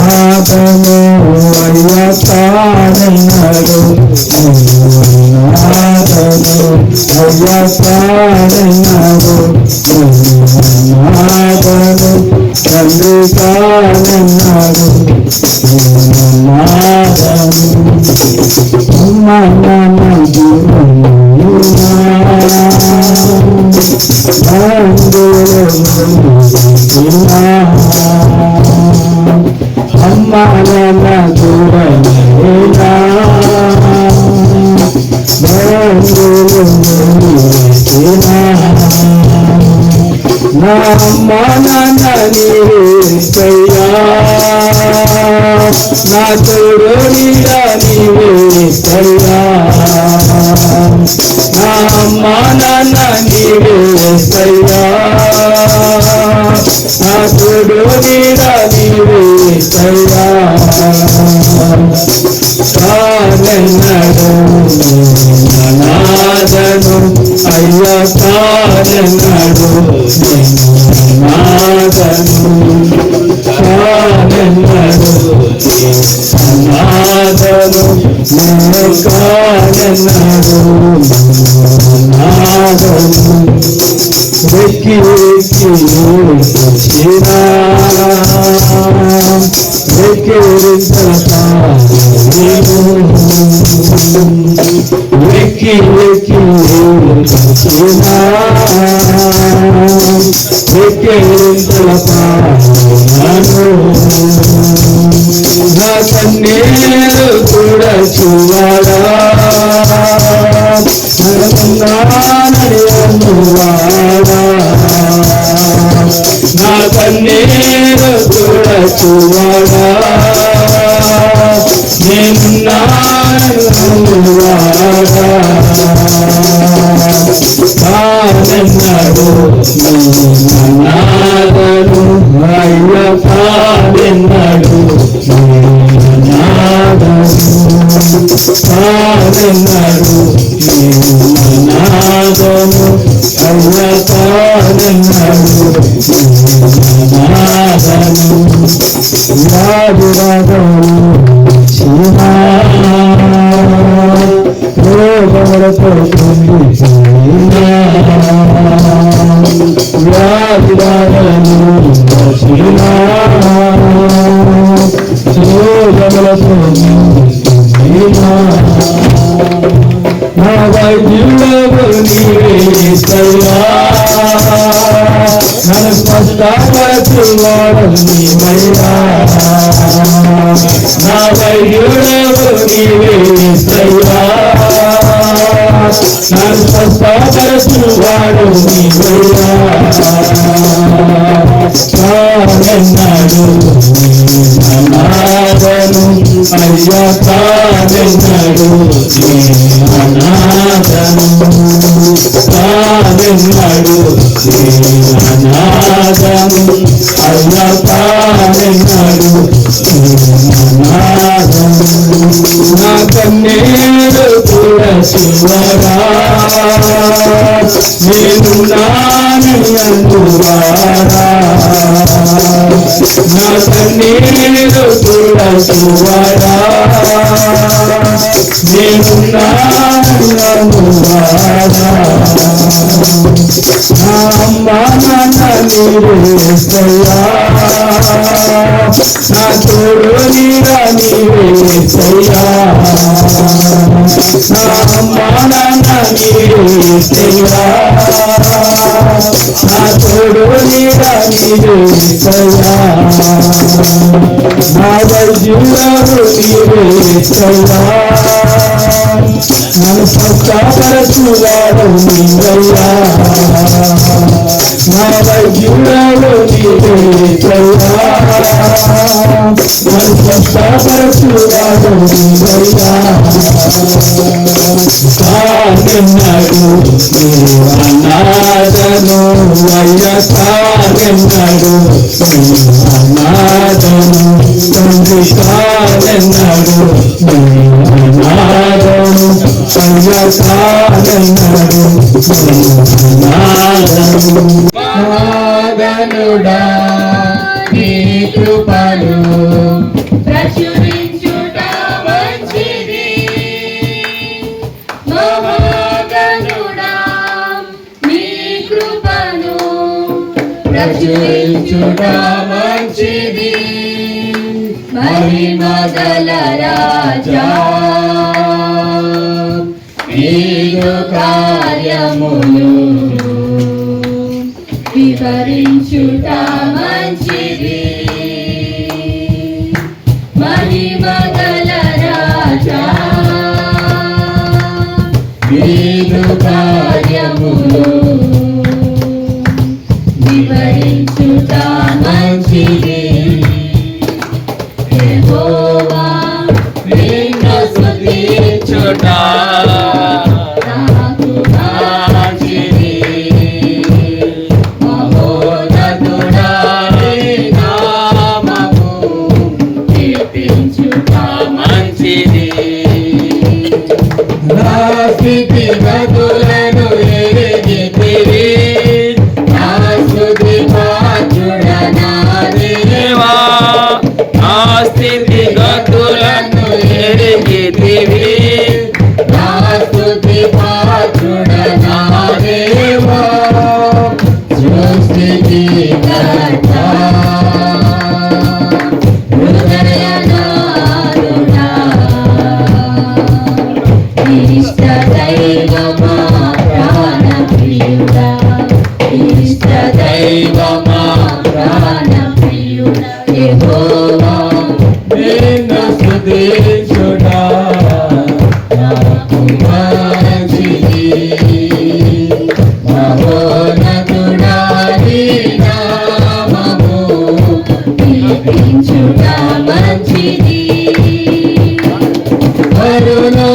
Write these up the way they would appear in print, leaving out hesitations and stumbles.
నాదను అయ్యతానన్నాడు నాదను అయ్యతానన్నాడు నాదను తండ్రి కానన్నాడు నాదను నా తోడు నీడా నీవేస్తయ్యా నా అమ్మ నాన్న నీవేస్తయ్యా నా తోడు నీడా నీవేస్తయ్యా కానన్నాడు నాదను అయ్యా కానన్నాడు నాదను కానన్నాడు నాదను కానన్నాడు నాదను వెక్కి వెక్కి వచ్చినా వెక్కి వెక్కి వచ్చినా నా కన్నీరు కూడా చూవాడా నా కన్నీరు కూడా చూవాడా నేనున్నాడు కానన్నాడు నాదను అయ్య కానన్నాడు నాదను కానన్నాడు నాదను అయ్య కానన్నాడు నాదను రాజు రాగను రోగములతో వ్యాధిరాగలను రోగములతో నా వైద్యులకు నీవేస్తయ్యా నన్ను స్పష్టపరచువాడు నీవయ్యా నా వైద్యులకు నీవేస్తయ్యా నన్ను స్పష్టపరచువాడు నీవయ్యా కానన్నాడు నాదను అయ్యా కానన్నాడు నాదను కానన్నాడు నాదను అయ్యా కానన్నాడు నా కన్నీరు తుడసివరా నేనున్నాను అందువారా నా కన్నీరు తుడసివరా నేనున్నాను అందువారా నా అమ్మ నాన్న నీవేసయ్యా నా తోడు నీరా నీవేసయ్యా నా అమ్మ నాన్న నీవేసయ్యా నా తోడు నీరా నీవేసయ్యా నా వైద్యుడవు నీవేసయ్యా నన్ను స్వస్థపరచువాడు నీవయ్యా నా వైద్యుడవు నీవేసయ్యా నన్ను స్వస్థపరచువాడు నీవయ్యా కాదెన్నడు అనాథను అయ్యా కాదెన్నడు అనాథను తండ్రి కాదెన్నడు అనాథను అయ్యా కాదెన్నడు అనాథను నాదనుడా నీ కృపను ప్రచురించుట మంచిది మహాగణుడా నీ కృపను ప్రచురించుట మంచిది మహిమగల రాజా నీదు కార్యములు వివరించుట మంచిది మహిమగల రాజా నీదు కార్యములు వివరించుట మంచిది యెహోవా నిన్ను స్తుతించుట నాకు మంచిది మహోన్నతుడా నీ నామము కీర్తించుట మంచిది నా స్థితి గతులను ఎరిగితివి నా స్తుతి పాత్రుడ నా దేవా నా స్థితి గతులను ఎరిగితివి నా స్తుతి పాత్రుడ నా దేవా సృష్టికి కర్త హృదయనాథుడా ఇష్ట దైవమా ప్రాణప్రియుడా ఇష్ట దైవమా ప్రాణప్రియుడా యెహోవా నిన్ను స్తుతించుట నాకు మంచిది మహోన్నతుడా నీ నామము కీర్తించుట మంచిది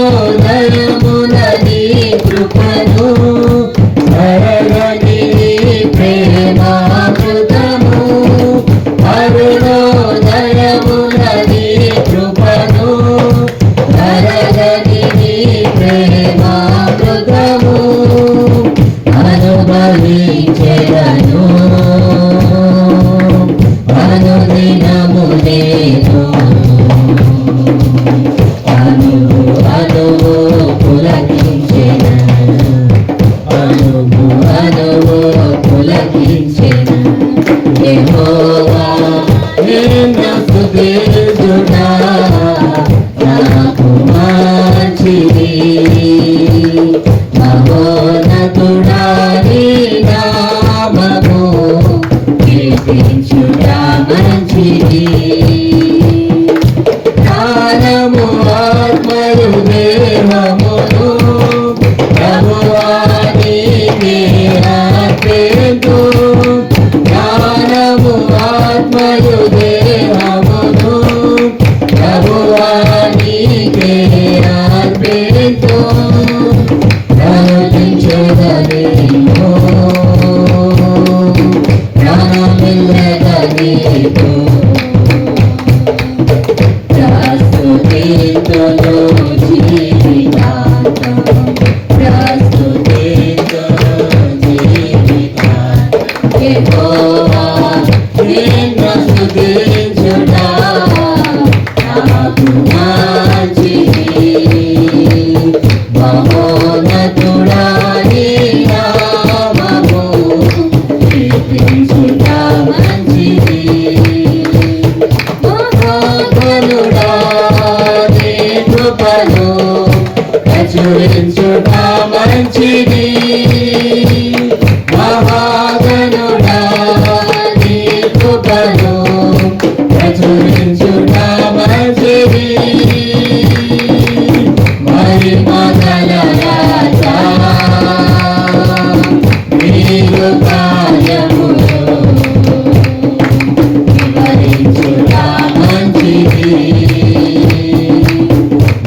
అరుణోదయమున నీ కృపను అరగని నీ ప్రేమామృతము అరుణోదయమున నీ కృపను నాకు మంచిది మహోన్నతుడా నీ నామము కీర్తించుట మంచిది మహోన్నతుడా నీ కృపను ప్రచురించుట మంచిది మహాగణుడా నీ కృపను ప్రచురించుట మంచిది మహిమగల రాజా నీరు కార్యములు వివరించుట మంచిది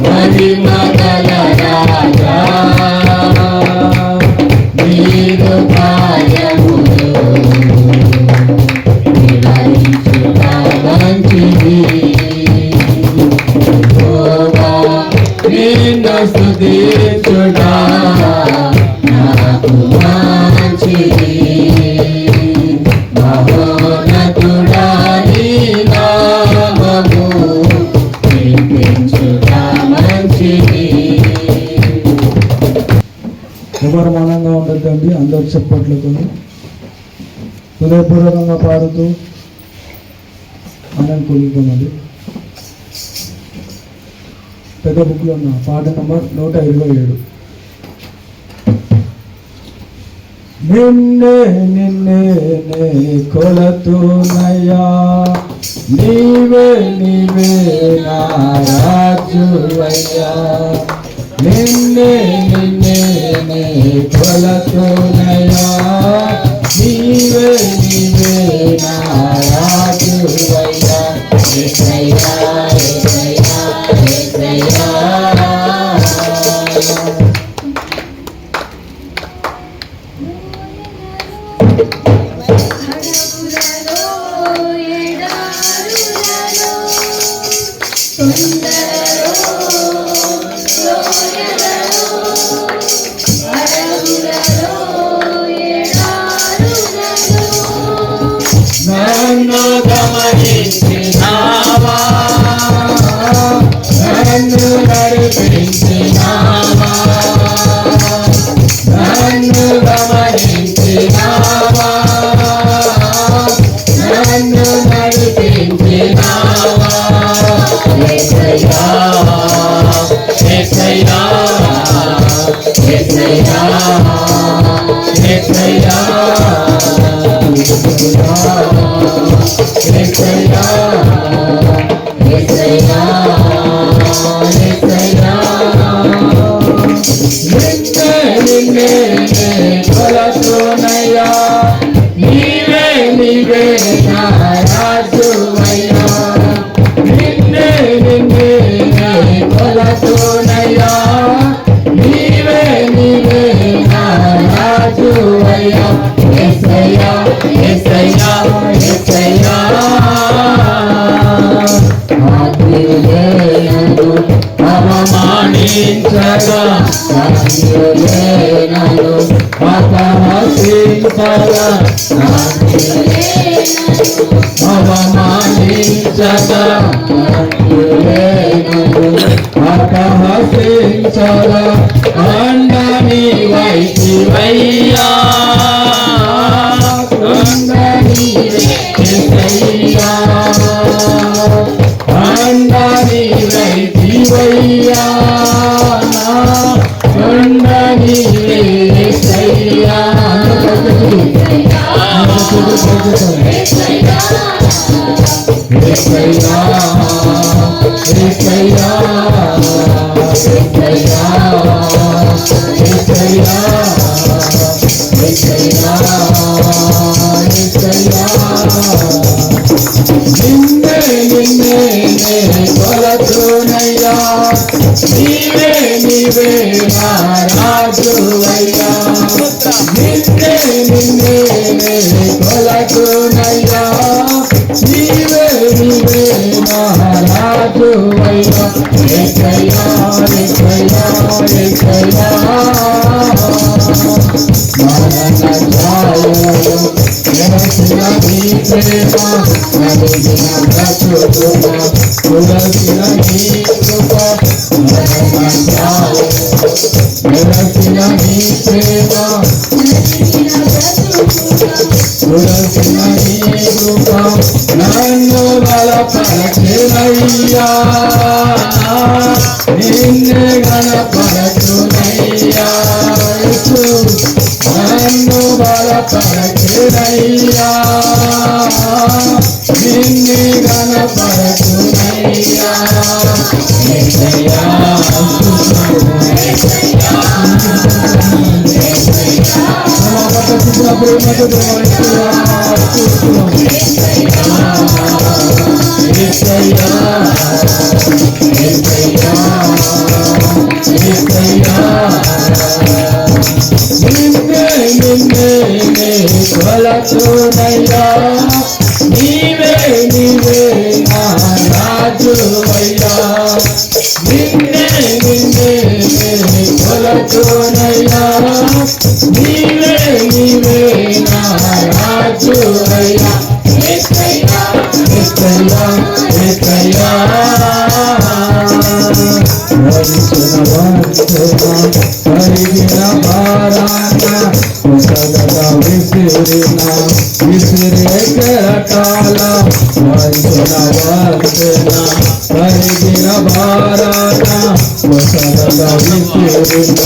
మహిమగల రాజా నీరు కార్యములు వివరించుట మంచిది యెహోవా నిన్ను స్తుతించుట నాకు మంచిది మహోన్నతుడా నీ నామము కీర్తించుట మంచిది. ఎవరు మౌనంగా ఉండద్దండి, అందరు చెప్పట్లతో హృదయపూర్వకంగా పాడుతూ మనం కొలుగుతామండి. పెద్ద బుక్లో ఉన్న పాట నంబర్ 127. నిన్నే నిన్నే నే కొలతునయ్యా నీవే నీవే నా రాజువయ్యా నిన్నే నిన్నే నే కొలతునయ్యా నీవే నీవే నా రాజువయ్యా యేసయ్యా యేసయ్యా యేసయ్యా నన్ను గమనించినావా నన్ను నడిపించినావా నన్ను గమనించినావా నన్ను నడిపించినావా యేసయ్యా యేసయ్యా యేసయ్యా యేసయ్యా యేసయ్యా యేసయ్యా యేసయ్యా నిన్నే నిన్నే కొలతునయ్యా నీవే నీవే నా రాజువయ్యా నిన్నే నిన్నే కొలతునయ్యా నీవే నీవే నా రాజువయ్యా యేసయ్యా యేసయ్యా యేసయ్యా ఆత్మీయులేనను అవమానించగా సాధ్యులేనను అపహసించగా అవమానించగా సాధ్యులేనను అపహసించగా అండని వైతివయ్యా అండని యేసయ్యా అండని వైతివయ్యా అండని యేసయ్యా యేసయ్యా యేసయ్యా యేసయ్యా యేసయ్యా యేసయ్యా యేసయ్యా నిన్నే నిన్నే నే కొలతునయ్యా నీవే నీవే నా రాజువయ్యా నిన్నే నిన్నే నే కొలతునయ్యా నీవే నీవే నా రాజువయ్యా యేసయ్యా యేసయ్యా యేసయ్యా మరణ ఛాయలో నెలసిన నీ ప్రేమ నలిగిన బ్రతుకున చూడాల్సిన నీ కృప వెలసిన నీ ప్రేమ చూడాల్సిన నీ కృప నన్ను బలపరచునయ్యా నిన్నే గణపరచునయ్యా నన్ను బలపరచునయ్యా నిన్నే గణపరచునయ్యా యేసయ్యా కొలచునయ్యా నీవే నీవే నా రాజువయ్యా నిన్నే నిన్నే కొలచునయ్యా నీవే నీవే నా రాజువయ్యా యేసయ్యా యేసయ్యా యేసయ్యా కరిగిన భారాన కుసగద విసిరిన విసిరే కెరటాల వంచన వంచన కరిగిన భారాన కుసగద విసిరిన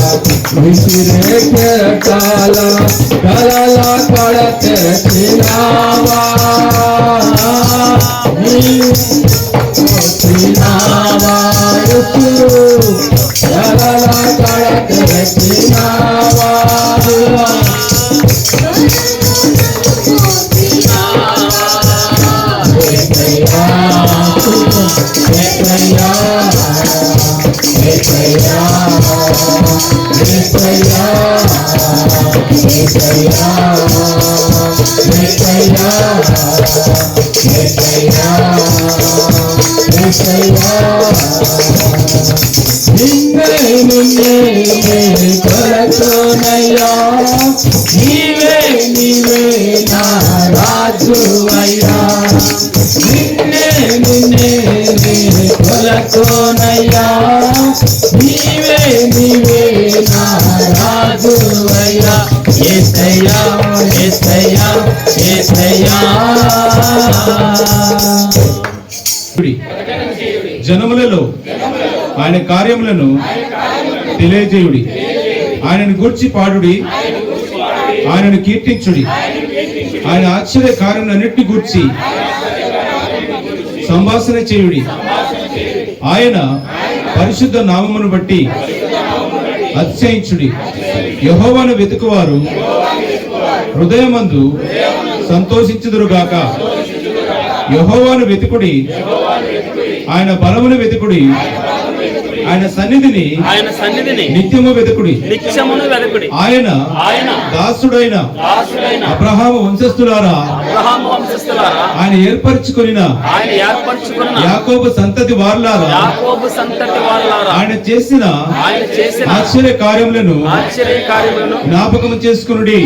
విసిరే కెరటాల కలల కడ తెచ్చినావా వచ్చినావా కలల కడ తెచ్చినావా నిన్నే నిన్నే కొలచునయ్యా నీవే నీవే నా రాజువయ్యా నిన్నే నిన్నే కొలచునయ్యా నీవే నీవే నా రాజువయ్యా యేసయ్యా యేసయ్యా యేసయ్యా జనములలో ఆయన కార్యములను తెలియజేయుడి ఆయనను గూర్చి పాడుడి ఆయనను కీర్తించుడి ఆయన ఆశ్చర్య కార్యములన్నిటిని గూర్చి సంభాషణ చేయుడి ఆయన పరిశుద్ధ నామమును బట్టి అతిశయించుడి యెహోవాను వెతుకువారు హృదయమందు సంతోషించుదురుగాక యెహోవాను వెతుకుడి ఆయన బలమును వెతుకుడి ఆయన సన్నిధిని నిత్యము వెతుకుడి ఆయన దాసుడైన అబ్రహాము వంశస్థులారా ఆయన ఏర్పరచుకొనిన యాకోబు సంతతి వారలారా ఆయన చేసిన ఆశ్చర్య కార్యములను జ్ఞాపకము చేసుకొనుడి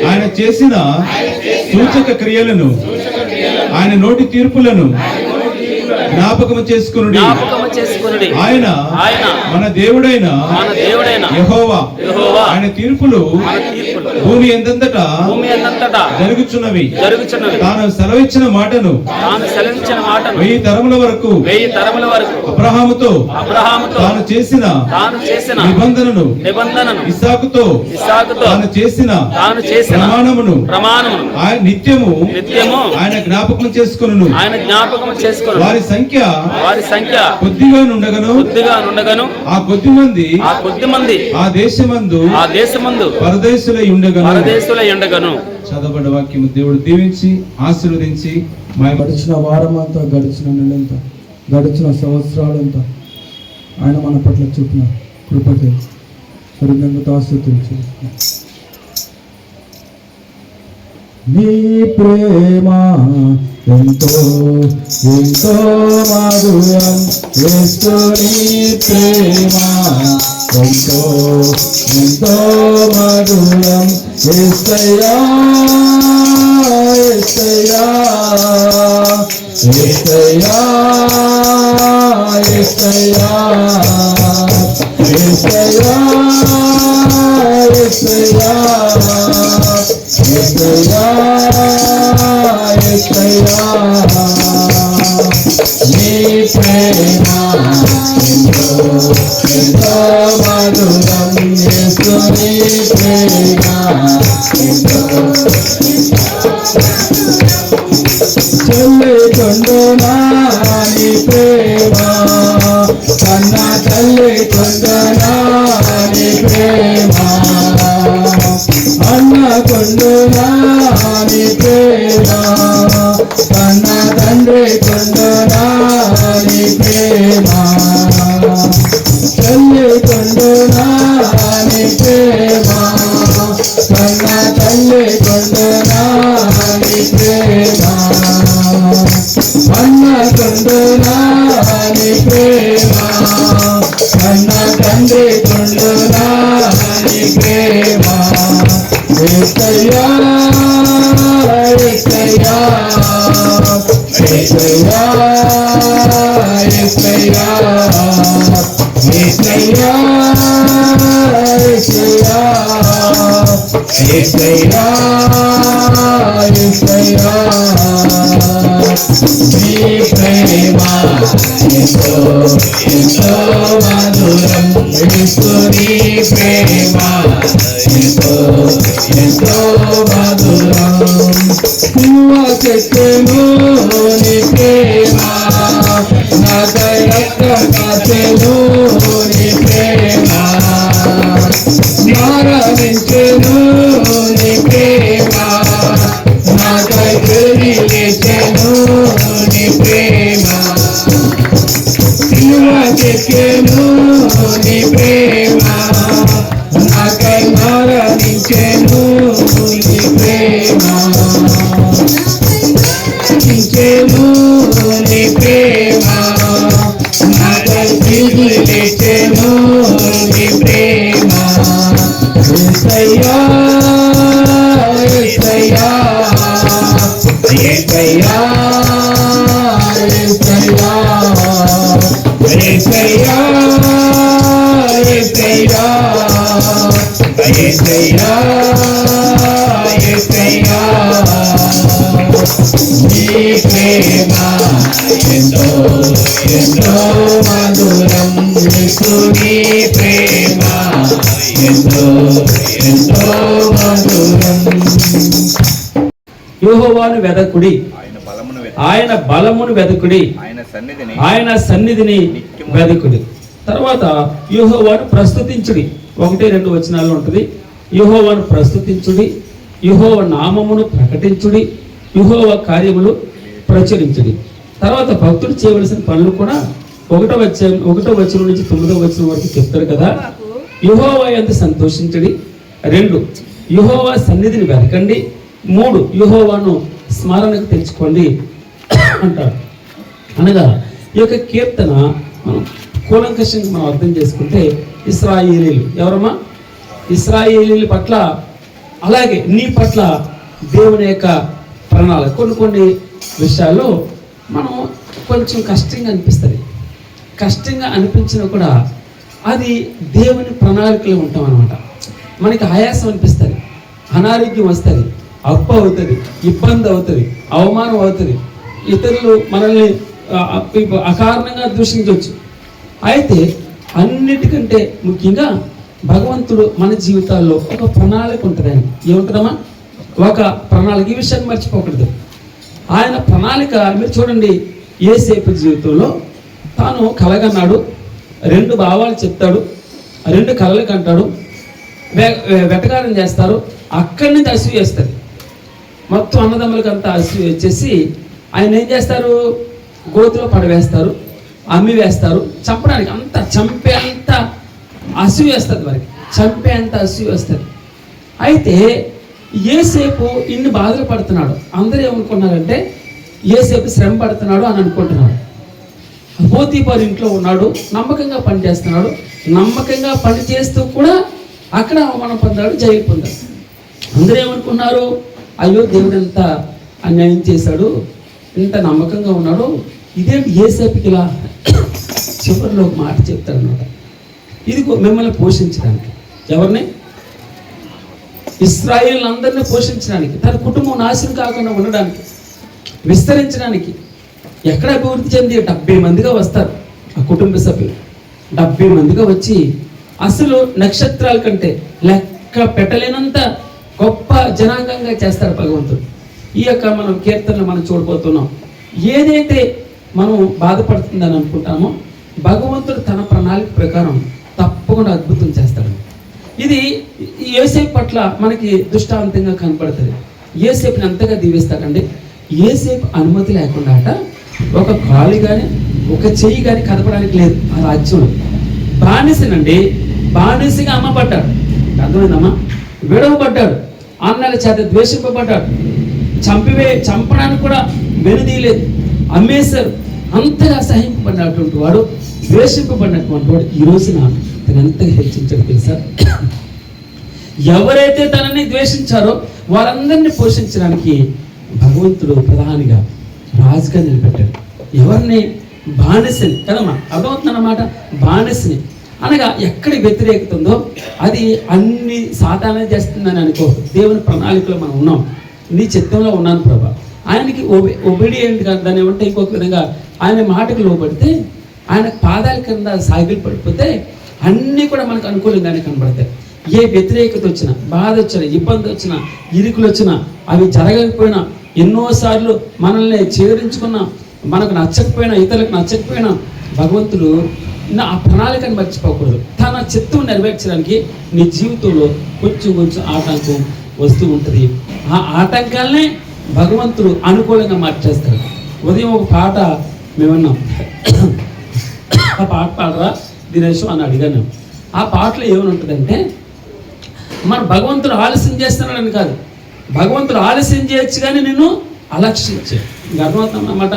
ఆయన చేసిన సూచక క్రియలను ఆయన నోటి తీర్పులను జ్ఞాపకము చేసుకొనుడి ఆయన మన దేవుడైన యెహోవా ఆయన తీర్పులు భూమి ఎంతంతటా జరుగుచున్నవి తాను సెలవిచ్చిన మాటను 1000 తరముల వరకు అబ్రహాముతో తాను చేసిన నిబంధనను ఇస్సాకుతో తాను చేసిన ప్రమాణమును ఆయన నిత్యము ఆయన జ్ఞాపకం చేసుకొనును వారి సంఖ్య కొద్దిగా నుండగను ఆ కొద్ది మంది ఆ దేశమందు పరదేశులై ఉండగను చదవబడ్డ వాక్యము దేవుడు దీవించి ఆశీర్వదించి గడిచిన వారం అంతా గడిచిన నెలంతా గడిచిన సంవత్సరాలంతా ఆయన మన పట్ల చూపిన కృపకి హృదయంతో ఆశీర్వదించి నీ ప్రేమ ఎంతో ఎంతో మధురం యేసు నీ ప్రేమ ఎంతో ఎంతో మధురం యేసయ్యా యేసయ్యా యేసయ్యా యేసయ్యా యేసయ్యా యేసయ్యా యేసయ్యా యేసయ్యా నీ ప్రేమ ఎంతో ఎంతో మధురం యేసు నీ ప్రేమ ఎంతో చెల్లికొండునా నీ ప్రేమ కన్న తల్లికొండునా నీ ప్రేమ అన్న కొండునా నీ ప్రేమ కన్న తండ్రి కొండునా నీ ప్రేమ చెల్లికొండునా నీ ప్రేమ కన్న తల్లికొండునా నీ ప్రేమ అన్న కొండునా నీ ప్రేమ కన్న తండ్రి కొండునా నీ ప్రేమ యేసయ్యా యేసయ్యా యేసయ్యా యేసయ్యా యేసయ్యా యేసయ్యా యేసయ్యా యేసయ్యా నీ ప్రేమ ఎంతో ఎంతో మధురం యేసు నీ ప్రేమ ఎంతో ఎంతో మధురం చెట్టును నీ ప్రేమ నాకై రక్తం కాచెను నీ ప్రేమ మరణించెను నీ ప్రేమ నాకై తిరిగి లేచెను నీ ప్రేమ చెట్టును నీ ప్రేమ నాకై మరణించెను నీ ప్రేమ నించెను నీ ప్రేమ నాకై తిరిగి లేచెను నీ ప్రేమ యేసయ్యా యేసయ్యా యేసయ్యా యేసయ్యా యేసయ్యా యేసయ్యా యేసయ్యా యేసయ్యా నీ ప్రేమ ఎంతో ఎంతో మధురం యేసు నీ ప్రేమ ఎంతో ఎంతో మధురం యెహోవాను వెదకుడి, ఆయన బలమును వెదకుడి, ఆయన సన్నిధిని వెదకుడి. తర్వాత యెహోవాను ప్రస్తుతించుడి. 1-2 వచనాల్లో ఉంటుంది. యెహోవాను ప్రస్తుతించుడి, యెహోవ నామమును ప్రకటించుడి, యెహోవ కార్యములు ప్రచురించుడి. తర్వాత భక్తుడు చేయవలసిన పనులు కూడా 1వ వచనం నుంచి 9వ వచనం వరకు చెప్తారు కదా. యెహోవా యందు సంతోషించుడి. 2 యెహోవా సన్నిధిని వెతకండి. 3 యెహోవాను స్మరణకు తెచ్చుకోండి అంటారు. అనగా ఈ యొక్క కీర్తన మనం కూలంకషంగా మనం అర్థం చేసుకుంటే ఇశ్రాయేలీలు ఎవరమ్మా? ఇశ్రాయేలీల పట్ల అలాగే నీ పట్ల దేవుని యొక్క ప్రణాళిక. కొన్ని విషయాల్లో మనం కొంచెం కష్టంగా అనిపిస్తుంది. కష్టంగా అనిపించినా కూడా అది దేవుని ప్రణాళికలో ఉంటాం అనమాట. మనకి ఆయాసం అనిపిస్తుంది, అనారోగ్యం వస్తుంది, అప్పు అవుతుంది, ఇబ్బంది అవుతుంది, అవమానం అవుతుంది, ఇతరులు మనల్ని అకారణంగా దూషించవచ్చు. అయితే అన్నిటికంటే ముఖ్యంగా భగవంతుడు మన జీవితాల్లో ఒక ప్రణాళిక ఉంటుందని. ఏముంటుందమ్మా? ఒక ప్రణాళిక. ఈ విషయాన్ని మర్చిపోకూడదు. ఆయన ప్రణాళిక మీరు చూడండి. యేసేపు జీవితంలో తాను కలగన్నాడు, 2 భావాలు చెప్తాడు, 2 కళలు కంటాడు, వెటకారం చేస్తారు, అక్కడి నుంచి అసూయ వేస్తుంది. మొత్తం అన్నదమ్ములకు అంతా అసూయ వచ్చేసి ఆయన ఏం చేస్తారు? గోతిలో పడవేస్తారు, అమ్మి వేస్తారు, చంపడానికి అంత చంపేంత అసూయ వేస్తుంది. వారికి చంపేంత అసూయ వస్తుంది. అయితే యేసేపు ఇన్ని బాధలు పడుతున్నాడు. అందరూ ఏమనుకున్నారంటే యేసేపు శ్రమ పడుతున్నాడు అని అనుకుంటున్నాడు. పోతీఫరు ఇంట్లో ఉన్నాడు, నమ్మకంగా పనిచేస్తున్నాడు. నమ్మకంగా పని చేస్తూ కూడా అక్కడ అవమానం పొందాడు, జైలు పొందాడు. అందరూ ఏమనుకున్నారు? అయ్యో దేవుడు ఎంత అన్యాయం చేశాడు, ఇంత నమ్మకంగా ఉన్నాడు, ఇదేంటి యోసేపుకి ఇలా చివరిలో ఒక మాట చెప్తాడనమాట. ఇది మిమ్మల్ని పోషించడానికి, ఎవరిని? ఇశ్రాయేల్ అందరినీ పోషించడానికి, తన కుటుంబం నాశనం కాకుండా ఉండడానికి, విస్తరించడానికి. ఎక్కడ అభివృద్ధి చెంది 70 మందిగా వస్తారు ఆ కుటుంబ సభ్యులు. 70 మందిగా వచ్చి అసలు నక్షత్రాల కంటే లెక్క పెట్టలేనంత గొప్ప జనాంగంగా చేస్తారు భగవంతుడు. ఈ యొక్క మనం కీర్తనలు మనం చూడబోతున్నాం. ఏదైతే మనం బాధపడుతుందని అనుకుంటామో భగవంతుడు తన ప్రణాళిక ప్రకారం తప్పకుండా అద్భుతం చేస్తాడు. ఇది యోసేపు పట్ల మనకి దృష్టాంతంగా కనపడుతుంది. యోసేపుని ఎంతగా దీవిస్తాడండి. యోసేపు అనుమతి లేకుండా ఒక కాలు కానీ ఒక చెయ్యి కానీ కదపడానికి లేదు ఆ రాజ్యంలో. బానిసనండి, బానిసగా అమ్మబడ్డాడు, అర్థమైందమ్మా? విడవబడ్డాడు, అన్నల చేత ద్వేషింపబడ్డాడు, చంపడానికి కూడా వెనుదీయలేదు, అమ్మేశారు. అంతగా అసహింపబడినటువంటి వాడు, ద్వేషింపబడినటువంటి వాడు ఈ రోజున తను ఎంతగా హెచ్చించాడు తెలుసా? ఎవరైతే తనని ద్వేషించారో వారందరినీ పోషించడానికి భగవంతుడు ప్రధానిగా రాజుగా నిలబెట్టాడు. ఎవరిని? బానిసని కదమ్మా, అర్థమవుతుందన్నమాట. బానిసని అనగా ఎక్కడి వ్యతిరేకత ఉందో అది అన్ని సాతానే చేస్తుందని అనుకో. దేవుని ప్రణాళికలో మనం ఉన్నాం, నీ చిత్తంలో ఉన్నాను ప్రభా. ఆయనకి ఒబీడియంట్గా దాన్ని ఏమంటే ఇంకొక విధంగా ఆయన మాటకు లోబడితే, ఆయన పాదాల కింద సాగిలు పడిపోతే అన్నీ కూడా మనకు అనుకూలంగానే కనబడతాయి. ఏ వ్యతిరేకత వచ్చినా, బాధ వచ్చినా, ఇబ్బంది వచ్చినా, ఇరుకులు వచ్చినా, అవి జరగకపోయినా, ఎన్నోసార్లు మనల్ని చేరించుకున్నా, మనకు నచ్చకపోయినా, ఇతరులకు నచ్చకపోయినా భగవంతుడు ఆ ప్రణాళికను మర్చిపోకూడదు. తన చిత్తం నెరవేర్చడానికి నీ జీవితంలో కొంచెం ఆటంకం వస్తూ ఉంటుంది. ఆ ఆటంకాలనే భగవంతుడు అనుకూలంగా మార్చేస్తాడు. ఉదయం ఒక పాట మేము విన్నాం, ఆ పాట పాడరా దినేష్ అని అడిగాను. ఆ పాటలో ఏమని ఉంటుందంటే, మన భగవంతుడు ఆలస్యం చేస్తున్నాడని కాదు, భగవంతుడు ఆలస్యం చేయొచ్చు కానీ నిన్ను అలక్ష్యించే. అర్థమవుతుందన్నమాట.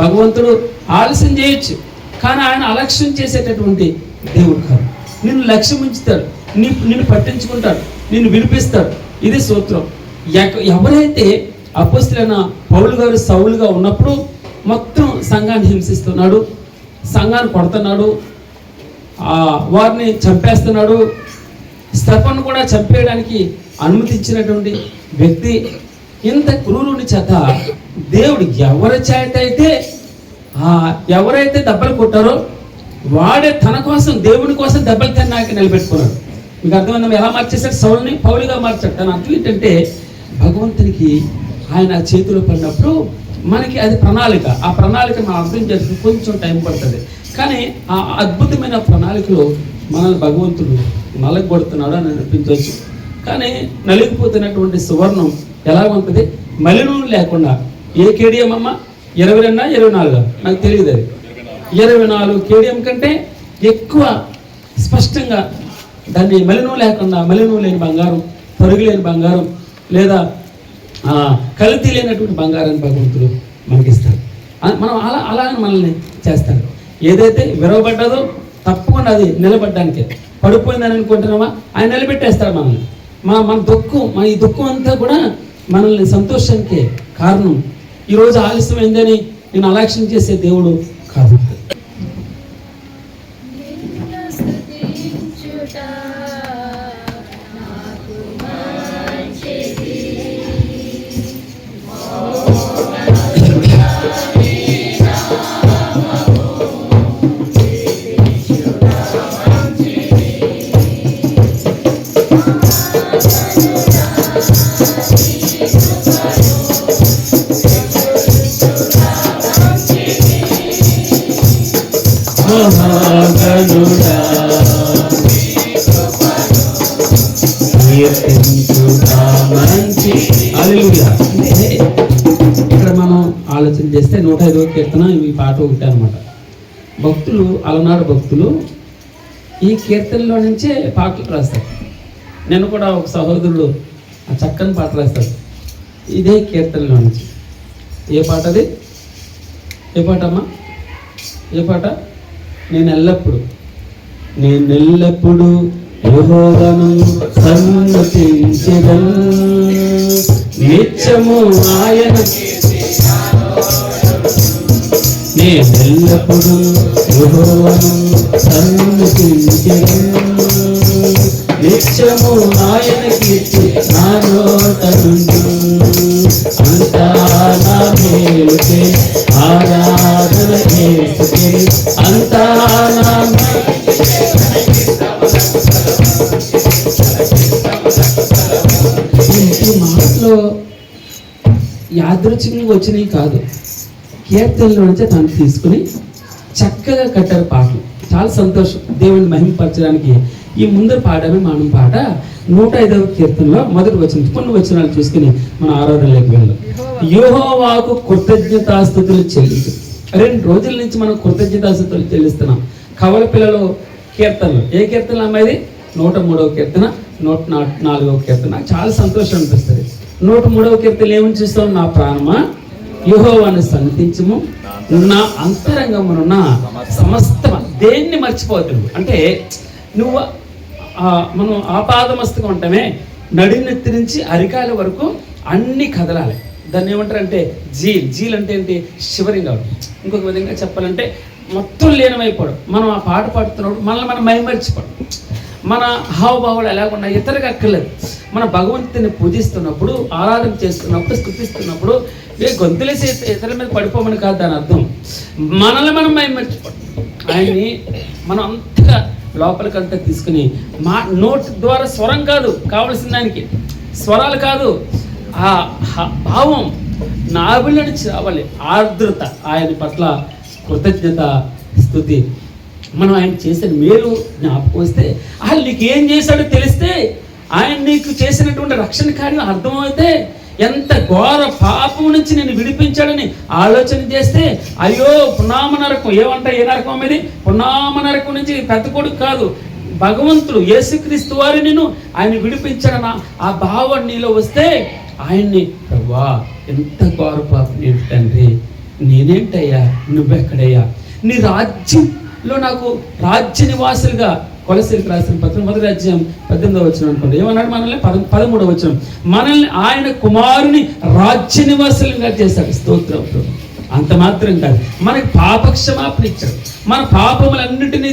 భగవంతుడు ఆలస్యం చేయొచ్చు కానీ ఆయన అలక్ష్యం చేసేటటువంటి దేవుడు కాదు. నిన్ను లక్ష్యం ఉంచుతాడు, నిన్ను పట్టించుకుంటాడు, నిన్ను వినిపిస్తాడు. ఇది సూత్రం. ఎవరైతే అపొస్తలులైన పౌలు గారు సౌలుగా ఉన్నప్పుడు మొత్తం సంఘాన్ని హింసిస్తున్నాడు, సంఘాన్ని కొడుతున్నాడు, వారిని చంపేస్తున్నాడు, స్టెఫను కూడా చంపేయడానికి అనుమతించినటువంటి వ్యక్తి. ఇంత క్రూరుని చేత దేవుడు ఎవరైతే దెబ్బలు కొట్టారో వాడే తన కోసం, దేవుని కోసం దెబ్బలు తిన్నాక నిలబెట్టుకున్నాడు. మీకు అర్థమైందా ఎలా మార్చేశాడు? సౌలుని పౌలుగా మార్చాడు. తన అర్థం ఏంటంటే భగవంతునికి ఆయన చేతిలో పడినప్పుడు మనకి అది ప్రణాళిక. ఆ ప్రణాళిక మనం అర్థం చేసుకుని కొంచెం టైం పడుతుంది. కానీ ఆ అద్భుతమైన ప్రణాళికలో మనల్ని భగవంతుడు నలగొడుతున్నాడు అని అనిపించవచ్చు. కానీ నలిగిపోతున్నటువంటి సువర్ణం ఎలా ఉంటుంది? మలినం లేకుండా. ఏ కేడియం అమ్మ? 22 24 నాకు తెలియదు. అది 24 కేడియం కంటే ఎక్కువ స్పష్టంగా దాన్ని మలినం లేకుండా, మలినం లేని బంగారం, పరుగు లేని బంగారం, లేదా కల్తీ లేనటువంటి బంగారాన్ని భగవంతుడు మనకిస్తాడు. మనం అలాగే మనల్ని చేస్తాడు. ఏదైతే విరవబడ్డదో తప్పకుండా అది నిలబడ్డానికే. పడిపోయిందని అనుకుంటున్నామా? ఆయన నిలబెట్టేస్తాడు మనల్ని. మన ఈ దుఃఖం అంతా కూడా మనల్ని సంతోషానికే కారణం. ఈరోజు ఆలస్యమైందని నేను అలక్ష్యం చేసే దేవుడు కాదు. ఇక్కడ మనం ఆలోచన చేస్తే 105వ కీర్తన ఈ పాట ఒకటి అనమాట. భక్తులు, అలనాడు భక్తులు ఈ కీర్తనలో నుంచే పాటలు రాస్తారు. నేను కూడా ఒక సహోదరుడు ఆ చక్కని పాట రాస్తాడు ఇదే కీర్తనలో నుంచి. ఏ పాట అది? ఏ పాట అమ్మా? ఏ పాట? నేను ఎల్లప్పుడూ యెహోవాను సన్నుతించెదను, నిత్యము ఆయన నేనెల్లప్పుడూ యెహోవాను సన్నుతించెదను. నిత్యము ఆయన కీర్తి నా నోట నుండి. అంతా నా మేలుకే ఆరాధన యేసుకే. అంతా నా ఈ మాటలో యాదృచ్ఛికంగా వచ్చినవి కాదు, కీర్తనలో నుంచి తను తీసుకుని చక్కగా కట్టారు పాటలు. చాలా సంతోషం. దేవుని మహిమపరచడానికి ఈ ముందర పాడమే మనం పాట 105వ కీర్తనలో మొదటి వచనం, కొన్ని వచనాలు చూసుకుని మన ఆరాధనలోకి వెళ్దాం. యెహోవాకు కృతజ్ఞతాస్తుతులు చెల్లించు. 2 రోజుల నుంచి మనం కృతజ్ఞతాస్తుతులు చెల్లిస్తున్నాం. కవల పిల్లలు కీర్తనలు, ఏ కీర్తన అమ్మాయిది? 103వ కీర్తన, 104వ కీర్తన. నాకు చాలా సంతోషం అనిపిస్తుంది. 103వ కీర్తన ఏమని చూస్తాం? నా ప్రాణమా యెహోవాను సన్నిధించుము, నా అంతరంగమునున్న సమస్తం. దేన్ని మర్చిపోతుంది అంటే నువ్వు మనం ఆపాదమస్తుగా ఉంటామే, నడినెత్తి నుంచి అరికాల వరకు అన్ని కదలాలి. దాన్ని ఏమంటారంటే జీల్ అంటే ఏంటి? శివరింగ్ అవడం. ఇంకొక విధంగా చెప్పాలంటే మొత్తం లీనమైపోవడం. మనం ఆ పాట పాడుతున్నప్పుడు మనం మైమర్చిపోవడం. మన హావభావాలు ఎలాగున్నా ఇతరుగా అక్కర్లేదు. మన భగవంతుని పూజిస్తున్నప్పుడు, ఆరాధన చేస్తున్నప్పుడు, స్తుతిస్తున్నప్పుడు గొంతులేసి ఇతరుల మీద పడిపోమని కాదు దాని అర్థం. మనల్ని మనం మైమర్చిపోవడం. ఆయన్ని మనం అంతగా లోపలికంతా తీసుకుని మా నోటి ద్వారా స్వరం కాదు కావలసిన దానికి, స్వరాలు కాదు, ఆ భావం నాభిల నుంచి రావాలి. ఆర్ద్రత, ఆయన పట్ల కృతజ్ఞత, స్తుతి. మనం ఆయన చేసిన మేలు జ్ఞాపకం వస్తే, అసలు నీకు ఏం చేశాడో తెలిస్తే, ఆయన నీకు చేసినటువంటి రక్షణ కార్యం అర్థమైతే, ఎంత ఘోర పాపం నుంచి నేను విడిపించాడని ఆలోచన చేస్తే, అయ్యో పున్నామ నరకం, ఏ నరకం అనేది? పున్నామ నరకం నుంచి పెద్ద కొడుకు కాదు, భగవంతుడు యేసుక్రీస్తు వారి నేను ఆయన విడిపించాడన్న ఆ భావం నీలో వస్తే, ఆయన్ని ప్రభువా ఎంత ఘోర పాపం ఏంటి తండ్రి, నేనేంటయ్యా, నువ్వెక్కడయ్యా, నీ రాజ్యంలో నాకు రాజ్య నివాసులుగా. కొలసీలకు రాసిన పత్రం 1వ అధ్యాయం 18వ వచనం అనుకోండి. ఏమన్నాడు? మనల్ని 13వ వచనం, మనల్ని ఆయన కుమారుని రాజ్య నివాసులుగా చేశాడు. స్తోత్రం. అంత మాత్రం కాదు, మనకి పాపక్షమాపణ ఇచ్చాడు, మన పాపములన్నిటినీ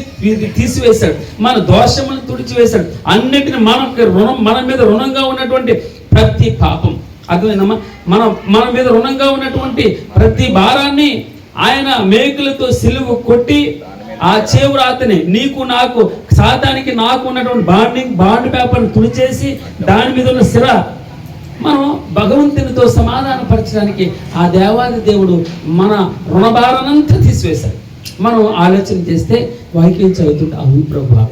తీసివేశాడు, మన దోషములను తుడిచివేశాడు. అన్నిటిని మన మీద రుణంగా ఉన్నటువంటి ప్రతి పాపం, అర్థమైందమ్మా, మన మీద రుణంగా ఉన్నటువంటి ప్రతి భారాన్ని ఆయన మేకులతో సిలువ కొట్టి, ఆ చేవురాతని నీకు నాకు సాతానికి నాకు ఉన్నటువంటి బాండ్ పేపర్ని తుడిచేసి దాని మీద ఉన్న సిర మనం భగవంతునితో సమాధానపరచడానికి ఆ దేవాది దేవుడు మన రుణభారానంతా తీసివేశాడు. మనం ఆలోచన చేస్తే వాక్యం చదువుతుంటే, అవును ప్రభా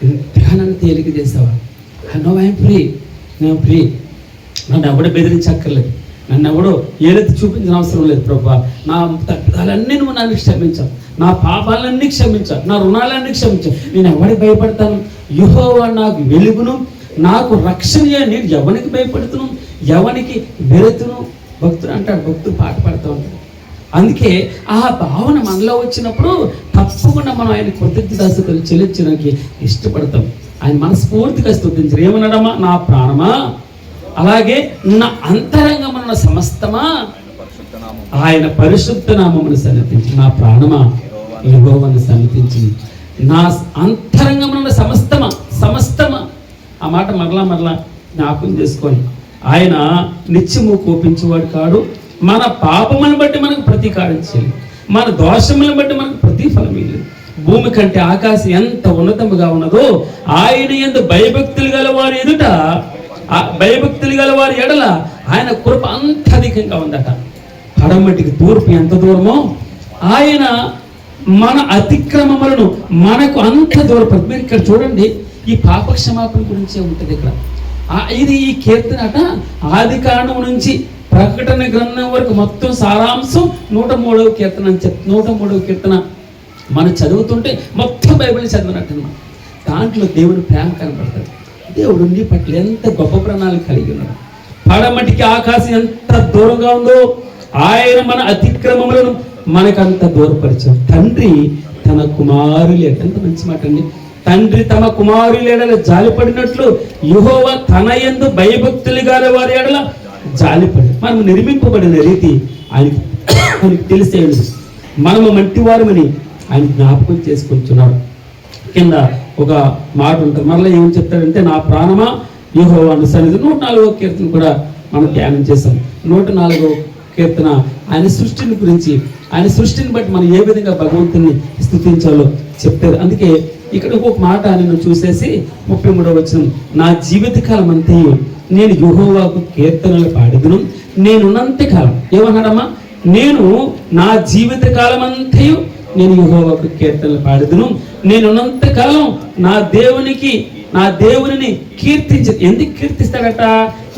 ఇంతగా నన్ను తేలిక చేసావా, నో ఐఎమ్ ఫ్రీ, నేను ఫ్రీ, నన్ను ఎవడో బెదిరించక్కర్లేదు, నన్ను ఎవడో ఏలెత్తి చూపించిన అవసరం లేదు ప్రభా, నా తప్పిదాలన్నీ నువ్వు నన్ను క్షమించావు, నా పాపాలన్నీ క్షమించావు, నా రుణాలన్నీ క్షమించావు, నేను ఎవరికి భయపడతాను? యెహోవా నాకు వెలుగును, నాకు రక్షణ. నేను ఎవరికి భయపడుతును, ఎవరికి వెళుతును? భక్తుడు అంటాడు, భక్తుడు పాట పాడుతూ ఉంటాడు. అందుకే ఆ భావన మనలో వచ్చినప్పుడు తప్పకుండా మనం ఆయన కృతజ్ఞతాస్తుతులు చెల్లించడానికి ఇష్టపడతాం. ఆయన మనస్ఫూర్తిగా స్తుతించరు. ఏమన్నాడమ్మా? నా ప్రాణమా, అలాగే నా అంతరంగమున్న సమస్తమా ఆయన పరిశుద్ధ నామమును సన్నిధించి. నా ప్రాణమా యెహోవాను సన్నిధించి, నా అంతరంగమున్న సమస్తమా. ఆ మాట మరలా జ్ఞాపకం చేసుకొని, ఆయన నిత్యము కోపించేవాడు కాడు, మన పాపములను బట్టి మనకు ప్రతీకారం చేయాలి, మన దోషములను బట్టి మనకు ప్రతిఫలం ఇవ్వలేదు. భూమి కంటే ఆకాశం ఎంత ఉన్నతముగా ఉన్నదో ఆయన యందు భయభక్తులు గల వారి ఎదుట, భయభక్తులు గల వారి ఎడల ఆయన కృప అంత అధికంగా ఉందట. పడమటికి తూర్పు ఎంత దూరమో ఆయన మన అతిక్రమములను మనకు అంత దూరపడి. మీరు ఇక్కడ చూడండి, ఈ పాప క్షమాపణ గురించే ఉంటుంది ఇక్కడ. ఇది ఈ కీర్తన అట ఆది కాండం నుంచి ప్రకటన గ్రంథం వరకు మొత్తం సారాంశం 103వ కీర్తన అని చెప్తే, 103వ కీర్తన మనం చదువుతుంటే మొత్తం బైబిల్ చదివినట్టు అన్నమాట. దాంట్లో దేవుని ప్రేమ కనపడతాడు. దేవుడు నీ పట్ల ఎంత గొప్ప ప్రణాళిక కలిగి ఉన్నాడు. పడమటికి ఆకాశం ఎంత దూరంగా ఉందో ఆయన మన అతిక్రమములను మనకంత దూరపరిచాడు. తండ్రి తన కుమారులేడు, ఎంత మంచి మాట అండి. తండ్రి తమ కుమారులేడల జాలిపడినట్లు యెహోవా తన యందు భయభక్తులు గల వారి ఎడల జాలిపడి. మనం నిర్మింపబడిన రీతి ఆయనకి తెలిసేది. మనము మట్టివారమని ఆయన జ్ఞాపకం చేసుకుంటున్నాడు. కింద ఒక మాట ఉంటుంది, మరలా ఏమని చెప్తాడంటే, నా ప్రాణమా యెహోవాను సన్నిధి. 104వ కీర్తన కూడా మనం ధ్యానం చేస్తాం. 104వ కీర్తన ఆయన సృష్టిని గురించి, ఆయన సృష్టిని బట్టి మనం ఏ విధంగా భగవంతుని స్తుతించాలో చెప్తారు. అందుకే ఇక్కడ ఒక మాట నేను చూసేసి 33వ వచనం, నా జీవితకాలం అంతయు నేను యెహోవాకు కీర్తనలు పాడెదను. నేనున్నంత కాలం, ఏమన్నాడమ్మా, నేను నా జీవిత కాలం అంతయు నేను యెహోవాకు కీర్తనలు పాడెదను. నేనున్నంత కాలం నా దేవునిని కీర్తించ. ఎందుకు కీర్తిస్తాడట?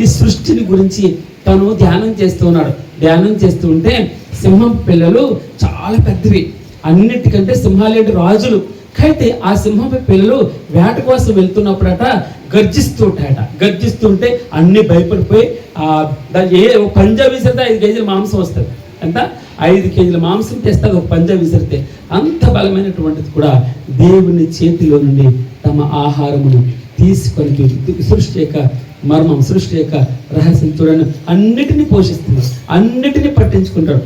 ఈ సృష్టిని గురించి తను ధ్యానం చేస్తూ ఉన్నాడు. ధ్యానం చేస్తూ ఉంటే సింహం పిల్లలు చాలా పెద్దవి, అన్నిటికంటే సింహాలేటి రాజులు. అయితే ఆ సింహపు పిల్లలు వేట కోసం వెళ్తున్నప్పుడట గర్జిస్తూ ఉంటాయట. గర్జిస్తుంటే అన్ని భయపడిపోయి ఏ పంజా విసిరితే 5 కేజీల మాంసం వస్తుంది. ఎంత? 5 కేజీల మాంసం తెస్తుంది ఒక పంజా విసిరితే. అంత బలమైనటువంటిది కూడా దేవుని చేతిలో నుండి తమ ఆహారమును తీసుకొని, సృష్టి యొక్క మర్మం, సృష్టి యొక్క రహస్యం చూడండి, అన్నిటినీ పోషిస్తున్నాడు, అన్నిటినీ పట్టించుకుంటాడు.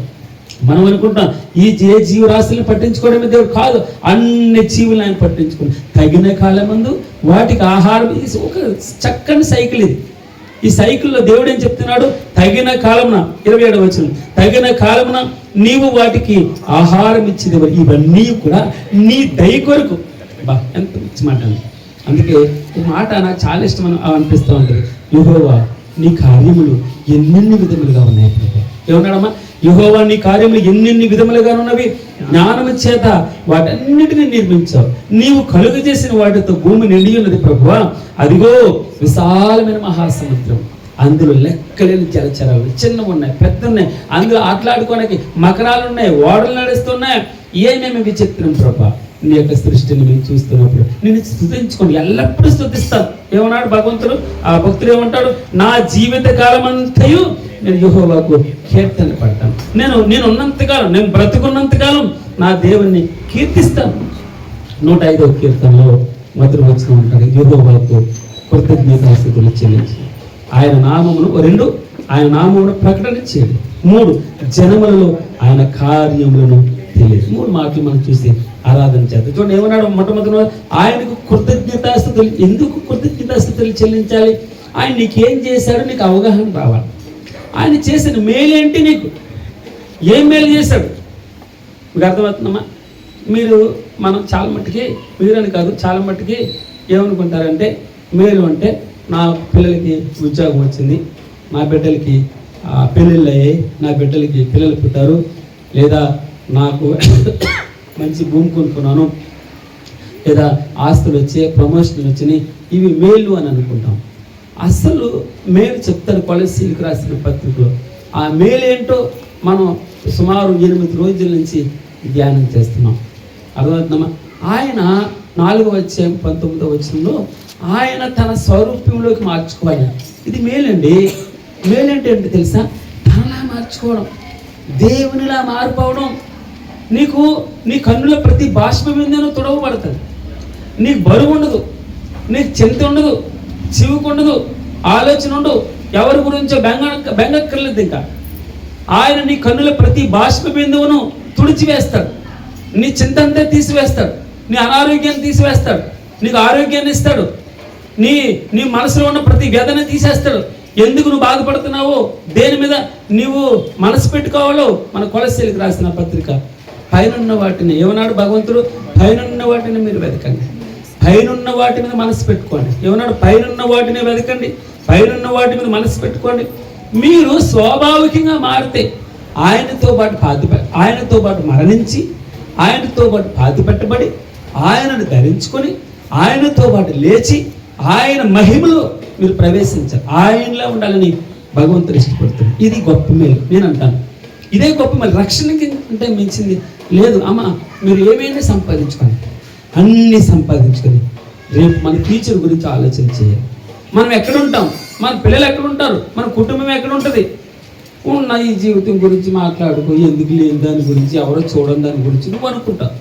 మనం అనుకుంటాం ఏ జీవరాశులను పట్టించుకోవడమే దేవుడు, కాదు, అన్ని జీవులను ఆయన పట్టించుకుని తగిన కాలమందు వాటికి ఆహారం. ఒక చక్కని సైకిల్ ఇది. ఈ సైకిల్లో దేవుడు ఏం చెప్తున్నాడు? తగిన కాలమున, 27వ వచనం, తగిన కాలమున నీవు వాటికి ఆహారం ఇచ్చేది. ఇవన్నీ కూడా నీ దయ కొరకు. బా, ఎంత మంచి మాట. అందుకే ఈ మాట నాకు చాలా ఇష్టం అనిపిస్తూ ఉంటుంది. యెహోవా నీ కార్యములు ఎన్నెన్ని విధములుగా ఉన్నాయి. ఏమన్నాడమ్మా? యెహోవా నీ కార్యములు ఎన్నెన్ని విధములుగా ఉన్నవి, జ్ఞానము చేత వాటన్నిటిని నిర్మించావు. నీవు కలుగు చేసిన వాటితో భూమి నిండి ఉన్నది ప్రభువా. అదిగో విశాలమైన మహాసముద్రం, అందులో లెక్కలేని జలచరాలు, చిన్నవి ఉన్నాయి, పెద్ద ఉన్నాయి, అందులో ఆటలాడుకోవడానికి మకరాలు ఉన్నాయి, ఓడలు నడుస్తున్నాయి. ఏమేమి విచిత్రం ప్రభా నీ యొక్క సృష్టిని మేము చూస్తున్నప్పుడు. నేను స్తుతించుకోండి, ఎల్లప్పుడూ స్తుతిస్తాను. ఏమన్నాడు భగవంతుడు? ఆ భక్తుడు ఏమంటాడు? నా జీవిత కాలం అంతయు నేను యెహోవాకు కీర్తన పడతాను. నేను ఉన్నంతకాలం, నేను బ్రతుకున్నంతకాలం నా దేవుణ్ణి కీర్తిస్తాను. 105వ కీర్తనలో మొదటి వచనం ఉంటాడు, యెహోవాకు కృతజ్ఞతాస్తుతులు చెల్లించి ఆయన నామమును, 2 ఆయన నామమును ప్రకటన చేయండి, 3 జనములలో ఆయన కార్యములను తెలియదు. 3 మాటలు మనం చూసి ఆరాధన చేద్దాం. చూడండి ఏమన్నాడు? మొట్టమొదటి ఆయనకు కృతజ్ఞతాస్తుతులు. ఎందుకు కృతజ్ఞతాస్తుతులు చెల్లించాలి? ఆయన నీకేం చేశాడో నీకు అవగాహన రావాలి. ఆయన చేసిన మేలేంటి, నీకు ఏం మేలు చేశాడు మీకు అర్థమవుతుందమ్మా? మనం చాలా మట్టుకి, మీరని కాదు, చాలా మట్టుకి ఏమనుకుంటారంటే మేలు అంటే నా పిల్లలకి ఉద్యోగం వచ్చింది, నా బిడ్డలకి పెళ్ళిళ్ళు అయ్యాయి, నా బిడ్డలకి పిల్లలు పుట్టారు, లేదా నాకు మంచి భూమి కొనుక్కున్నాను, లేదా ఆస్తులు వచ్చాయి, ప్రమోషన్లు వచ్చినాయి, ఇవి మేలు అని అనుకుంటాం. అసలు మేలు చెప్తారు కొలస్సీలకు రాసిన పత్రికలో. ఆ మేలు ఏంటో మనం సుమారు 8 రోజుల నుంచి ధ్యానం చేస్తున్నాం. అర్థమవుతుందమ్మా? ఆయన 4వ అధ్యాయం 19వ వచనంలో ఆయన తన స్వరూపంలోకి మార్చుకోవాలి. ఇది మేలండి. మేలంటే ఏంటి తెలుసా? తనలా మార్చుకోవడం, దేవునిలా మారిపోవడం. నీకు నీ కన్నుల ప్రతి బాష్ప బిందును తుడవబడుతుంది. నీకు బరువు ఉండదు, నీకు చింత ఉండదు, చివుకు ఉండదు, ఆలోచన ఉండదు, ఎవరి గురించో బెంగక్కర్లేదు. ఇంకా ఆయన నీ కన్నుల ప్రతి బాష్ప బిందువును తుడిచివేస్తాడు, నీ చింత అంతా తీసివేస్తాడు, నీ అనారోగ్యాన్ని తీసివేస్తాడు, నీకు ఆరోగ్యాన్ని ఇస్తాడు, నీ మనసులో ఉన్న ప్రతి వ్యధని తీసేస్తాడు. ఎందుకు నువ్వు బాధపడుతున్నావో, దేని మీద నీవు మనసు పెట్టుకోవాలో మన కొలస్సీలకు రాసిన పత్రిక. పైనున్న వాటిని ఏమన్నాడు భగవంతుడు? పైనున్న వాటిని మీరు వెతకండి, పైనున్న వాటి మీద మనసు పెట్టుకోండి. ఏమన్నాడు? పైనున్న వాటిని వెతకండి, పైనున్న వాటి మీద మనసు పెట్టుకోండి. మీరు స్వాభావికంగా మారితే ఆయనతో పాటు మరణించి, ఆయనతో పాటు పాతి పెట్టబడి, ఆయనను ధరించుకొని, ఆయనతో పాటు లేచి, ఆయన మహిమలో మీరు ప్రవేశించారు. ఆయనలో ఉండాలని భగవంతుడు ఇష్టపడుతుంది. ఇది గొప్ప మేలు. నేను అంటాను ఇదే గొప్ప మేలు. రక్షణకి అంటే మించింది లేదు. అమ్మ మీరు ఏమైనా సంపాదించుకోండి, అన్నీ సంపాదించుకొని రేపు మన ఫ్యూచర్ గురించి ఆలోచన చేయాలి. మనం ఎక్కడుంటాం, మన పిల్లలు ఎక్కడుంటారు, మన కుటుంబం ఎక్కడ ఉంటుంది. ఉన్న ఈ జీవితం గురించి మాట్లాడుకో, ఎందుకు లేని దాని గురించి, ఎవరో చూడని దాని గురించి నువ్వు అనుకుంటావు.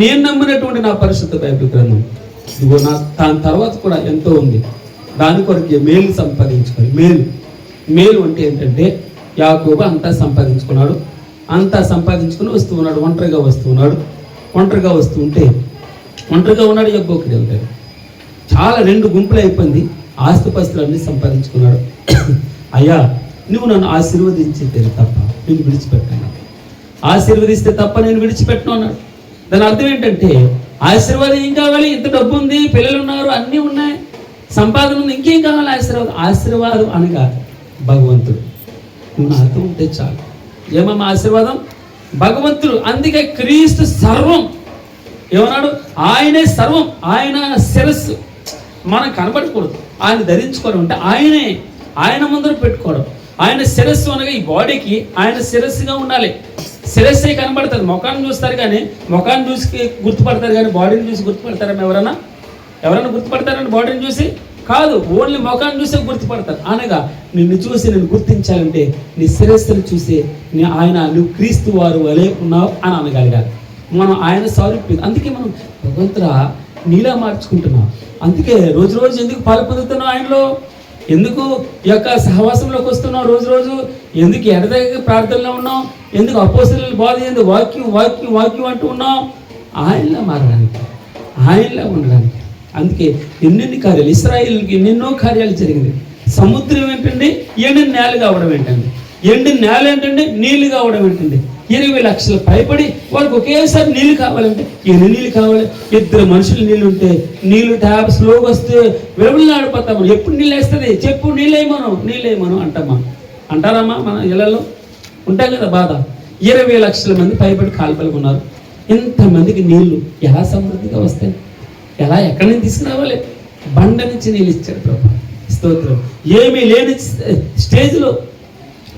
నేను నమ్మినటువంటి నా పరిశుద్ధ బైబిల్ గ్రంథం ఇదిగో దాని తర్వాత కూడా ఎంతో ఉంది. దాని కొరకు మేలు సంపాదించుకోవాలి. మేలు అంటే ఏంటంటే యాకోబు అంతా సంపాదించుకున్నాడు, అంతా సంపాదించుకుని వస్తూ ఉన్నాడు, ఒంటరిగా వస్తూ ఉన్నాడు. ఒంటరిగా వస్తూ ఉంటే ఒంటరిగా ఉన్నాడు, యబ్బోకుడు వెళ్తాడు. చాలా 2 గుంపులు అయిపోయింది. ఆస్తిపాస్తులన్నీ సంపాదించుకున్నాడు. అయ్యా, నువ్వు నన్ను ఆశీర్వదించితే తప్ప నేను విడిచిపెట్టాను, ఆశీర్వదిస్తే తప్ప నేను విడిచిపెట్టను అన్నాడు. దాని అర్థం ఏంటంటే ఆశీర్వాదం ఏం కావాలి? ఇంత డబ్బు ఉంది, పిల్లలు ఉన్నారు, అన్నీ ఉన్నాయి, సంపాదన ఉంది, ఇంకేం కావాలి? ఆశీర్వాదం. ఆశీర్వాదం అనగా భగవంతుడు. నువ్వు నాతో ఉంటే చాలు. ఏమమ్మా ఆశీర్వాదం? భగవంతుడు. అందుకే క్రీస్తు సర్వం. ఏమన్నాడు? ఆయనే సర్వం, ఆయన శిరస్సు. మనం కనబడకూడదు, ఆయన ధరించుకోవడం అంటే ఆయన ముందర పెట్టుకోవడం. ఆయన శిరస్సు అనగా ఈ బాడీకి ఆయన శిరస్సుగా ఉండాలి. శిరస్సే కనబడుతుంది. ముఖాన్ని చూస్తారు కానీ, ముఖాన్ని చూసి గుర్తుపడతారు కానీ బాడీని చూసి గుర్తుపడతారని ఎవరైనా గుర్తుపడతారని బాడీని చూసి కాదు, ఓన్లీ ముఖాన్ని చూసే గుర్తుపడతారు. అనగా నిన్ను చూసి నేను గుర్తించాలంటే నీ శిరస్సును చూసి నువ్వు క్రీస్తు వారు వలె ఉన్నావు అని అనగలిగాలి. మనం ఆయన సారూప్యం. అందుకే మనం భగవంతుడా నీలా మార్చుకుంటున్నాం. అందుకే రోజు రోజు ఎందుకు పాలు పొందుతున్నావు ఆయనలో? ఎందుకు ఈ యొక్క సహవాసంలోకి వస్తున్నావు? రోజు రోజు ఎందుకు ఎడదగ్గ ప్రార్థనలో ఉన్నావు? ఎందుకు అపోస్తలుల బోధ, ఎందుకు వాక్యం వాక్యం వాక్యం అంటూ ఉన్నావు? ఆయనలా మారడానికి, ఆయనలా ఉండడానికి. అందుకే ఎన్నెన్ని కార్యాలు, ఇశ్రాయేలుకి ఎన్నెన్నో కార్యాలు జరిగింది. సముద్రం ఏంటండి? ఎండిన నేల కావడం ఏంటండి? ఎండిన నేల ఏంటండి? నీళ్లు కావడం ఏంటండి? 20 లక్షలు పైపడి వాళ్ళకి ఒకేసారి నీళ్ళు కావాలంటే ఎన్ని నీళ్ళు కావాలి? 2 మనుషులు నీళ్ళు ఉంటే నీళ్ళు ట్యాప్ స్లోగా వస్తే విలువలు ఆడిపోతాము. ఎప్పుడు నీళ్ళు వేస్తుంది? చెప్పు, నీళ్ళేమను అంటారమ్మా? మన ఇళ్లలో ఉంటాయి కదా బాధ. 20 లక్షల మంది పైపడి కాల్పలు ఉన్నారు. ఇంతమందికి నీళ్లు ఎలా సమృద్ధిగా వస్తాయి? ఎలా, ఎక్కడి నుంచి తీసుకురావాలి? బండ నుంచి నీళ్ళు ఇచ్చాడు ప్రభు. స్తోత్రం. ఏమీ లేని స్టేజ్లో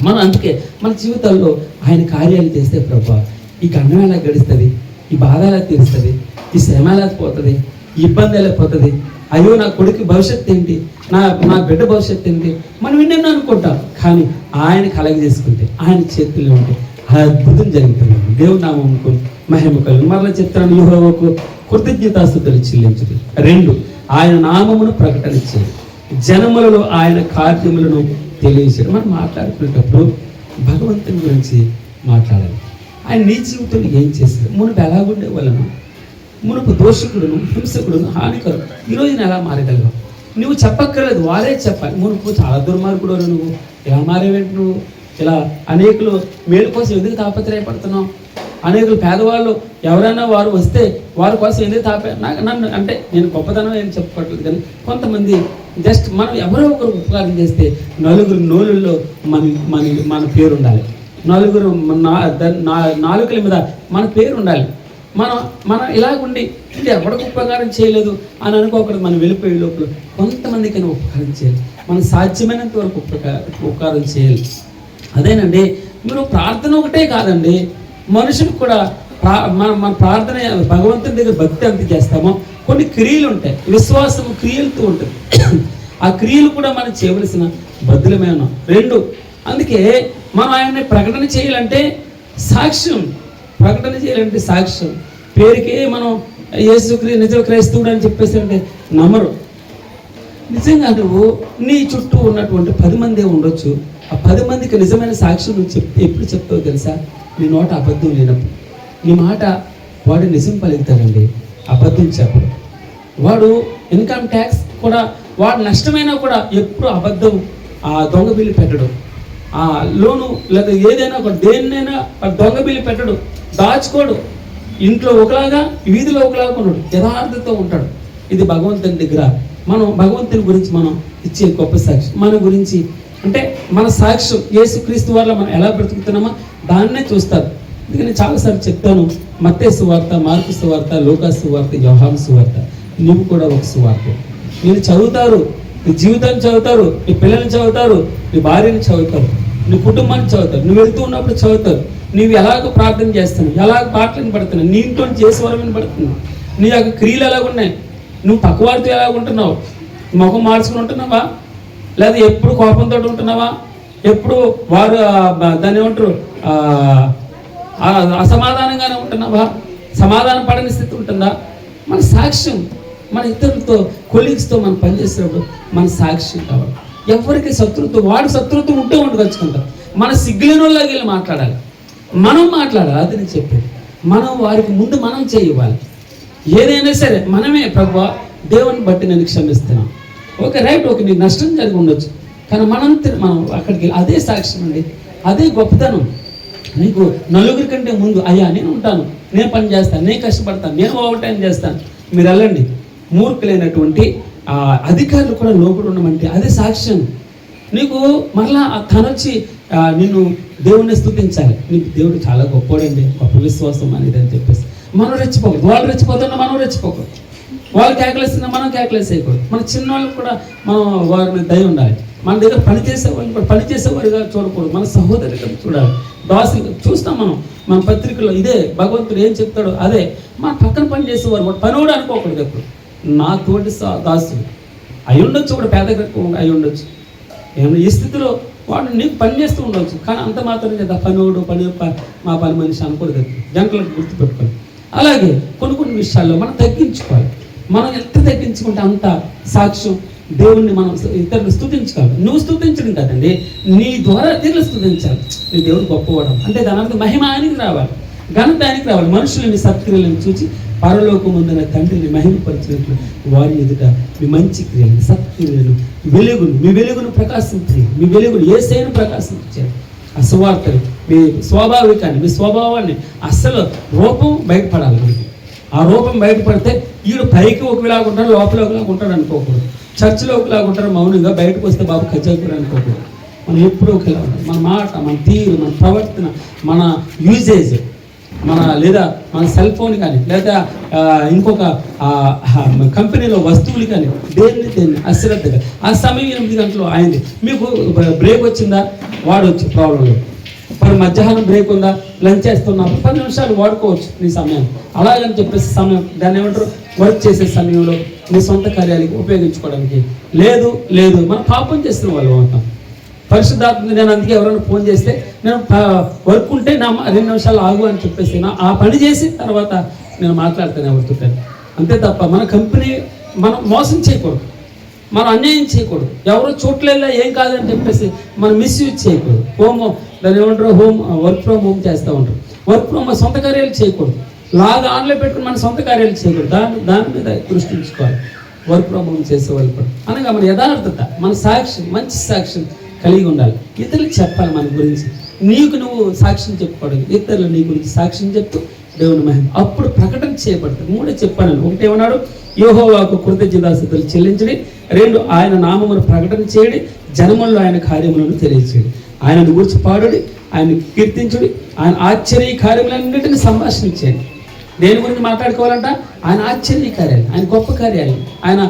మనం, అందుకే మన జీవితాల్లో ఆయన కార్యాలు చేస్తే ప్రభు ఈ గండం ఎలా గడుస్తుంది, ఈ బాధ ఎలా తీరుస్తుంది, ఈ శ్రమ ఎలా పోతుంది, ఈ ఇబ్బంది ఎలా పోతుంది, అయ్యో నా కొడుకు భవిష్యత్తు ఏంటి, నా బిడ్డ భవిష్యత్తు ఏంటి, మనం ఎన్నెన్నో అనుకుంటాం. కానీ ఆయన కలగ చేసుకుంటే, ఆయన చేతుల్లో ఉంటే అద్భుతం జరుగుతుంది. దేవుడు నామం అనుకుని మహిమ కలుగు. మరలా చెప్తాను, యెహోవాకు కృతజ్ఞతాస్తుతులు చెల్లించుడి. 2, ఆయన నామమును ప్రకటన చేయాలి, జనములలో ఆయన కార్యములను తెలియజేయడం. మనం మాట్లాడుకునేటప్పుడు భగవంతుని గురించి మాట్లాడాలి. ఆయన నీ జీవితంలో ఏం చేశాడు? మునుపు ఎలాగుండే వాళ్ళను, మునుపు దోషకుడును, హింసకుడును, హానికరుడు, ఈరోజు నేను ఎలా మారగలవు? నువ్వు చెప్పక్కర్లేదు, వారే చెప్పాలి. మునుపు చాలా దుర్మార్గుడు, నువ్వు ఎలా మారేవేంటి? నువ్వు ఇలా అనేకులు మేలు కోసం ఎందుకు తాపత్రయపడుతున్నావు? అనేకులు పేదవాళ్ళు ఎవరైనా వారు వస్తే వారి కోసం ఎందుకు నన్ను అంటే నేను గొప్పతనం ఏం చెప్పుకోవట్లేదు, కానీ కొంతమంది జస్ట్ మనం ఎవరో ఒకరు ఉపకారం చేస్తే 4 నోళ్ళల్లో మన పేరు ఉండాలి. 4 నాలుకల మీద మన పేరు ఉండాలి. మనం ఇలాగుండి ఇది ఎవరికి ఉపకారం చేయలేదు అని అనుకోకూడదు. మనం వెళ్ళిపోయే లోపల కొంతమందికైనా ఉపకారం చేయాలి. మనం సాధ్యమైనంత వరకు ఉపకారం చేయాలి. అదేనండి, మీరు ప్రార్థన ఒకటే కాదండి, మనుషులకు కూడా మన ప్రార్థన భగవంతుని దగ్గర భక్తి అంత చేస్తామో కొన్ని క్రియలు ఉంటాయి. విశ్వాసం క్రియలతో ఉంటుంది. ఆ క్రియలు కూడా మనం చేయవలసిన బద్దులమే ఉన్నాం. 2, అందుకే మనం ఆయన్ని ప్రకటన చేయాలంటే సాక్ష్యం. ప్రకటన చేయాలంటే సాక్ష్యం. పేరుకే మనం నిజ క్రైస్తవుడు అని చెప్పేసి అంటే నమ్మరు. నిజంగా నువ్వు నీ చుట్టూ ఉన్నటువంటి 10 మందే ఉండొచ్చు. ఆ 10 మందికి నిజమైన సాక్ష్యం నువ్వు ఎప్పుడు చెప్తావు తెలుసా? నీ నోట అబద్ధం లేనప్పుడు. నీ మాట వాడు నిజం పలుకుతాడండి, అబద్ధం చెప్పడు. వాడు ఇన్కమ్ ట్యాక్స్ కూడా వాడు నష్టమైనా కూడా ఎప్పుడు అబద్ధం, ఆ దొంగ బిల్లు పెట్టడు. ఆ లోను లేదా ఏదైనా కూడా దేన్నైనా దొంగ బిల్లు పెట్టడు, దాచుకోడు. ఇంట్లో ఒకలాగా, వీధిలో ఒకలాగా ఉన్నాడు, యథార్థతో ఉంటాడు. ఇది భగవంతుని దగ్గర మనం భగవంతుని గురించి మనం ఇచ్చే గొప్ప సాక్ష్యం. మన గురించి అంటే మన సాక్ష్యం యేసుక్రీస్తు వల్ల మనం ఎలా బ్రతుకుతున్నామో దాన్నే చూస్తారు. అందుకని చాలాసార్లు చెప్తాను, మత్తయి సువార్త, మార్కు సువార్త, లూకా సువార్త, యోహాను సువార్త. నువ్వు కూడా ఒక సువార్త. నేను చదువుతారు, నీ జీవితాన్ని చదువుతారు, నీ పిల్లల్ని చదువుతారు, నీ భార్యని చదువుతారు, నీ కుటుంబాన్ని చదువుతారు, నువ్వు వెళ్తూ ఉన్నప్పుడు చదువుతారు. నువ్వు ఎలాగ ప్రార్థన చేస్తున్నావు, ఎలాగ పాటలను పడుతున్నావు, నీ ఇంట్లో చేసేవాళ్ళని పడుతున్నావు, నీ యొక్క క్రియలు ఎలాగున్నాయి, నువ్వు పక్కవారితో ఎలాగ ఉంటున్నావు, ముఖం మార్చుకుని ఉంటున్నావా, లేదా ఎప్పుడు కోపంతో ఉంటున్నావా, ఎప్పుడు వారు దాన్ని ఏమంటారు అసమాధానంగానే ఉంటున్నావా, సమాధానం పడని స్థితి ఉంటుందా? మన సాక్ష్యం, మన ఇతరులతో కొలీగ్స్తో మనం పనిచేసినప్పుడు మన సాక్ష్యం కావాలి. ఎవరికి శత్రుత్వం, వాడు శత్రుత్వం ఉంటే ఉండగలుచుకుంటాం. మన సిగ్గులేని వాళ్ళకి వెళ్ళి మాట్లాడాలి. మనం మాట్లాడాలి. అది నేను చెప్పేది. మనం వారికి ముందు మనం చేయాలి. ఏదైనా సరే మనమే ప్రభువా దేవుని బట్టి నేను క్షమిస్తున్నాను. ఓకే రైట్, ఓకే నీకు నష్టం జరిగి ఉండొచ్చు, కానీ మనం అక్కడికి వెళ్ళి అదే సాక్ష్యం అండి, అదే గొప్పతనం. నీకు నలుగురి కంటే ముందు అయ్యా నేను ఉంటాను, నేను పని చేస్తాను, నేను కష్టపడతాను, నేను ఓవర్ టైం చేస్తాను. మీరు వెళ్ళండి. మూర్ఖులైనటువంటి అధికారులు కూడా లోపల ఉండమంటే అదే సాక్ష్యం. నీకు మరలా తనొచ్చి నిన్ను దేవుణ్ణి స్తుతించాలి. నీకు దేవుడు చాలా గొప్పవాడండి, గొప్ప విశ్వాసం అనేది అని చెప్పేసి మనం రెచ్చిపోకూడదు. వాళ్ళు రెచ్చిపోతున్నా మనం రెచ్చిపోకూడదు. వాళ్ళు కేకలేస్తున్నా మనం కేకలేసేయకూడదు. మన చిన్నవాళ్ళకి కూడా మనం వారి మీద దయ ఉండాలి. మన దగ్గర పనిచేసేవాళ్ళు కూడా పనిచేసేవారుగా చూడకూడదు, మన సహోదరుగా చూడాలి. దాసులు చూస్తాం మన పత్రికలో ఇదే. భగవంతుడు ఏం చెప్తాడో అదే. మన పక్కన పని చేసేవారు కూడా పని కూడా అనుకోకూడదు. ఎప్పుడు నా తోటి దాసుడు అయి ఉండొచ్చు, కూడా పేద అయి ఉండొచ్చు. ఏమన్నా ఈ స్థితిలో వాడు నీకు పని చేస్తూ ఉండవచ్చు, కానీ అంత మాత్రం కదా పనివాడు మా పని మనిషి అనకూడదు. జంటలకు గుర్తుపెట్టుకోవాలి. అలాగే కొన్ని విషయాల్లో మనం తగ్గించుకోవాలి. మనం ఎంత తగ్గించుకుంటే అంత సాక్ష్యం దేవుణ్ణి మనం ఇతరులు స్తుతించగలరు. నువ్వు స్తుతించడం కాదండి, నీ ద్వారా ఇతరులు స్తుతించాలి. నీ దేవుడు గొప్పవాడు అంటే దాని అర్థం మహిమ ఆయనకి రావాలి, ఘనత ఆయనకి రావాలి. మనుషులని సత్క్రియలను చూసి పరలోకముందున తండ్రిని మహిమపరిచినట్లు వారి ఎదుట మీ మంచి క్రియలను సత్క్రియలను మీ వెలుగును ప్రకాశించారు. మీ వెలుగును యేసయ్యను ప్రకాశించారు. ఆ సువార్తలు మీ స్వాభావికాన్ని, మీ స్వభావాన్ని అస్సలు రూపం బయటపడాలి. మనకి ఆ రూపం బయటపడితే వీడు పైకి ఒకలాగా ఉంటాడు, లోపల ఒకలాగా ఉంటాడు అనుకోకూడదు. చర్చిలో ఒకలాగా ఉంటాడు మౌనంగా, బయటకు వస్తే బాబు ఖర్చు అనుకోకూడదు. మనం ఎప్పుడూ ఒకలా ఉంటాం. మన మాట, మన తీరు, మన ప్రవర్తన, మన యూజేజ్, లేదా మన సెల్ ఫోన్ కానీ లేదా ఇంకొక కంపెనీలో వస్తువులు కానీ దేన్ని అశ్రద్ధగా ఆ సమయం 8 గంటలు అయింది, మీకు బ్రేక్ వచ్చిందా, వాడవచ్చు ప్రాబ్లంలో. మరి మధ్యాహ్నం బ్రేక్ ఉందా, లంచ్ చేస్తున్నాము, 10 నిమిషాలు వాడుకోవచ్చు నీ సమయం. అలాగని చెప్పేసి సమయం దాన్ని ఏమంటారు, వర్క్ చేసే సమయంలో నీ సొంత కార్యాలకి ఉపయోగించుకోవడానికి లేదు మనం పాపం చేస్తున్న వాళ్ళు అంటాం. పరిశుద్ధాత్మ నేను అందుకే ఎవరైనా ఫోన్ చేస్తే నేను వర్క్ ఉంటే నా 2 నిమిషాలు ఆగు అని చెప్పేసి ఆ పని చేసి తర్వాత నేను మాట్లాడతాను ఎవరితో. అంతే తప్ప మన కంపెనీ మనం మోసం చేయకూడదు, మనం అన్యాయం చేయకూడదు. ఎవరో చోట్ల ఏం కాదని చెప్పేసి మనం మిస్యూజ్ చేయకూడదు. దాన్ని ఏమంటారు, వర్క్ ఫ్రమ్ హోమ్ చేస్తూ ఉంటారు. వర్క్ ఫ్రమ్ సొంత కార్యాలు చేయకూడదు. లాగా ఆన్లో పెట్టుకుని మన సొంత కార్యాలు చేయకూడదు. దాని మీద దృష్టి ఉంచుకోవాలి. వర్క్ ఫ్రమ్ హోమ్ చేసేవాళ్ళు కూడా అనగా మన యథార్థత, మన సాక్ష్యం, మంచి సాక్ష్యం కలిగి ఉండాలి. ఇతరులకు చెప్పాలి మన గురించి. నీకు నువ్వు సాక్ష్యం చెప్పుకోవడం, ఇతరులు నీ గురించి సాక్ష్యం చెప్తూ దేవుని మహిమ అప్పుడు ప్రకటన చేయబడుతుంది. 3 చెప్పాను. 1 ఏమన్నాడు, యెహోవాకు కృతజ్ఞతాస్తుతులు చెల్లించడి. 2 ఆయన నామమును ప్రకటన చేయడి, జనముల్లో ఆయన కార్యములను తెలియచేయడి. ఆయనను గురించి పాడుడి, ఆయన కీర్తించుడి, ఆయన ఆశ్చర్య కార్యములన్నింటినీ సంభాషించండి. దేని గురించి మాట్లాడుకోవాలంట, ఆయన ఆశ్చర్య కార్యాలు, ఆయన గొప్ప కార్యాలు, ఆయన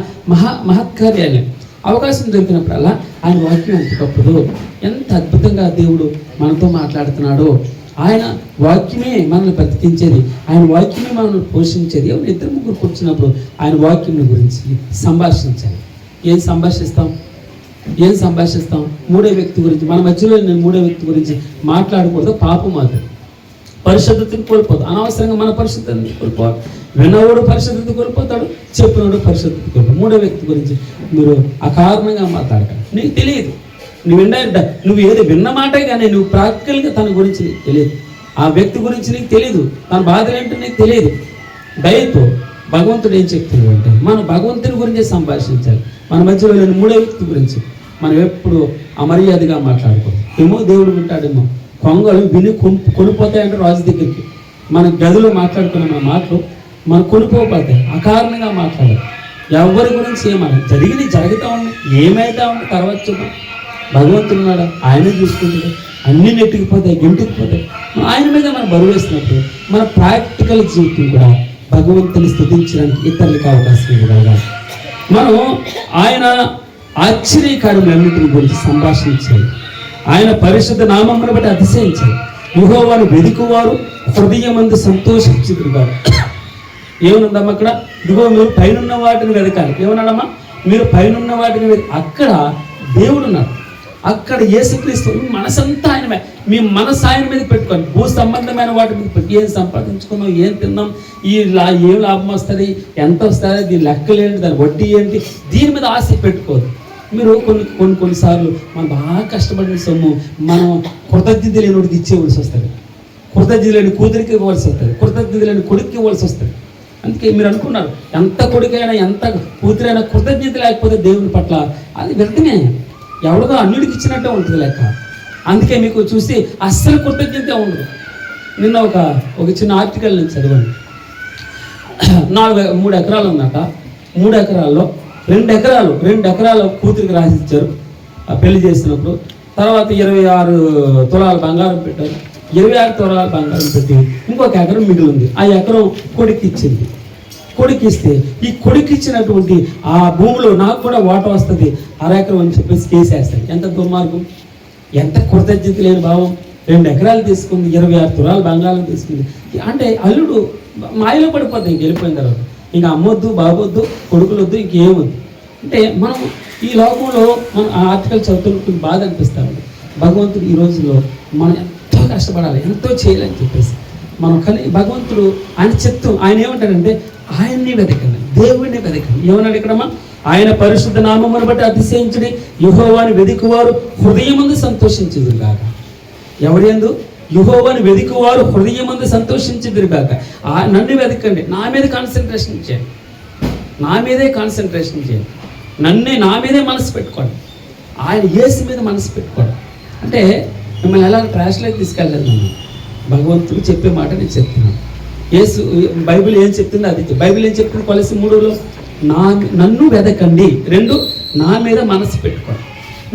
మహత్కార్యాలు. అవకాశం దొరికినప్పుడల్లా ఆయన వాక్యం ఎంత గొప్పదో, ఎంత అద్భుతంగా దేవుడు మనతో మాట్లాడుతున్నాడో. ఆయన వాక్యమే మనల్ని బ్రతికించేది, ఆయన వాక్యమే మనల్ని పోషించేది. ఎవరు 2-3 కూర్చున్నప్పుడు ఆయన వాక్యం గురించి సంభాషించాలి. ఏం సంభాషిస్తాం? మూడో వ్యక్తి గురించి. మన మధ్యలో నేను మూడో వ్యక్తి గురించి మాట్లాడకూడదు. పాపం అవుతుంది, పరిశుద్ధతను కోల్పోతాడు. అనవసరంగా మన పరిశుద్ధతని కోల్పోవాలి. విన్నవాడు పరిశుద్ధత కోల్పోతాడు, చెప్పినవాడు పరిశుద్ధత కోల్పోతాడు. మూడో వ్యక్తి గురించి మీరు అకారణంగా మాట్లాడతాడు. నీకు తెలియదు, నువ్వు ఏదో విన్న మాటే కానీ నువ్వు ప్రాక్టికల్గా తన గురించి నీకు తెలియదు. ఆ వ్యక్తి గురించి నీకు తెలియదు, తన బాధలు ఏంటో నీకు తెలియదు. దయతో భగవంతుడు ఏం చెప్తున్నాడు అంటే మనం భగవంతుని గురించి సంభాషించాలి. మన మధ్యలో లేని మూడో వ్యక్తి గురించి మనం ఎప్పుడు అమర్యాదగా మాట్లాడకూడదు. ఏమో దేవుడు వింటాడేమో, కొంగలు విని కొనిపోతాయంటే రాజు దగ్గరికి. మన గదిలో మాట్లాడుకున్న మన మాటలు మన కొనిపోతాయి. అకారణంగా మాట్లాడాలి. ఎవరి గురించి ఏమన్నా జరుగుతూ ఉన్నాయి, ఏమైతా ఉంది తర్వాత చూద్దాం. భగవంతుడు ఉన్నాడు, ఆయనే చూసుకుంటాడు. అన్నీ నెట్టుకుపోతాయి, గెంటుకుపోతాయి. ఆయన మీద మనం బరువు వేసినప్పుడు మన ప్రాక్టికల్ జీవితం కూడా భగవంతుని స్తుతించడానికి ఇతరులకు అవకాశం ఇవ్వగలగాలి. మనం ఆయన ఆశ్చర్యకార్యములన్నింటిని గురించి సంభాషించాలి. ఆయన పరిశుద్ధ నామమును బట్టి అతిశయించాలి. యెహోవాను వెదుకువారు హృదయమందు సంతోషించుదురుగాక. ఏమనుందమ్మా అక్కడ? ఇదిగో మీరు పైనున్న వాటిని వెతకాలి. ఏమన్నాడమ్మా? మీరు పైనున్న వాటిని అక్కడ దేవుడు ఉన్నాడు, అక్కడ యేసుక్రీస్తు. మనసంతా ఆయన, మీ మనసు ఆయన మీద పెట్టుకోండి. భూ సంబంధమైన వాటి మీద పెట్టి ఏం సంపాదించుకున్నాం, ఏం తిన్నాం, ఏం లాభం వస్తుంది, ఎంత వస్తుంది, దీని లెక్కలేంటి, దాని వడ్డీ ఏంటి, దీని మీద ఆశ పెట్టుకోదు. మీరు కొన్నిసార్లు మనం బాగా కష్టపడిన సొమ్ము మనం కృతజ్ఞత లేనివాడికి ఇచ్చేవలసి వస్తుంది. కృతజ్ఞత లేని కూతురికి ఇవ్వాల్సి వస్తుంది, కృతజ్ఞత లేని కొడుక్కి ఇవ్వాల్సి వస్తుంది. అందుకే మీరు అనుకున్నారు, ఎంత కొడుకైనా ఎంత కూతురైనా కృతజ్ఞత లేకపోతే దేవుని పట్ల అది వ్యర్థమే, ఎవరిదో అన్యుడికి ఇచ్చినట్టే ఉంటుంది లెక్క. అందుకే మీకు చూసి అస్సలు కృతజ్ఞత ఉండదు. నిన్న ఒక చిన్న ఆర్టికల్ నేను చదివాను. 3 ఎకరాలు ఉందట. 3 ఎకరాల్లో 2 ఎకరాలు కూతురికి రాసిచ్చారు పెళ్లి చేసినప్పుడు. తర్వాత 26 తులాల బంగారం పెట్టారు. 26 తులాల బంగారం పెట్టి ఇంకొక ఎకరం మిగిలి ఉంది. ఆ ఎకరం కొడుకు ఇచ్చింది. కొడుకు ఇస్తే ఈ కొడుకు ఇచ్చినటువంటి ఆ భూమిలో నాకు కూడా వాటా వస్తుంది 1/2 ఎకరం అని చెప్పేసి కేసేస్తాడు. ఎంత దుర్మార్గం, ఎంత కృతజ్ఞత లేని భావం. 2 ఎకరాలు తీసుకుంది, 26 తులాల బంగారం తీసుకుంది. అంటే అల్లుడు మాయలో పడిపోతుంది. ఇంక వెళ్ళిపోయిన తర్వాత ఇంక అమ్మొద్దు, బాబొద్దు, కొడుకులు వద్దు, ఇంకేమొద్దు. అంటే మనం ఈ లోకంలో మనం ఆ ఆర్టికల్ చదువుతున్నట్టు బాధ అనిపిస్తామండి. భగవంతుడు ఈ రోజుల్లో మనం ఎంతో కష్టపడాలి, ఎంతో చేయాలని చెప్పేసి మనం భగవంతుడు ఆయన చిత్తం, ఆయన ఏమంటాడంటే ఆయన్ని వెతకండి, దేవుడిని వెతకండి. ఏమన్నాడు ఇక్కడమ్మా? ఆయన పరిశుద్ధ నామమును బట్టి అతిశయించుడి, యెహోవాని వెదికువారు హృదయమందు సంతోషించుదురు గాక. ఎవరి యందు? యెహోవాని వెదికువారు హృదయమందు సంతోషించుదురు గాక. నన్ను వెతకండి, నా మీద కాన్సన్ట్రేషన్ చేయండి, నా మీదే కాన్సన్ట్రేషన్ చేయండి, నా మీదే మనసు పెట్టుకోండి, ఆయన యేసు మీద మనసు పెట్టుకోండి. అంటే మిమ్మల్ని ఎలా ట్రాష్లోకి తీసుకెళ్ళలేదు. నన్ను భగవంతుడు చెప్పే మాట నేను చెప్తున్నాను. యేసు బైబిల్ ఏం చెప్తుందో అది. బైబిల్ ఏం చెప్తుంది? కొలసి 3లో నన్ను వెదకండి, 2 నా మీద మనసు పెట్టుకోండి,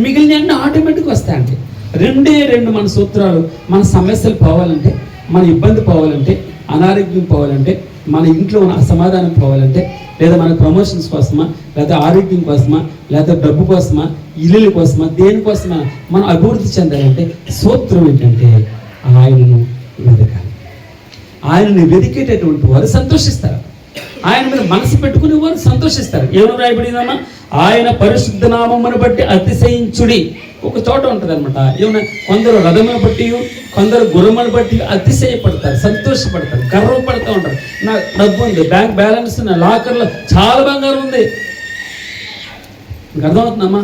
మిగిలిన అన్నీ ఆటోమేటిక్గా వస్తాయండి. 2 మన సూత్రాలు. మన సమస్యలు పోవాలంటే, మన ఇబ్బంది పోవాలంటే, అనారోగ్యం పోవాలంటే, మన ఇంట్లో ఉన్న అసమాధానం పోవాలంటే, లేదా మన ప్రమోషన్స్ కోసమా, లేదా ఆరోగ్యం కోసమా, లేదా డబ్బు కోసమా, ఇల్లుల కోసమా, దేనికోసమా మనం అభివృద్ధి చెందాలంటే సూత్రం ఏంటంటే ఆయనను వెతకాలి. ఆయనని వెతికేటటువంటి వారు సంతోషిస్తారు, ఆయన మీద మనసు పెట్టుకునే వారు సంతోషిస్తారు. ఏమని రాయబడిందమ్మా? ఆయన పరిశుద్ధ నామమును బట్టి అతిశయించుడి. ఒక చోట ఉంటుంది అనమాట. ఏమన్నా కొందరు రథమును బట్టి, కొందరు గుర్రమును బట్టి అతిశయపడతారు, సంతోషపడతారు, గర్వపడుతూ ఉంటారు. నా డబ్బు ఉంది, బ్యాంక్ బ్యాలెన్స్, నా లాకర్లో చాలా బంగారం ఉంది. అర్థమవుతుందమ్మా?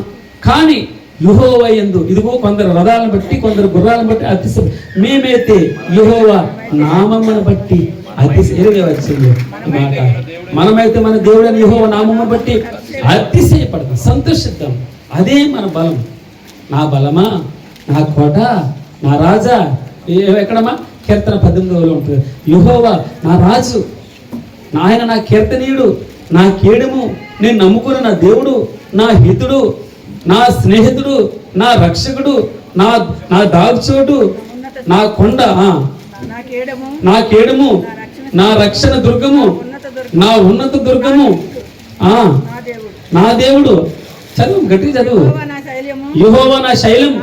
కానీ యెహోవా యందు ఇదిగో కొందరు రథాలను బట్టి, కొందరు గుర్రాలను బట్టి అతిశయ, మేమైతే యెహోవా నామమును బట్టి వచ్చింది మాట. మనమైతే మన దేవుడని యెహోవా నామమును బట్టి అతిశయపడతాం, సంతోషిద్దాం. అదే మన బలం. నా బలమా, నా కోట, నా రాజా. ఎక్కడమ్మా? కీర్తన 18లో ఉంటుంది. యెహోవా నా రాజు, ఆయన నా కీర్తనీయుడు, నా కేడము, నేను నమ్ముకున్న నా దేవుడు, నా హితుడు, నా స్నేహితుడు, నా రక్షకుడు, నా దాగుచోటు, నా కొండ, నా కేడము, నా రక్షణ దుర్గము, నా ఉన్నత దుర్గము, నా దేవుడు. చదువు, గట్టిగా చదువు. యెహోవా నా శైలం,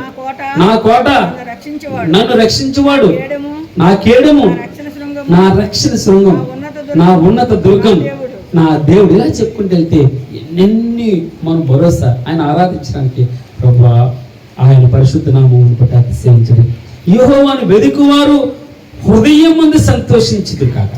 నా కోట, నన్ను రక్షించువాడు, నా కేడము, నా రక్షణ శృంగం, నా ఉన్నత దుర్గం, నా దేవుడు. ఇలా చెప్పుకుంటూ వెళ్తే ఎన్ని మనం భరోసా ఆయన ఆరాధించడానికి. ప్రభువా ఆయన పరిశుద్ధ నామమును బట్టి అతిశయించుడి, యెహోవాను వెదుకువారు హృదయం ముందు సంతోషించుదురు కాక.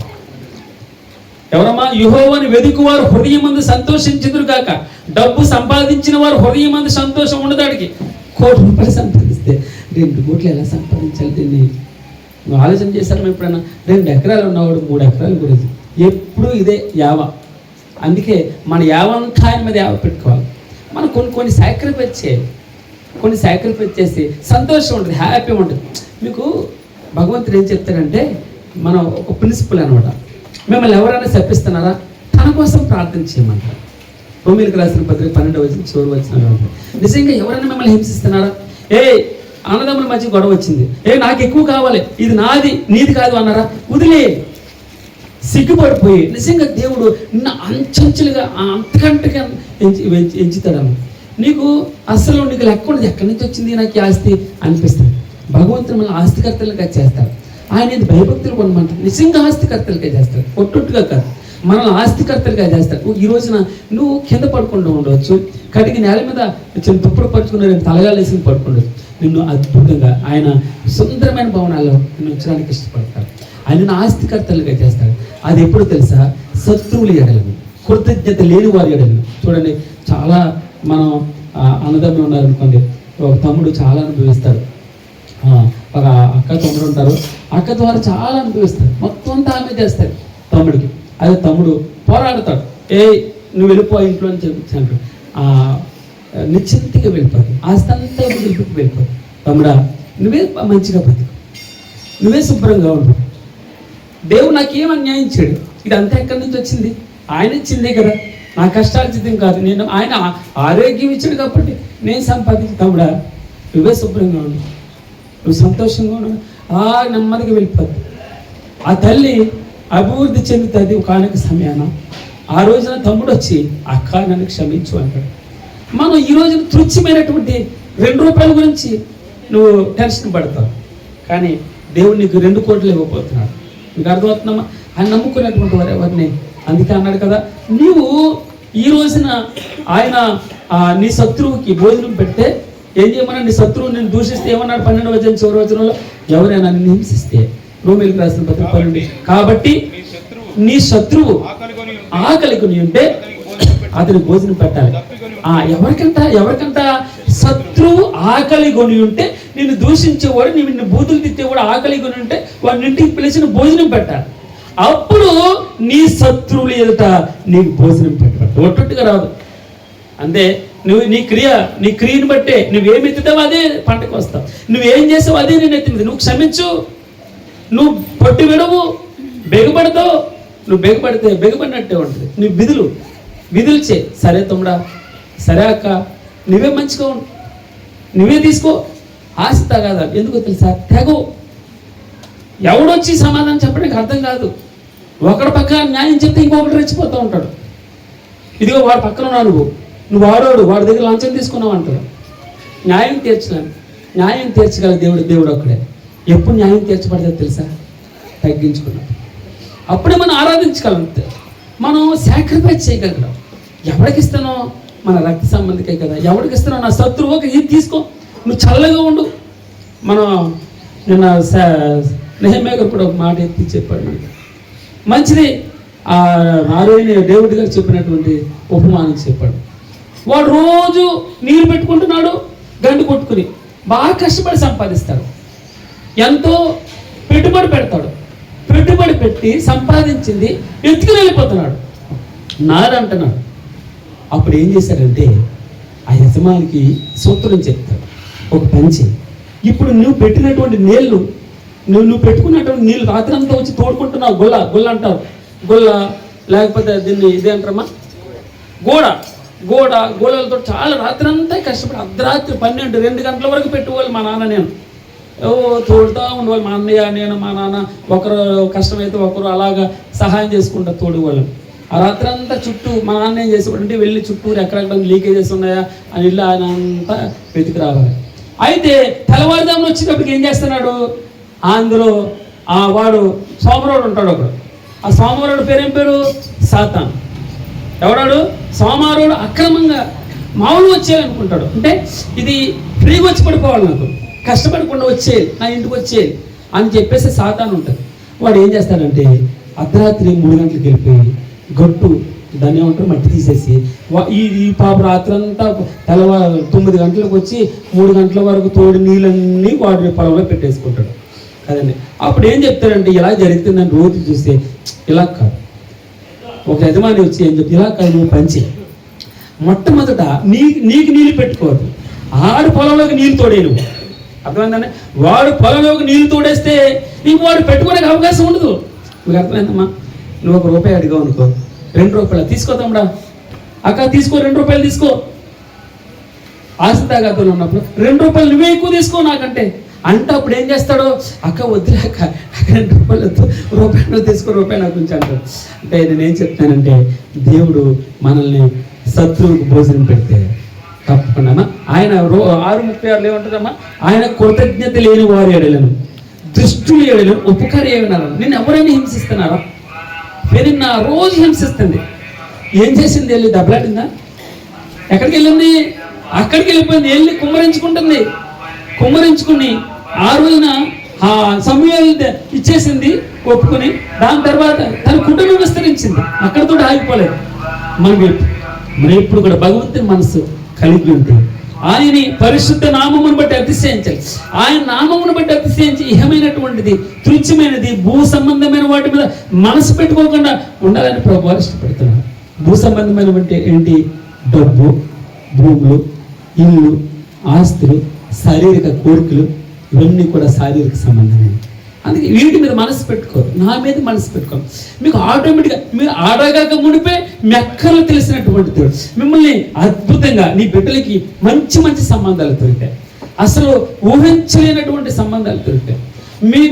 ఎవరమ్మా? యెహోవాను వెదుకువారు హృదయం ముందు సంతోషించుదురు కాక. డబ్బు సంపాదించిన వారు హృదయం ముందు సంతోషం ఉండదాడికి. 1 కోటి రూపాయలు సంపాదిస్తే 2 కోట్లు ఎలా సంపాదించాలి? దీన్ని నువ్వు ఆలోచన చేశారు ఎప్పుడైనా? 2 ఎకరాలు ఉన్నవాడు 3 ఎకరాల గురించి ఎప్పుడు ఇదే యావ. అందుకే మన యావంతా ఆయన మీద యావ పెట్టుకోవాలి. మనం కొన్ని సాక్రిఫైస్ చేయాలి. కొన్ని సాక్రిఫైస్ చేసి సంతోషం ఉంటుంది, హ్యాపీ ఉంటుంది. మీకు భగవంతుడు ఏం చెప్తాడంటే, మనం ఒక ప్రిన్సిపల్ అనమాట. మిమ్మల్ని ఎవరైనా శపిస్తున్నారా? తన కోసం ప్రార్థన చేయమంటారు. రోమీయులకు రాసిన పత్రిక 12వ వచనం చివరి వచనంలో ఉంటుంది. నిజంగా ఎవరైనా మిమ్మల్ని హింసిస్తున్నారా? అన్నదమ్ముల మధ్య గొడవ వచ్చింది, నాకు ఎక్కువ కావాలి, ఇది నాది నీది కాదు అన్నారా? వదిలే. సిగ్గుపడిపోయి నిజంగా దేవుడు నిన్న అంచెంచులుగా అంతకంటే ఎంచుతాడమ్మ. నీకు అస్సలు నీకు లెక్క ఉండదు, ఎక్కడి నుంచి వచ్చింది నాకు ఆస్తి అనిపిస్తుంది. భగవంతుడు మన ఆస్తికర్తలుగా చేస్తారు. ఆయన ఇది భయభక్తులు కొనమంటారు. నిజంగా ఆస్తికర్తలుగా చేస్తారు, ఒట్టొట్టుగా కాదు. మనల్ని ఆస్తికర్తలుగా చేస్తారు. ఈ రోజున నువ్వు కింద పడుకుంటూ ఉండవచ్చు, కడిగి నేల మీద చిన్న దుప్పుడు పరుచుకుని తలగాలు వేసి పడుకుండవచ్చు. నిన్ను అద్భుతంగా ఆయన సుందరమైన భవనాల్లో నిన్ను ఉంచడానికి ఇష్టపడతాడు. ఆయన ఆస్తికర్తలుగా చేస్తాడు. అది ఎప్పుడు తెలుసా? శత్రువుల ఎడలను, కృతజ్ఞత లేని వారి ఎడలను. చూడండి, చాలా మనం అన్నదమ్ములు ఉన్నారనుకోండి, ఒక తమ్ముడు చాలా అనుభవిస్తాడు. ఒక అక్క తమ్ముడు ఉంటారు, అక్క ద్వారా చాలా అనుభవిస్తారు, మొత్తం అంతా ఆమె చేస్తారు తమ్ముడికి. అదే తమ్ముడు పోరాడతాడు, నువ్వు వెళ్ళిపో ఇంట్లో అని చెప్పించాడు. నిశ్చింతగా వెళ్ళిపోదు, ఆస్తంతా వెళ్ళిపోదు. తమ్ముడా నువ్వే మంచిగా బతుకు, నువ్వే శుభ్రంగా ఉండు, దేవుడు నాకేం అన్యాయం చేయడు, ఇదంతా ఎక్కడి నుంచి వచ్చింది, ఆయన ఇచ్చిందే కదా, నా కష్టార్జితం కాదు, నేను ఆయన ఆరోగ్యం ఇచ్చాడు కాబట్టి నేను సంపాదించి. తమ్ముడా నువ్వే శుభ్రంగా ఉండు, నువ్వు సంతోషంగా ఉండు, నెమ్మదిగా వెళ్ళిపోద్ది. ఆ తల్లి అభివృద్ధి చెందుతుంది ఒకనొక సమయాన. ఆ రోజున తమ్ముడు వచ్చి అక్క నన్ను క్షమించు అంటాడు. మనం ఈ రోజున తుచ్చమైనటువంటి 2 రూపాయల గురించి నువ్వు టెన్షన్ పడతావు, కానీ దేవుడు నీకు 2 కోట్లు ఇవ్వబోతున్నాడు. నీకు అర్థమవుతున్నామా? ఆయన నమ్ముకున్నటువంటి వారు ఎవరిని, అందుకే అన్నాడు కదా, నీవు ఈ రోజున ఆయన నీ శత్రువుకి భోజనం పెడితే ఏం చేయమన్నా, నీ శత్రువు నేను దూషిస్తే ఏమన్నాడు 12వ అధ్యాయం చివరి వచనంలో, ఎవరైనా నిన్ను హింసిస్తే, రోమీయులకు రాసిన పత్రిక 12. కాబట్టి నీ శత్రువు ఆకలి కొని ఉంటే అతని భోజనం పెట్టాలి. ఎవరికంట శత్రువు ఆకలి కొని ఉంటే, నిన్ను దూషించేవాడు, నిన్ను బూతులు తిట్టేవాడు ఆకలి కొని ఉంటే వాడిని ఇంటికి పిలిచిన భోజనం పెట్టాలి. అప్పుడు నీ శత్రువులు ఎదుట నీకు భోజనం పెట్టాలి. ఒట్టొట్టుగా రాదు. అంతే, నువ్వు నీ క్రియను బట్టే నువ్వేమి ఎత్తుతావు అదే పంటకు వస్తావు, నువ్వేం చేసావు అదే నేను ఎత్తింది. నువ్వు క్షమించు, నువ్వు పొట్టి విడవు, బెగపడతావు. నువ్వు బెగపడితే బెగపడినట్టే ఉంటుంది. నువ్వు విధులు చే. సరే తమ్ముడా, సరే అక్క, నువ్వే మంచిగా ఉండు, నువ్వే తీసుకో, ఆశ తగాదా. ఎందుకో తెలుసా, తెగవు. ఎవడొచ్చి సమాధానం చెప్పడానికి అర్థం కాదు. ఒకటి పక్క న్యాయం చెప్తే ఇంకొకటి రెచ్చిపోతూ ఉంటాడు. ఇదిగో వాడు పక్కన ఉన్నావు, నువ్వు వాడి దగ్గర లంచం తీసుకున్నావు అంటాడు. న్యాయం తీర్చలేను. న్యాయం తీర్చగల దేవుడు ఒక్కడే. ఎప్పుడు న్యాయం తీర్చబడితే తెలుసా, తగ్గించుకున్నాడు. అప్పుడే మనం ఆరాధించగలం, మనం సాక్రిఫైస్ చేయగలం. ఎవరికి ఇస్తానో, మన రక్త సంబంధికే కదా. ఎవరికి ఇస్తానో, నా శత్రువుకి ఇది తీసుకో, నువ్వు చల్లగా ఉండు. మనం నిన్న నెహెమ్యా గారు కూడా ఒక మాట ఎత్తి చెప్పాడు నాకు, మంచిది. నారాయణ డేవిడ్ గారు చెప్పినటువంటి ఉపమానం చెప్పాడు. వాడు రోజు నీరు పెట్టుకుంటున్నాడు, గండి కొట్టుకుని బాగా కష్టపడి సంపాదిస్తాడు, ఎంతో పెట్టుబడి పెడతాడు, పెట్టుబడి పెట్టి సంపాదించింది ఎత్తుకుని వెళ్ళిపోతున్నాడు, నారంటున్నాడు. అప్పుడు ఏం చేశాడంటే, ఆ యజమానికి సూత్రం చెప్తాడు, ఒక పంచి, ఇప్పుడు నువ్వు పెట్టినటువంటి నీళ్లు, నువ్వు పెట్టుకున్నటువంటి నీళ్ళు రాత్రి అంతా వచ్చి తోడుకుంటున్నావు. గుల్ల అంటారు, గుల్ల లేకపోతే దీన్ని ఇదే అంటారమ్మా, గోడలతో చాలా రాత్రి అంతా కష్టపడి అర్ధరాత్రి 12-2 గంటల వరకు పెట్టుకోవాలి. మా నాన్న నేను తోడుతూ ఉండేవాళ్ళు, మా అన్నయ్య నేను మా నాన్న, ఒకరు కష్టమైతే ఒకరు అలాగా సహాయం చేసుకుంటా తోడువాళ్ళం. ఆ రాత్రి అంతా చుట్టూ మా నాన్న ఏం చేసేవాడంటే, వెళ్ళి చుట్టూరు ఎక్కడెక్కడ లీకేజెస్ ఉన్నాయా అని ఇల్లు ఆయన అంతా వెతికి రావాలి. అయితే తెల్లవారుజామున వచ్చేటప్పటికి ఏం చేస్తున్నాడు, అందులో వాడు సోమరుడు ఉంటాడు ఒకడు. ఆ సోమరుడు పేరేం పేరు, సాతాను. ఎవడాడు, సోమరుడు అక్రమంగా మామూలు వచ్చేయాలనుకుంటాడు. అంటే ఇది ఫ్రీగా వచ్చి పడిపోవాలి, నాకు కష్టపడకుండా వచ్చేయాలి, నా ఇంటికి వచ్చేయాలి అని చెప్పేసి సాతాను ఉంటుంది. వాడు ఏం చేస్తాడంటే, అర్ధరాత్రి 3 గంటలకు వెళ్ళిపోయి గట్టు దాన్ని ఏమంటారు మట్టి తీసేసి ఈ పాప రాత్రంతా 9 గంటలకు వచ్చి 3 గంటల వరకు తోడి నీళ్ళన్నీ వాడి పొలంలో పెట్టేసుకుంటాడు కదండి. అప్పుడు ఏం చెప్తాడంటే, ఇలా జరుగుతుందని రోజు చూస్తే, ఇలా కాదు. ఒక యజమాని వచ్చి ఏం చెప్తే, ఇలా కాదు, నువ్వు పంచి మొట్టమొదట నీకు నీళ్ళు పెట్టుకోవద్దు, ఆడు పొలంలోకి నీళ్ళు తోడే. నువ్వు అర్థమైందండి, వాడు పొలంలోకి నీళ్ళు తోడేస్తే నీకు వాడు పెట్టుకునే అవకాశం ఉండదు. మీకు అర్థమైందమ్మా? నువ్వు 1 రూపాయి అడిగావు అనుకో, 2 రూపాయలు తీసుకోతాండా, అక్క తీసుకో, 2 రూపాయలు తీసుకో. ఆశ తాగాతో ఉన్నప్పుడు 2 రూపాయలు నువ్వే ఎక్కువ తీసుకో నాకంటే అంటే, అప్పుడు ఏం చేస్తాడో, అక్క వద్దులే అక్క, 2 రూపాయలు రూపాయలు తీసుకో, రూపాయలు నాకు ఉంచి అంటాడు. అంటే నేనేం చెప్తానంటే, దేవుడు మనల్ని శత్రువుకు భోజనం పెడితే తప్పకుండా ఆయన 6:36 ఏమంటుందమ్మా, ఆయన కృతజ్ఞత లేని వారి ఎడలను, దుష్టుల ఎడలను ఉపకారి ఏమన్నారు. నేను ఎవరైనా హింసిస్తున్నారా? పెరిన్న రోజు హింసిస్తుంది. ఏం చేసింది? వెళ్ళి దెబ్బలాడిందా? ఎక్కడికి వెళ్ళింది? అక్కడికి వెళ్ళిపోయింది, వెళ్ళి కుమ్మరించుకుంటుంది. కుమ్మరించుకుని ఆ రోజున సమూయేలు ఇచ్చేసింది ఒప్పుకొని. దాని తర్వాత తన కుటుంబం విస్తరించింది, అక్కడితో ఆగిపోలేదు. మనం ఎప్పుడు కూడా భగవంతుని మనసు కలిగి ఉంటే ఆయన పరిశుద్ధ నామమును బట్టి అతిశయించాలి. ఆయన నామమును బట్టి అతిశయించి ఇహమైనటువంటిది, తుచ్చమైనది, భూ సంబంధమైన వాటి మీద మనసు పెట్టుకోకుండా ఉండాలని ప్రభువు ఇష్టపడుతున్నాడు. భూ సంబంధమైన అంటే ఏంటి? డబ్బు, భూములు, ఇల్లు, ఆస్తులు, శారీరక కోరికలు, ఇవన్నీ కూడా శారీరక సంబంధమైనవి. అందుకే వీటి మీద మనసు పెట్టుకోరు, నా మీద మనసు పెట్టుకోరు. మీకు ఆటోమేటిక్గా మీరు ఆడగాక మునిపే మెక్కలు తెలిసినటువంటి దేవుడు మిమ్మల్ని అద్భుతంగా నీ బిడ్డలకి మంచి మంచి సంబంధాలు దొరికాయి. అసలు ఊహించలేనటువంటి సంబంధాలు దొరికాయి.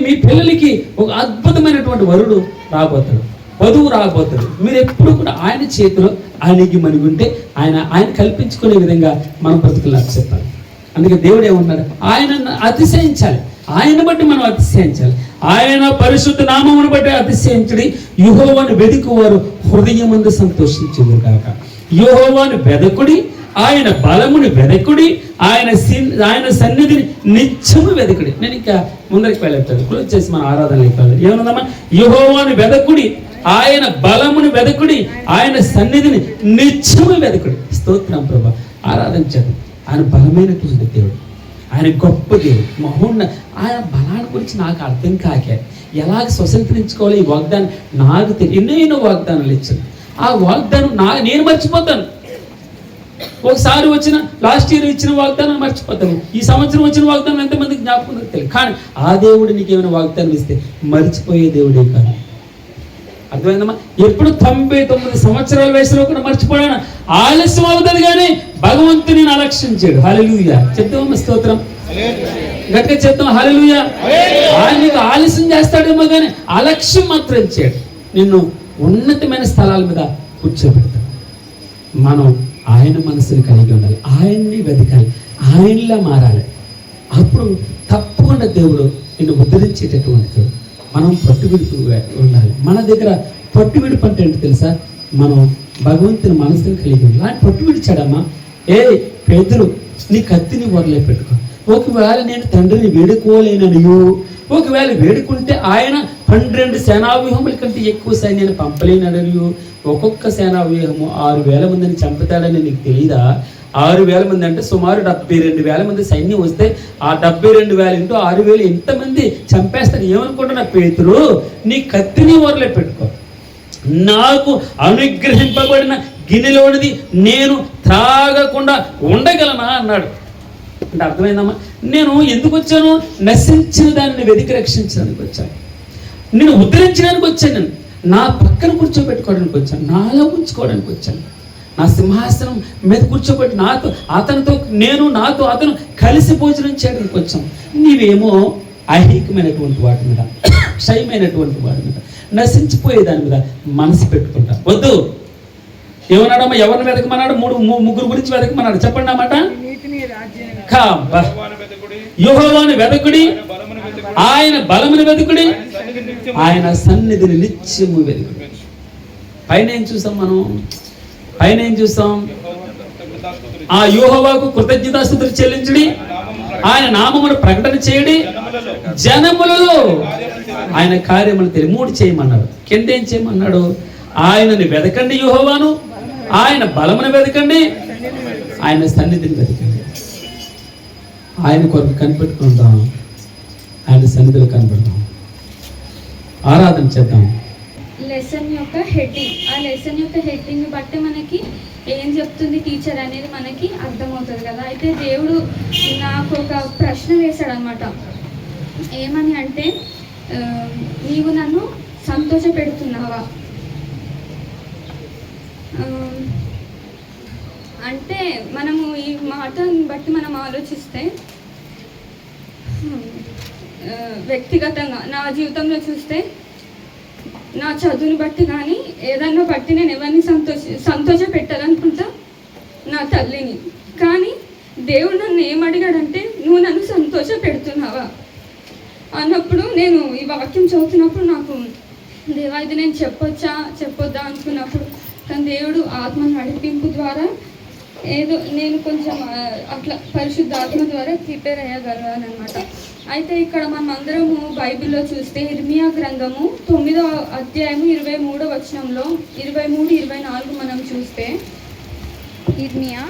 మీ పిల్లలకి ఒక అద్భుతమైనటువంటి వరుడు రాబోతాడు, వధువు రాబోతాడు. మీరు ఎప్పుడు కూడా ఆయన చేతిలో ఆయనకి మనకి ఉంటే ఆయన కల్పించుకునే విధంగా మనం బ్రతుకులు చెప్పాలి. అందుకే దేవుడు ఏమన్నాడు? ఆయన అతిశయించాలి, ఆయన బట్టి మనం అతిశయించాలి. ఆయన పరిశుద్ధ నామమును బట్టి అతిశయించడి. యెహోవాను వెదుకువారు హృదయమందు సంతోషించుదురు గాక. యెహోవాను వెదకుడి, ఆయన బలముని వెదకుడి, ఆయన సన్నిధిని నిత్యము వెదకుడి. నేను ఇంకా ముందరికి వెళ్ళట్లేదు, క్లోజ్ చేసి మన ఆరాధనకి వెళ్ళాలి. ఏమన్నదమ్మా? యెహోవాను వెదకుడి, ఆయన బలముని వెదకుడి, ఆయన సన్నిధిని నిత్యము వెదకుడి. స్తోత్రం ప్రభా. ఆరాధన చేద్దాం. ఆయన బలమైనటువంటి దేవుడు, ఆయన గొప్ప దేవుడు, ఆయన బలాన్ని గురించి నాకు అర్థం కాకే ఎలాగ స్వతంత్రించుకోవాలి ఈ వాగ్దానం నాకు తెలియదు. ఎన్నో వాగ్దానాలు ఇచ్చాను, ఆ వాగ్దానం నేను మర్చిపోతాను. ఒకసారి వచ్చిన లాస్ట్ ఇయర్ ఇచ్చిన వాగ్దానం మర్చిపోతాను, ఈ సంవత్సరం వచ్చిన వాగ్దానం ఎంతమందికి జ్ఞాపకం తెలియదు. కానీ ఆ దేవుడు నీకు ఏమైనా వాగ్దానం ఇస్తే మర్చిపోయే దేవుడే కాదు. అర్థమైందమ్మా? ఎప్పుడు 99 సంవత్సరాల వయసులో కూడా మర్చిపోయాను, ఆలస్యం అవుతుంది కానీ భగవంతుని అలక్ష్యం చేయడు. హల్లెలూయా చెప్తామమ్మా, స్తోత్రం గట్టిగా చెప్తాం. హల్లెలూయా. ఆయన నీకు ఆలస్యం చేస్తాడేమో కానీ అలక్ష్యం మాత్రం చేయడు. నిన్ను ఉన్నతమైన స్థలాల మీద కూర్చోబెడతాడు. మనం ఆయన మనసుని కలిగి ఉండాలి, ఆయన్ని వెతకాలి, ఆయనలా మారాలి. అప్పుడు తప్పకుండా దేవుడు నిన్ను ఉద్ధరించేటటువంటి దేవుడు. మనం పట్టువిడుపు ఉండాలి. మన దగ్గర పట్టువిడుపు అంటే ఏంటి తెలుసా? మనం భగవంతుని మనసుని కలిగి ఉండాలి. ఆయన పట్టు విడిచాడమ్మా. పేతురు, నీ కత్తిని వరలే పెట్టుకో. ఒకవేళ నేను తండ్రిని వేడుకోలేననియో, ఒకవేళ వేడుకుంటే ఆయన 12 సేనావ్యూహముల కంటే ఎక్కువ సైన్యాన్ని పంపలేననియో, ఒక్కొక్క సేనావ్యూహము 6,000 మందిని చంపుతాడని నీకు తెలీదా? 6,000 మంది అంటే సుమారు 72,000 మంది సైన్యం వస్తే ఆ 72,000 ఇంటూ 6,000 ఎంతమంది చంపేస్తారు? ఏమనుకుంటున్నా? పేతురు, నీ కత్తిని వరలే పెట్టుకో. నాకు అనుగ్రహింపబడిన గిన్నెలోనిది నేను త్రాగకుండా ఉండగలనా అన్నాడు. అంటే అర్థమైందమ్మా? నేను ఎందుకు వచ్చాను? నశించిన దాన్ని వెతికి రక్షించడానికి వచ్చాను, నేను ఉద్ధరించడానికి వచ్చాను, నేను నా పక్కన కూర్చోబెట్టుకోవడానికి వచ్చాను, నాలో ఉంచుకోవడానికి వచ్చాను, నా సింహాసనం మీద కూర్చోబెట్టి నాతో అతను కలిసి భోజనం చేయడానికి వచ్చాం. నీవేమో ఐహికమైనటువంటి వాటి మీద, క్షయమైనటువంటి వాటి మీద, నశించిపోయే దాని మీద మనసు పెట్టుకుంటా. వద్దు. ఏమన్నాడమ్మా? ఎవరిని వెతకమన్నాడు? ముగ్గురు గురించి వెతకమన్నాడు. చెప్పండి అన్నమాట. యెహోవాను వెతకుడి, ఆయన బలమును వెతకుడి, ఆయన సన్నిధిని నిత్యము వెతకుడి. పైన ఏం చూసాం మనం? పైన ఏం చూస్తాం? ఆ యెహోవాకు కృతజ్ఞతాస్తుతులు చెల్లించుడి, ఆయన నామమును ప్రకటన చేయడి, జనములలో ఆయన కార్యములు తెలియ. 3 చేయమన్నాడు. కింద ఏం చేయమన్నాడు? ఆయనని వెతకండి, యెహోవాను, ఆయన బలమును వెతకండి, ఆయన సన్నిధిని వెతకండి. ఆయన కొరకు కనిపెట్టుకుందాం, ఆయన సన్నిధిలో కనపడదాం, ఆరాధన చేద్దాం. లెసన్ యొక్క హెడ్డింగ్, ఆ లెసన్ యొక్క హెడ్డింగ్ బట్టి మనకి ఏం చెప్తుంది టీచర్ అనేది మనకి అర్థమవుతుంది కదా. అయితే దేవుడు నాకు ఒక ప్రశ్న వేశాడు అనమాట. ఏమని అంటే, నీవు నన్ను సంతోష పెడుతున్నావా అంటే, మనము ఈ మాటను బట్టి మనం ఆలోచిస్తే వ్యక్తిగతంగా నా జీవితంలో చూస్తే, నా చదువుని బట్టి కానీ ఏదన్నా బట్టి నేను ఎవరిని సంతోష పెట్టాలనుకుంటా, నా తల్లిని. కానీ దేవుడు నన్ను ఏమడిగాడంటే, నువ్వు నన్ను సంతోష పెడుతున్నావా అన్నప్పుడు, నేను ఈ వాక్యం చదువుతున్నప్పుడు నాకు దేవా ఇది నేను చెప్పొద్దా అనుకున్నప్పుడు, కానీ దేవుడు ఆత్మ నడిపింపు ద్వారా ఏదో నేను కొంచెం అట్లా పరిశుద్ధ ఆత్మ ద్వారా ప్రిపేర్ అయ్యగలను అనమాట. అయితే ఇక్కడ మనం అందరము బైబిల్లో చూస్తే ఇర్మియా గ్రంథము 9వ అధ్యాయము 23వ వచనంలో 23-24 మనం చూస్తే, ఇర్మియా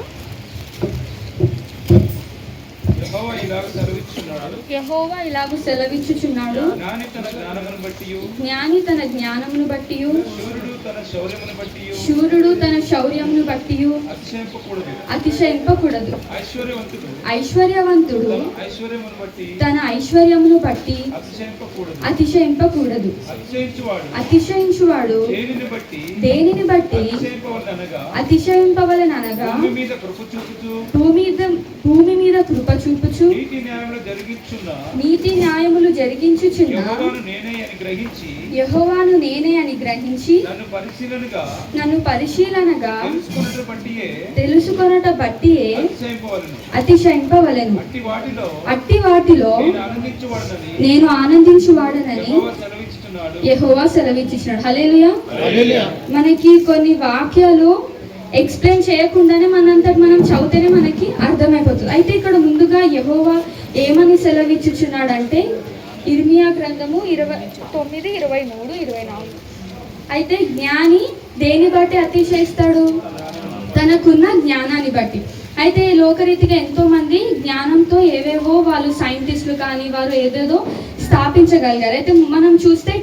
యెహోవా ఇలాగ సెలవిచ్చుచున్నాడు, యెహోవా ఇలాగు సెలవిచ్చుచున్నాడు, జ్ఞాని తన జ్ఞానమును బట్టియు, జ్ఞాని తన జ్ఞానమును బట్టి, శూరుడు తన శౌర్యమును బట్టియు శూరుడు తన శౌర్యమును బట్టి అతిశయింపకూడదు. అతిశయింపకూడదు. ఐశ్వర్యవంతుడు ఐశ్వర్యవంతుడు తన ఐశ్వర్యమును బట్టి తన ఐశ్వర్యమును బట్టి అతిశయింపకూడదు. అతిశయింపకూడదు. అతిశయించువాడు అతిశయించువాడు దేనిని బట్టి దేనిని బట్టి అతిశయింపవలనగా అతిశయింపవలననగా భూమి మీద కృప చూపుతూ భూమి మీద కృప చూపుచు నీతి న్యాయములు జరిగించున్న నీతి న్యాయములు జరిగించుచున్న యెహోవాను నేనే అని గ్రహించి యెహోవాను నేనే అని గ్రహించి నన్ను పరిశీలనగా తెలుసుకొనట బట్టియే అతిశయింపవలెను. అతిశయింపవలెను. అట్టి వాటిలో నేను ఆనందించువాడనని యెహోవా సెలవిచ్చుచున్నాడు. హల్లెలూయా. మనకి కొన్ని వాక్యాలు ఎక్స్ప్లెయిన్ చేయకుండానే మనంతటి మనం చదివితేనే మనకి అర్థమైపోతుంది. అయితే ఇక్కడ ముందుగా యెహోవా ఏమని సెలవిచ్చుచున్నాడంటే ఇర్మియా గ్రంథము 29, 23, 24. అయితే జ్ఞాని దేని బట్టి అతిశయిస్తాడు? తనకున్న జ్ఞానాన్ని బట్టి. అయితే లోకరీతిగా ఎంతో మంది జ్ఞానంతో ఏవేవో వాళ్ళు సైంటిస్టులు కానీ వారు ఏదేదో స్థాపించగలిగారు. అయితే మనం చూస్తే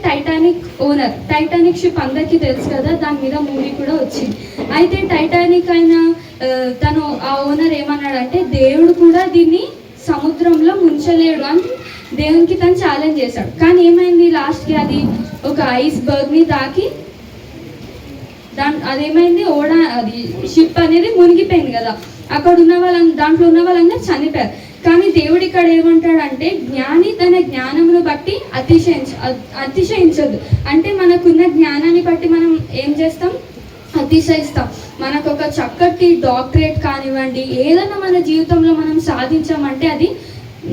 టైటానిక్ షిప్ అందరికీ తెలుసు కదా, దాని మీద మూవీ కూడా వచ్చింది. అయితే టైటానిక్ అయిన తను ఆ ఓనర్ ఏమన్నాడంటే దేవుడు కూడా దీన్ని సముద్రంలో ముంచలేడు అని దేవునికి తను ఛాలెంజ్ చేశాడు. కానీ ఏమైంది, లాస్ట్కి అది ఒక ఐస్బర్గ్ని తాకి అదేమైంది, అది షిప్ అనేది మునిగిపోయింది కదా. అక్కడ ఉన్న దాంట్లో ఉన్న వాళ్ళందరూ చనిపోయారు. కానీ దేవుడు ఇక్కడ ఏమంటాడంటే జ్ఞాని తన జ్ఞానమును బట్టి అతిశయించదు. అంటే మనకున్న జ్ఞానాన్ని బట్టి మనం ఏం చేస్తాం? అతిశయిస్తాం. మనకు ఒక చక్కటి డాక్టరేట్ కానివ్వండి, ఏదైనా మన జీవితంలో మనం సాధించామంటే అది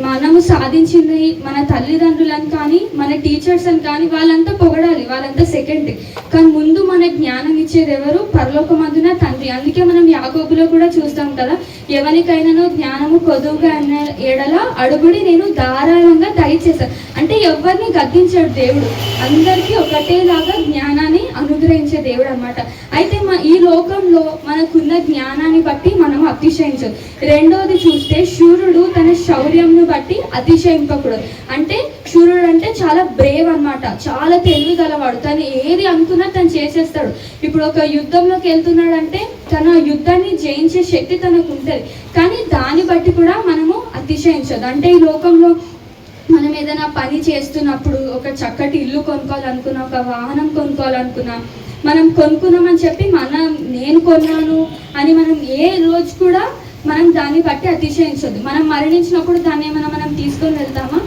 మనము సాధించింది మన తల్లిదండ్రులను కానీ మన టీచర్స్ అని కానీ వాళ్ళంతా పొగడాలి, వాళ్ళంతా సెకండ్. కానీ ముందు మన జ్ఞానం ఇచ్చేది ఎవరు? పరలోకమందున తండ్రి. అందుకే మనం యాకోబులో కూడా చూస్తాం కదా, ఎవరికైనాను జ్ఞానము కొదువుగా అన్న ఎడల అడుగుడి నేను ధారాళంగా దయచేస్తాను. అంటే ఎవరిని గద్దించాడు దేవుడు, అందరికీ ఒకటేలాగా జ్ఞానాన్ని అనుగ్రహించే దేవుడు అన్నమాట. అయితే ఈ లోకంలో మనకున్న జ్ఞానాన్ని బట్టి మనం అతిశయించదు. రెండోది చూస్తే శూరుడు తన శౌర్యం బట్టి అతిశయింపకూడదు. అంటే శూరుడు అంటే చాలా బ్రేవ్ అన్నమాట, చాలా తెలివి గలవాడు. తను ఏది అనుకున్నా తను చేసేస్తాడు. ఇప్పుడు ఒక యుద్ధంలోకి వెళ్తున్నాడంటే తన యుద్ధాన్ని జయించే శక్తి తనకు ఉంటుంది. కానీ దాన్ని బట్టి కూడా మనము అతిశయించదు. అంటే ఈ లోకంలో మనం ఏదైనా పని చేస్తున్నప్పుడు, ఒక చక్కటి ఇల్లు కొనుక్కోవాలనుకున్నా, ఒక వాహనం కొనుక్కోవాలనుకున్నా, మనం కొనుక్కున్నామని చెప్పి నేను కొన్నాను అని మనం ఏ రోజు కూడా మనం దాన్ని బట్టి అతిశయించదు. మనం మరణించినప్పుడు దాన్ని ఏమైనా మనం తీసుకొని వెళ్ళామా?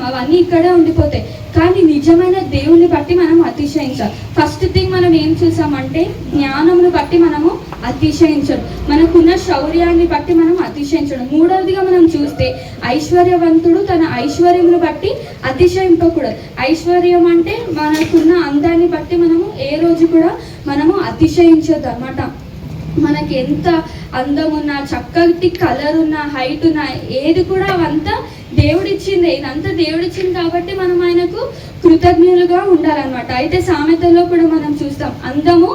అవన్నీ ఇక్కడే ఉండిపోతాయి. కానీ నిజమైన దేవుని బట్టి మనం అతిశయించాలి. ఫస్ట్ థింగ్ మనం ఏం చూసామంటే జ్ఞానమును బట్టి మనము అతిశయించడం, మనకున్న శౌర్యాన్ని బట్టి మనం అతిశయించడం. మూడవదిగా మనం చూస్తే ఐశ్వర్యవంతుడు తన ఐశ్వర్యమును బట్టి అతిశయింపకూడదు. ఐశ్వర్యం అంటే మనకున్న అందాన్ని బట్టి మనము ఏ రోజు కూడా మనము అతిశయించొద్దు అన్నమాట. మనకి ఎంత అందం ఉన్నా, చక్కటి కలర్ ఉన్నా, హైట్ ఉన్నా, ఏది కూడా అవంతా దేవుడిచ్చిందే. ఇదంతా దేవుడిచ్చింది కాబట్టి మనం ఆయనకు కృతజ్ఞులుగా ఉండాలన్నమాట. అయితే సామెతల్లో కూడా మనం చూస్తాం అందము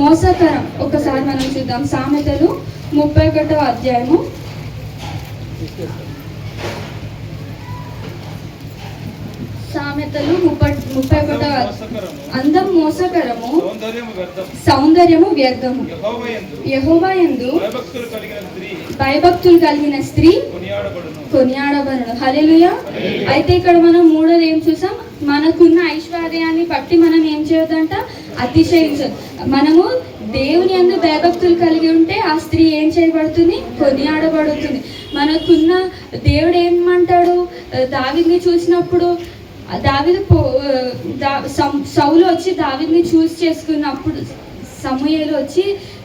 మోసకరం. ఒకసారి మనం చూద్దాం సామెతలు 31వ అధ్యాయము. సామెతలు 31వ అందం మోసకరము, సౌందర్యము వ్యర్థము. యెహోవా యందు భయభక్తులు కలిగిన స్త్రీ కొనియాడబడును. హల్లెలూయా. అయితే ఇక్కడ మనం మూడోది ఏం చూసాం? మనకున్న ఐశ్వర్యాన్ని బట్టి మనం ఏం చేయొద్దంట? అతిశయించదు. మనము దేవుని యందు భయభక్తులు కలిగి ఉంటే ఆ స్త్రీ ఏం చేయబడుతుంది? కొనియాడబడుతుంది. మనకున్న దేవుడు ఏమంటాడు? దావీదుని చూసినప్పుడు సౌలు వచ్చి దావీదుని సమూయేలు వచ్చి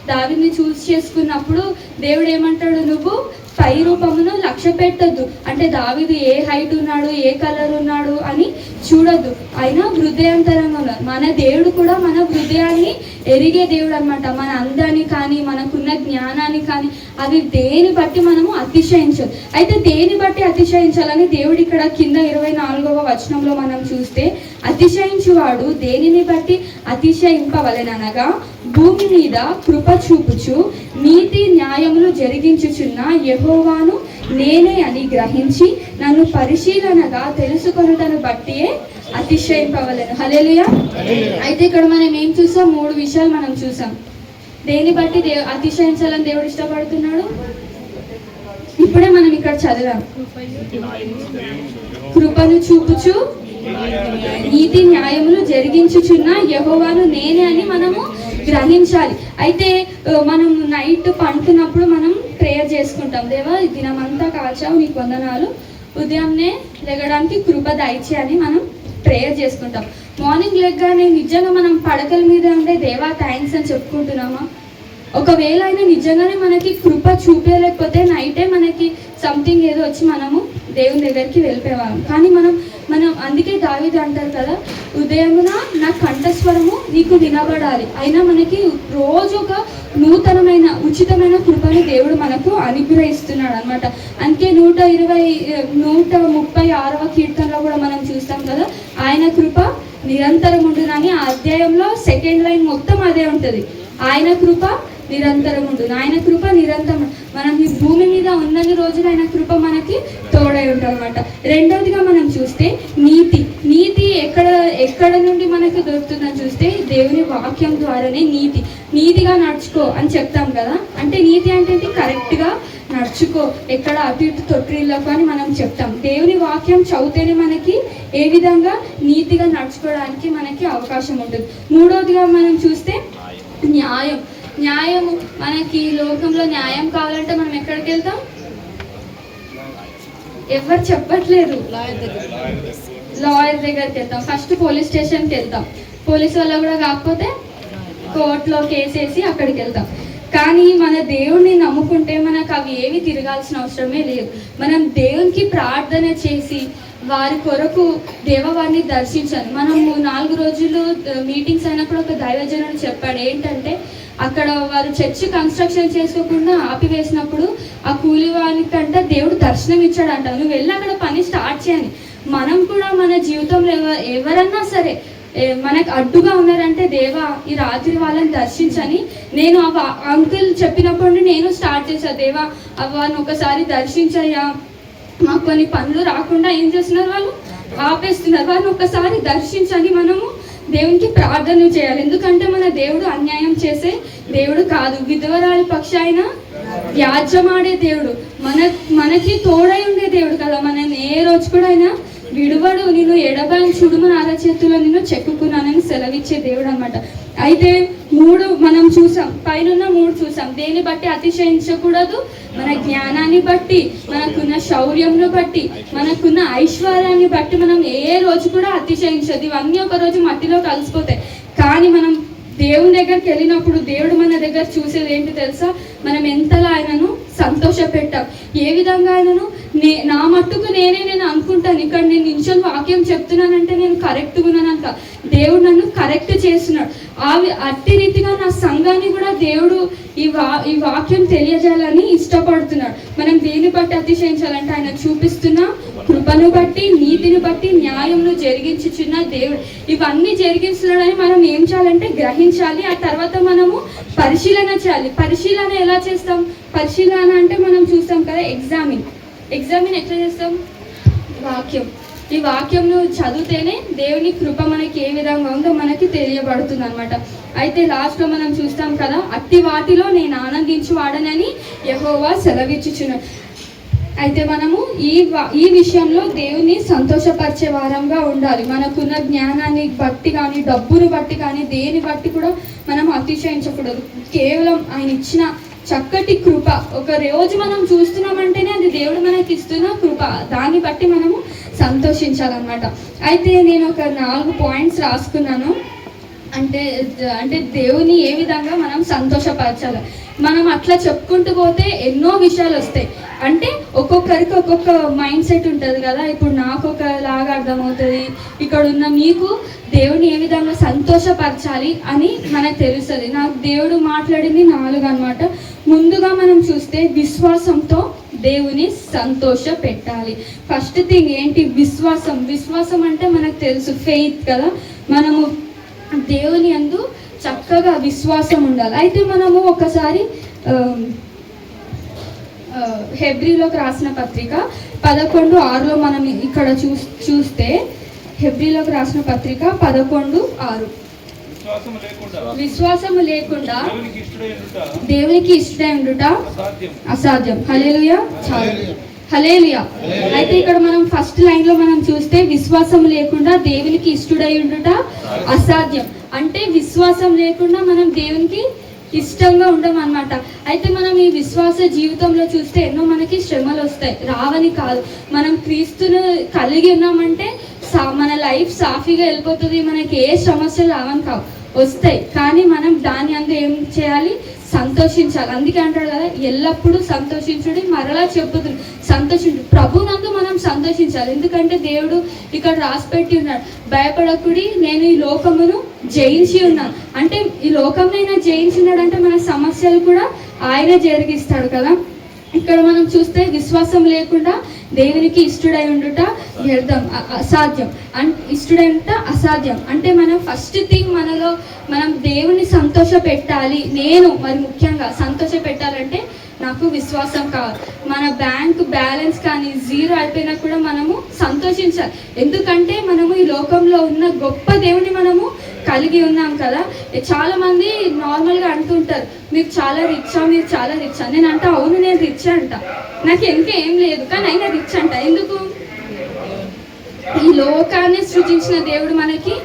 దావీదుని చూస్ చేసుకున్నప్పుడు దేవుడు ఏమంటాడు? నువ్వు పై రూపమును లక్ష్య పెట్టద్దు. అంటే దావీదు ఏ హైట్ ఉన్నాడు, ఏ కలర్ ఉన్నాడు అని చూడొద్దు. అయినా హృదయాంతరంగా ఉన్నాడు. మన దేవుడు కూడా మన హృదయాన్ని ఎరిగే దేవుడు అన్నమాట. మన అందాన్ని కానీ, మనకున్న జ్ఞానాన్ని కానీ, అది దేని బట్టి మనము అతిశయించదు. అయితే దేని బట్టి అతిశయించాలని దేవుడు ఇక్కడ కింద 24వ వచనంలో మనం చూస్తే, అతిశయించువాడు దేనిని బట్టి అతిశయింపవలెననగా భూమి మీద కృప చూపుచు నీతి న్యాయములు జరిగించుచున్న యెహోవాను నేనే అని గ్రహించి నన్ను పరిశీలనగా తెలుసుకొనుటను బట్టియే అతిశయింపవలెను. హల్లెలూయా. అయితే ఇక్కడ మనం ఏం చూసాం? 3 విషయాలు మనం చూసాం. దేన్ని బట్టి అతిశయించాలని దేవుడు ఇష్టపడుతున్నాడు? ఇప్పుడే మనం ఇక్కడ చదివాం. కృపను చూపుచు నీతి న్యాయములు జరిగించుచున్న యెహోవాను నేనే అని మనము గ్రహించాలి. అయితే మనం నైట్ పండుకున్నప్పుడు మనం ప్రేయర్ చేసుకుంటాం. దేవా ఈ దినమంతా కాచావు, నీకు వందనాలు, ఉదయంనే లెగడానికి కృప దయచే అని మనం ప్రేయర్ చేసుకుంటాం. మార్నింగ్ లెగ్గానే నిజంగా మనం పడకల మీద ఉండే దేవా థ్యాంక్స్ అని చెప్పుకుంటున్నామా? ఒకవేళ అయినా నిజంగానే మనకి కృప చూపించలేకపోతే నైటే మనకి సంథింగ్ ఏదో వచ్చి మనము దేవుని దగ్గరికి వెళ్ళిపోయేవాళ్ళం. కానీ మనం అందుకే దావీదు అంటారు కదా, ఉదయమున నా కంఠస్వరము నీకు వినబడాలి. అయినా మనకి రోజు ఒక నూతనమైన ఉచితమైన కృపని దేవుడు మనకు అనుగ్రహిస్తున్నాడు అనమాట. అందుకే 136వ కీర్తనలో కూడా మనం చూస్తాం కదా, ఆయన కృప నిరంతరం ఉండునని. ఆ అధ్యాయంలో 2nd లైన్ మొత్తం అదే ఉంటుంది. ఆయన కృప నిరంతరం ఉంటుంది, ఆయన కృప నిరంతరం. మనం ఈ భూమి మీద ఉన్నన్ని రోజులు ఆయన కృప మనకి తోడై ఉంటుంది అనమాట. రెండవదిగా మనం చూస్తే నీతి ఎక్కడ నుండి మనకు దొరుకుతుందని చూస్తే దేవుని వాక్యం ద్వారానే నీతిగా నడుచుకో అని చెప్తాం కదా. అంటే నీతి అంటే కరెక్ట్గా నడుచుకో, ఎక్కడ అటు ఇటు తొట్టిల్లకు అని మనం చెప్తాం. దేవుని వాక్యం చదివితేనే మనకి ఏ విధంగా నీతిగా నడుచుకోవడానికి మనకి అవకాశం ఉంటుంది. మూడవదిగా మనం చూస్తే న్యాయము. మనకి లోకంలో న్యాయం కావాలంటే మనం ఎక్కడికి వెళ్తాం? ఎవరు చెప్పట్లేదు, లాయర్ దగ్గరికి వెళ్తాం. ఫస్ట్ పోలీస్ స్టేషన్కి వెళ్తాం. పోలీస్ వల్ల కూడా కాకపోతే కోర్టులో కేసేసి అక్కడికి వెళ్తాం. కానీ మన దేవుణ్ణి నమ్ముకుంటే మనకు అవి ఏవి తిరగాల్సిన అవసరమే లేదు. మనం దేవునికి ప్రార్థన చేసి వారి కొరకు దేవవారిని దర్శించాలి. మనము 4 రోజులు మీటింగ్స్ అయినప్పుడు ఒక దైవజనుడు చెప్పాడు ఏంటంటే, అక్కడ వారు చర్చి కన్స్ట్రక్షన్ చేసుకోకుండా ఆపివేసినప్పుడు ఆ కూలి వారికంటే దేవుడు దర్శనం ఇచ్చాడంట, నువ్వు వెళ్ళి అక్కడ పని స్టార్ట్ చేయని. మనం కూడా మన జీవితంలో ఎవరన్నా సరే మనకు అడ్డుగా ఉన్నారంటే, దేవా ఈ రాత్రి వాళ్ళని దర్శించని నేను అంకుల్ చెప్పినప్పుడు నేను స్టార్ట్ చేశాను. దేవా వారిని ఒకసారి దర్శించయ్యా, మాకు కొన్ని పనులు రాకుండా ఏం చేస్తున్నారు, వాళ్ళు ఆపేస్తున్నారు, వారిని ఒకసారి దర్శించని మనము దేవునికి ప్రార్థన చేయాలి. ఎందుకంటే మన దేవుడు అన్యాయం చేసే దేవుడు కాదు, విధవరాలి పక్ష అయినా వ్యాజ్యమాడే దేవుడు, మనకి తోడై ఉండే దేవుడు కదా. మనని ఏ రోజు కూడా అయినా విడువడు. నిన్ను ఎడబాయి చూడుము నా అరచేతుల్లో నిన్ను చెక్కుకున్నానని సెలవిచ్చే దేవుడు అనమాట. అయితే 3 మనం చూసాం, పైన 3 చూసాం. దేన్ని బట్టి అతిశయించకూడదు? మన జ్ఞానాన్ని బట్టి, మనకున్న శౌర్యంను బట్టి, మనకున్న ఐశ్వర్యాన్ని బట్టి మనం ఏ రోజు కూడా అతిశయించదు. ఇవన్నీ ఒక రోజు మట్టిలో కలిసిపోతాయి. కానీ మనం దేవుని దగ్గరికి వెళ్ళినప్పుడు దేవుడు మన దగ్గర చూసేది ఏంటి తెలుసా? మనం ఎంతలా ఆయనను సంతోష పెట్టాం, ఏ విధంగా ఆయనను నా మట్టుకు నేను అనుకుంటాను, ఇక్కడ నేను నిల్చొని వాక్యం చెప్తున్నానంటే నేను కరెక్ట్గా ఉన్నానంట, దేవుడు నన్ను కరెక్ట్ చేస్తున్నాడు. అట్టి రీతిగా నా సంఘాన్ని కూడా దేవుడు ఈ వాక్యం తెలియజేయాలని ఇష్టపడుతున్నాడు. మనం దేన్ని బట్టి అతిశయించాలంటే ఆయన చూపిస్తున్న కృపను బట్టి, నీతిని బట్టి, న్యాయంను జరిగించుచున్న దేవుడు. ఇవన్నీ జరిగిస్తున్నాడని మనం ఏం చేయాలంటే గ్రహించాలి. ఆ తర్వాత మనము పరిశీలన చేయాలి. పరిశీలన ఎలా చేస్తాం? పరిశీలన అంటే మనం చూస్తాం కదా, ఎగ్జామిన్ ఎట్లా చేస్తాం? ఈ వాక్యంను చదివితేనే దేవుని కృప మనకి ఏ విధంగా ఉందో మనకి తెలియబడుతుంది అనమాట. అయితే లాస్ట్లో మనం చూస్తాం కదా, అట్టి వాటిలో నేను ఆనందించి వాడనని యెహోవా సెలవిచ్చుచున్నాడు. అయితే మనము ఈ విషయంలో దేవుని సంతోషపరిచే వారంగా ఉండాలి. మనకున్న జ్ఞానాన్ని బట్టి కానీ, డబ్బును బట్టి కానీ, దేని బట్టి కూడా మనం అతిశయించకూడదు. కేవలం ఆయన ఇచ్చిన చక్కటి కృప, ఒక రోజు మనం చూస్తున్నామంటేనే అది దేవుడు మనకి ఇస్తున్న కృప, దాన్ని బట్టి మనము సంతోషించాలన్నమాట. అయితే నేను ఒక 4 పాయింట్స్ రాసుకున్నాను. అంటే దేవుని ఏ విధంగా మనం సంతోషపరచాలి. మనం అట్లా చెప్పుకుంటూ పోతే ఎన్నో విషయాలు వస్తాయి. అంటే ఒక్కొక్కరికి ఒక్కొక్క మైండ్ సెట్ ఉంటుంది కదా. ఇప్పుడు నాకు ఒకలాగా అర్థమవుతుంది, ఇక్కడ ఉన్న మీకు దేవుని ఏ విధంగా సంతోషపరచాలి అని మనకు తెలుస్తుంది. నాకు దేవుడు మాట్లాడింది 4 అన్నమాట. ముందుగా మనం చూస్తే విశ్వాసంతో దేవుని సంతోష పెట్టాలి. ఫస్ట్ థింగ్ ఏంటి? విశ్వాసం అంటే మనకు తెలుసు, ఫెయిత్ కదా. మనము దేవుని యందు చక్కగా విశ్వాసం ఉండాలి. అయితే మనము ఒకసారి హెబ్రీలోకి రాసిన పత్రిక 11:6లో మనం ఇక్కడ చూస్తే హెబ్రీలోకి రాసిన పత్రిక 11:6 విశ్వాసము లేకుండా దేవునికి ఇష్టడై ఉండుట అసాధ్యం. హల్లెలూయా, హల్లెలూయా. అయితే ఇక్కడ మనం ఫస్ట్ లైన్ లో మనం చూస్తే విశ్వాసం లేకుండా దేవునికి ఇష్టడై ఉండుట అసాధ్యం. అంటే విశ్వాసం లేకుండా మనం దేవునికి ఇష్టంగా ఉండం అన్నమాట. అయితే మనం ఈ విశ్వాస జీవితంలో చూస్తే ఎన్నో మనకి శ్రమలు వస్తాయి, రావని కాదు. మనం క్రీస్తును కలిగి ఉన్నామంటే మన లైఫ్ సాఫీగా వెళ్ళిపోతుంది, మనకి ఏ సమస్యలు రావని కావు, వస్తాయి. కానీ మనం దాని అందు ఏం చేయాలి? సంతోషించాలి. అందుకే అంటాడు కదా, ఎల్లప్పుడూ సంతోషించుడి, మరలా చెప్పుతుంది సంతోషించు. ప్రభునందు మనం సంతోషించాలి. ఎందుకంటే దేవుడు ఇక్కడ రాసిపెట్టి ఉన్నాడు, భయపడకుడి, నేను ఈ లోకమును జయించి ఉన్నాను. అంటే ఈ లోకంనైనా జయించినాడు అంటే మన సమస్యలు కూడా ఆయనే జరిగిస్తాడు కదా. ఇక్కడ మనం చూస్తే విశ్వాసం లేకుండా దేవునికి ఇష్టడై ఉండుట వ్యర్థం, అసాధ్యం. ఇష్టడై ఉండుట అసాధ్యం అంటే మనం ఫస్ట్ థింగ్ మనలో మనం దేవుని సంతోష పెట్టాలి. నేను మరి ముఖ్యంగా సంతోష పెట్టాలంటే నాకు విశ్వాసం కావాలి. మన బ్యాంక్ బ్యాలెన్స్ కానీ 0 అయిపోయినా కూడా మనము సంతోషించాలి. ఎందుకంటే మనము ఈ లోకంలో ఉన్న గొప్ప దేవుని మనము కలిగి ఉన్నాం కదా. చాలా మంది నార్మల్గా అంటుంటారు, మీరు చాలా రిచ్చా, మీరు చాలా రిచ్చా. నేను అంట, అవును నేను రిచ్ అంట, నాకు ఇంకేం లేదు, కానీ అయినా రిచ్ అంట. ఎందుకు? ఈ లోకాన్ని సృజించిన దేవుడు మనకి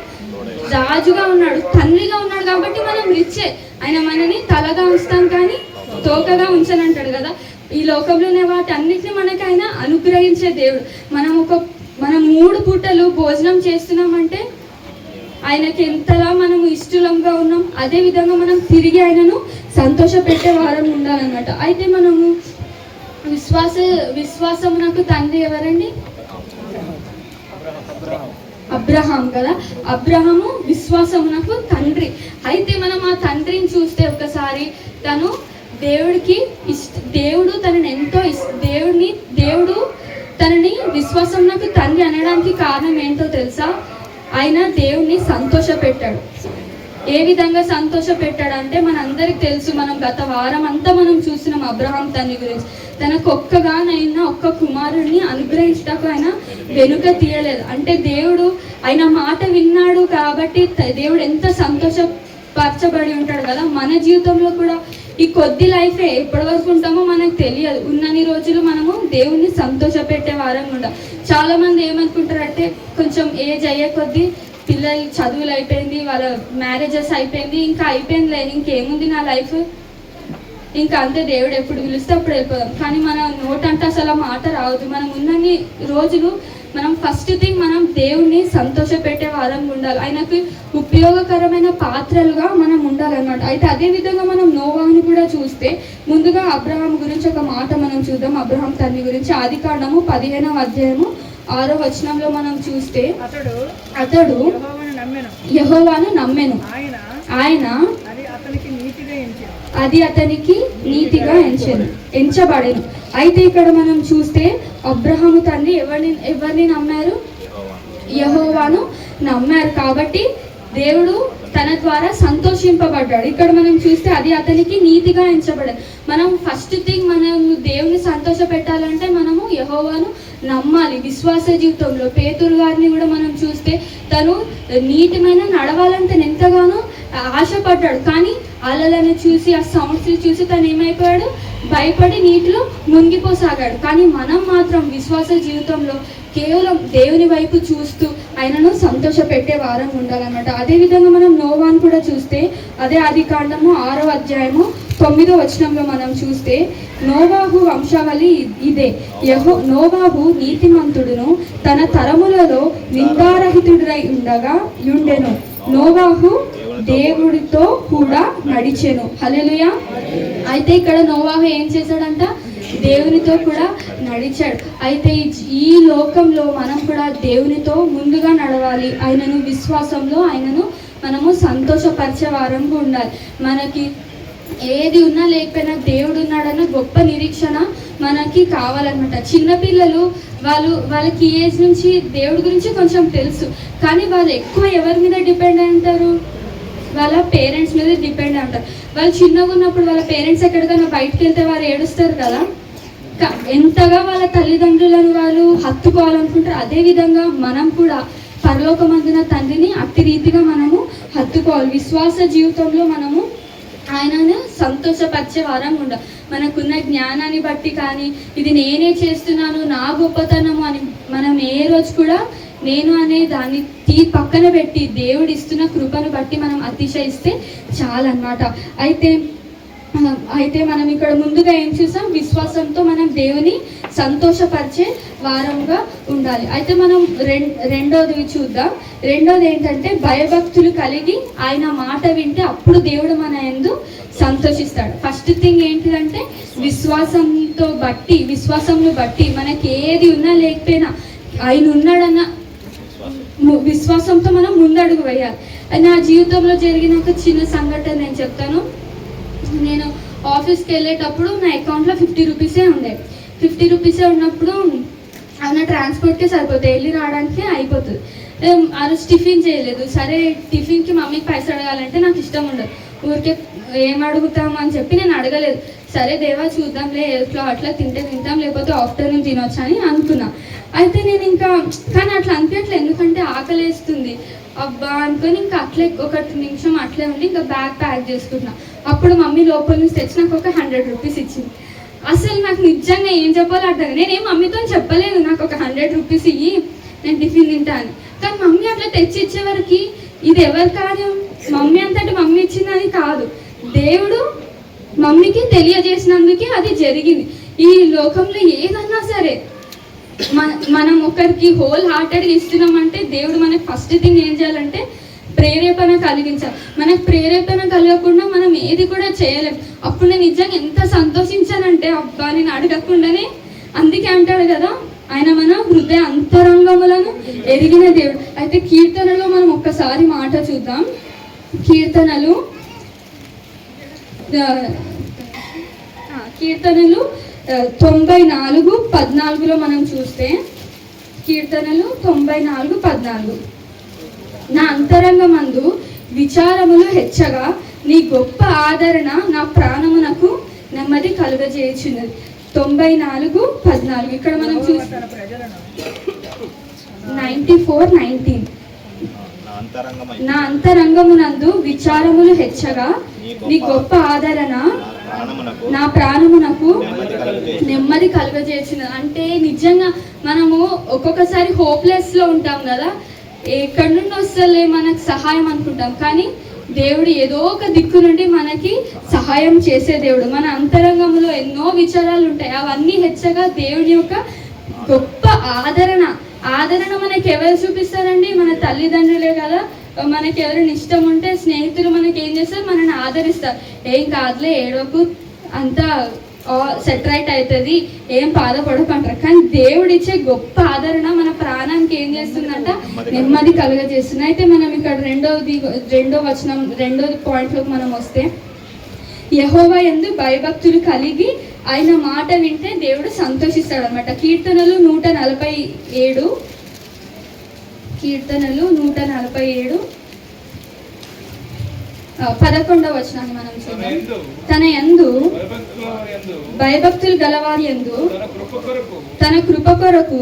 రాజుగా ఉన్నాడు, తండ్రిగా ఉన్నాడు కాబట్టి మనం రిచ్చే. ఆయన మనని తలగా ఉంచుతాం కానీ తోకగా ఉంచనంటాడు కదా. ఈ లోకంలోనే వాటన్నిటిని మనకి ఆయన అనుగ్రహించే దేవుడు. మనం 3 పూటలు భోజనం చేస్తున్నామంటే ఆయనకి ఎంతలా మనము ఇష్టంగా ఉన్నాం, అదే విధంగా మనం తిరిగి ఆయనను సంతోష పెట్టే వారం ఉండాలన్నమాట. అయితే మనము విశ్వాసమునకు తండ్రి ఎవరండి? అబ్రహాం కదా. అబ్రహాము విశ్వాసమునకు తండ్రి. అయితే మనం ఆ తండ్రిని చూస్తే ఒకసారి తను దేవుడు తనని ఎంతో దేవుడు తనని విశ్వాసమునకు తండ్రి అనడానికి కారణం ఏంటో తెలుసా? ఆయన దేవుణ్ణి సంతోష పెట్టాడు. ఏ విధంగా సంతోష పెట్టాడంటే మనందరికి తెలుసు, మనం గత వారం అంతా మనం చూస్తున్నాం అబ్రహాం తండ్రి గురించి. తనకు ఒక్కగానైనా ఒక్క కుమారుడిని అనుగ్రహించటకు ఆయన వెనుక తీయలేదు. అంటే దేవుడు ఆయన మాట విన్నాడు కాబట్టి దేవుడు ఎంత సంతోషపరచబడి ఉంటాడు కదా. మన జీవితంలో కూడా ఈ కొద్ది లైఫే ఎప్పటి వరకు ఉంటామో మనకు తెలియదు. ఉన్నన్ని రోజులు మనము దేవుణ్ణి సంతోష పెట్టే వారంగా ఉండాలి. చాలా మంది ఏమనుకుంటారంటే కొంచెం ఏజ్ అయ్యే కొద్దీ పిల్లలు చదువులు అయిపోయింది, వాళ్ళ మ్యారేజెస్ అయిపోయింది, ఇంకా అయిపోయిందిలే, ఇంకేముంది నా లైఫ్, ఇంకా అంతే, దేవుడు ఎప్పుడు పిలిస్తే అప్పుడు వెళ్ళిపోదాం. కానీ మన నోటంటే అసలు ఆ మాట రావద్దు. మనం ఉన్నన్ని రోజులు మనం ఫస్ట్ థింగ్ మనం దేవుణ్ణి సంతోష పెట్టే వారంగా ఉండాలి. ఆయనకు ఉపయోగకరమైన పాత్రలుగా మనం ఉండాలన్నమాట. అయితే అదే విధంగా మనం నోవాహుని కూడా చూస్తే ముందుగా అబ్రహాం గురించి ఒక మాట మనం చూద్దాం. అబ్రహాం తండ్రి గురించి ఆదికాండము 15వ అధ్యాయము 6వ వచనంలో మనం చూస్తే అతడు యెహోవాను నమ్మెను, ఆయన అది అతనికి నీతిగా ఎంచబడెను. అయితే ఇక్కడ మనం చూస్తే అబ్రహాము తండ్రి ఎవరిని నమ్మారు? యెహోవాను నమ్మారు. కాబట్టి దేవుడు తన ద్వారా సంతోషింపబడ్డాడు. ఇక్కడ మనం చూస్తే అది అతనికి నీతిగా ఎంచబడ్డాడు. మనం ఫస్ట్ థింగ్ మనం దేవుని సంతోష పెట్టాలంటే మనము యెహోవాను నమ్మాలి. విశ్వాస జీవితంలో పేతురు గారిని కూడా మనం చూస్తే తను నీటి మీద నడవాలంటే ఎంతగానో ఆశపడ్డాడు. కానీ అలలను చూసి ఆ సౌండ్స్ చూసి తను ఏమైపోయాడు? భయపడి నీటిలో మునిగిపోసాగాడు. కానీ మనం మాత్రం విశ్వాస జీవితంలో కేవలం దేవుని వైపు చూస్తూ ఆయనను సంతోష పెట్టే వారం ఉండాలన్నమాట. అదేవిధంగా మనం నోవాను కూడా చూస్తే అదే ఆదికాండము 6వ అధ్యాయము 9వ వచనంలో మనం చూస్తే నోవాహు వంశావళి ఇదే. నోవాహు నీతిమంతుడును తన తరములలో నిందారహితుడై ఉండెను. నోవాహు దేవుడితో కూడా నడిచెను. హల్లెలూయా. అయితే ఇక్కడ నోవాహు ఏం చేశాడంట? దేవునితో కూడా నడిచాడు. అయితే ఈ లోకంలో మనం కూడా దేవునితో ముందుగా నడవాలి. ఆయనను విశ్వాసంలో ఆయనను మనము సంతోషపరిచే వారంగా ఉండాలి. మనకి ఏది ఉన్నా లేకపోయినా దేవుడు ఉన్నాడన్న గొప్ప నిరీక్షణ మనకి కావాలన్నమాట. చిన్నపిల్లలు వాళ్ళకి ఏజ్ నుంచి దేవుడి గురించి కొంచెం తెలుసు, కానీ వాళ్ళు ఎక్కువ ఎవరి మీద డిపెండ్ అయి ఉంటారు? వాళ్ళ పేరెంట్స్ మీద డిపెండ్ అయి ఉంటారు. వాళ్ళు చిన్నగా ఉన్నప్పుడు వాళ్ళ పేరెంట్స్ ఎక్కడికైనా బయటకు వెళ్తే వారు ఏడుస్తారు కదా. ఎంతగా వాళ్ళ తల్లిదండ్రులను వాళ్ళు హత్తుకోవాలనుకుంటారు, అదే విధంగా మనం కూడా పరలోకమందున తండ్రిని అట్టి రీతిగా మనము హత్తుకోవాలి. విశ్వాస జీవితంలో మనము ఆయనను సంతోషపరిచే వారంగా ఉండాలి. మనకున్న జ్ఞానాన్ని బట్టి కానీ ఇది నేనే చేస్తున్నాను నా గొప్పతనము అని మనం ఏ రోజు కూడా నేను అనే దాన్ని పక్కన పెట్టి దేవుడు ఇస్తున్న కృపను బట్టి మనం అతిశయిస్తే చాలన్నమాట. అయితే మనం ఇక్కడ ముందుగా ఏం చూసాం, విశ్వాసంతో మనం దేవుని సంతోషపరిచే వారంగా ఉండాలి. అయితే మనం రెండోది చూద్దాం. రెండోది ఏంటంటే భయభక్తులు కలిగి ఆయన మాట వింటే అప్పుడు దేవుడు మన యందు సంతోషిస్తాడు. ఫస్ట్ థింగ్ ఏంటిదంటే విశ్వాసంను బట్టి మనకి ఏది ఉన్నా లేకపోయినా ఆయన ఉన్నాడన్న విశ్వాసంతో మనం ముందడుగు వేయాలి. నా జీవితంలో జరిగిన ఒక చిన్న సంఘటన నేను చెప్తాను. నేను ఆఫీస్కి వెళ్ళేటప్పుడు నా అకౌంట్లో 50 రూపీసే ఉండేది. 50 రూపీసే ఉన్నప్పుడు నా ట్రాన్స్పోర్ట్కే సరిపోతుంది, వెళ్ళి రావడానికి అయిపోతుంది. ఆ రోజు టిఫిన్ చేయలేదు. సరే టిఫిన్కి మమ్మీకి పైసలు అడగాలంటే నాకు ఇష్టం ఉండదు, ఊరికే ఏం అడుగుతాము అని చెప్పి నేను అడగలేదు. సరే దేవా చూద్దాంలే, ఎట్లా అట్లా తింటాం, లేకపోతే ఆఫ్టర్నూన్ తినొచ్చు అని అనుకున్నా. అయితే నేను ఇంకా కానీ అట్లా అనిపించట్లేదు, ఎందుకంటే ఆకలి వేస్తుంది అబ్బా అనుకొని ఇంకా అట్లే ఒక నిమిషం అట్లే ఉండి ఇంకా బ్యాగ్ ప్యాక్ చేసుకుంటున్నా. అప్పుడు మమ్మీ లోపల నుంచి తెచ్చి నాకు ఒక 100 రూపీస్ ఇచ్చింది. అసలు నాకు నిజంగా ఏం చెప్పాలో అర్థం, నేనేం మమ్మీతో చెప్పలేదు నాకు ఒక 100 రూపీస్ ఇయ్యి నేను టిఫిన్ తింటా అని. కానీ మమ్మీ అట్లా తెచ్చి ఇచ్చేవరకు ఇది ఎవరి కార్యం, మమ్మీ అంతటి మమ్మీ ఇచ్చిందని కాదు, దేవుడు మమ్మీకి తెలియజేసినందుకే అది జరిగింది. ఈ లోకంలో ఏదన్నా సరే మనం ఒకరికి హోల్ హార్టెడ్గా ఇస్తున్నామంటే దేవుడు మనకి ఫస్ట్ థింగ్ ఏం చేయాలంటే ప్రేరేపణ కలిగించాలి. మనకు ప్రేరేపణ కలగకుండా మనం ఏది కూడా చేయలేం. అప్పుడు నేను నిజంగా ఎంత సంతోషించానంటే అబ్బా నేను అడగకుండానే, అందుకే అంటాడు కదా ఆయన మన హృదయ అంతరంగములను ఎరిగిన దేవుడు. అయితే కీర్తనలో మనం ఒక్కసారి మాట చూద్దాం. కీర్తనలు 94:14 మనం చూస్తే, కీర్తనలు 94:14 నా అంతరంగమందు విచారములు హెచ్చగా నీ గొప్ప ఆదరణ నా ప్రాణమునకు నెమ్మది కలుగజేయుచున్నది. 94:14 ఇక్కడ మనం చూస్తాం 94:19 నా అంతరంగమునందు విచారములు హెచ్చగా నీ గొప్ప ఆదరణ నా ప్రాణమునకు నెమ్మది కలుగజేసినది. అంటే నిజంగా మనము ఒక్కొక్కసారి హోప్లెస్ లో ఉంటాం కదా, ఎక్కడి నుండి వస్తలే మనకు సహాయం అనుకుంటాం, కానీ దేవుడు ఏదో ఒక దిక్కు నుండి మనకి సహాయం చేసే దేవుడు. మన అంతరంగంలో ఎన్నో విచారాలు ఉంటాయి, అవన్నీ హెచ్చగా దేవుడి యొక్క గొప్ప ఆదరణ మనకి ఎవరు చూపిస్తారండి? మన తల్లిదండ్రులే కదా. మనకి ఎవరైనా ఇష్టం ఉంటే స్నేహితులు మనకి ఏం చేస్తారు, మనని ఆదరిస్తారు. ఏం కాదులే, ఏడవకు, అంతా సెట్ రైట్ అవుతుంది, ఏం బాధపడకంటారు. కానీ దేవుడిచ్చే గొప్ప ఆదరణ మన ప్రాణానికి ఏం చేస్తుందంట, నెమ్మది కలుగజేస్తుంది. అయితే మనం ఇక్కడ రెండో పాయింట్లోకి మనం వస్తే, యెహోవా యందు భయభక్తులు కలిగి ఆయన మాట వింటే దేవుడు సంతోషిస్తాడు అనమాట. కీర్తనలు 147 11వ వచనాన్ని మనం చూద్దాం. తన యందు భయభక్తులు గలవారి యందు తన కృప కొరకు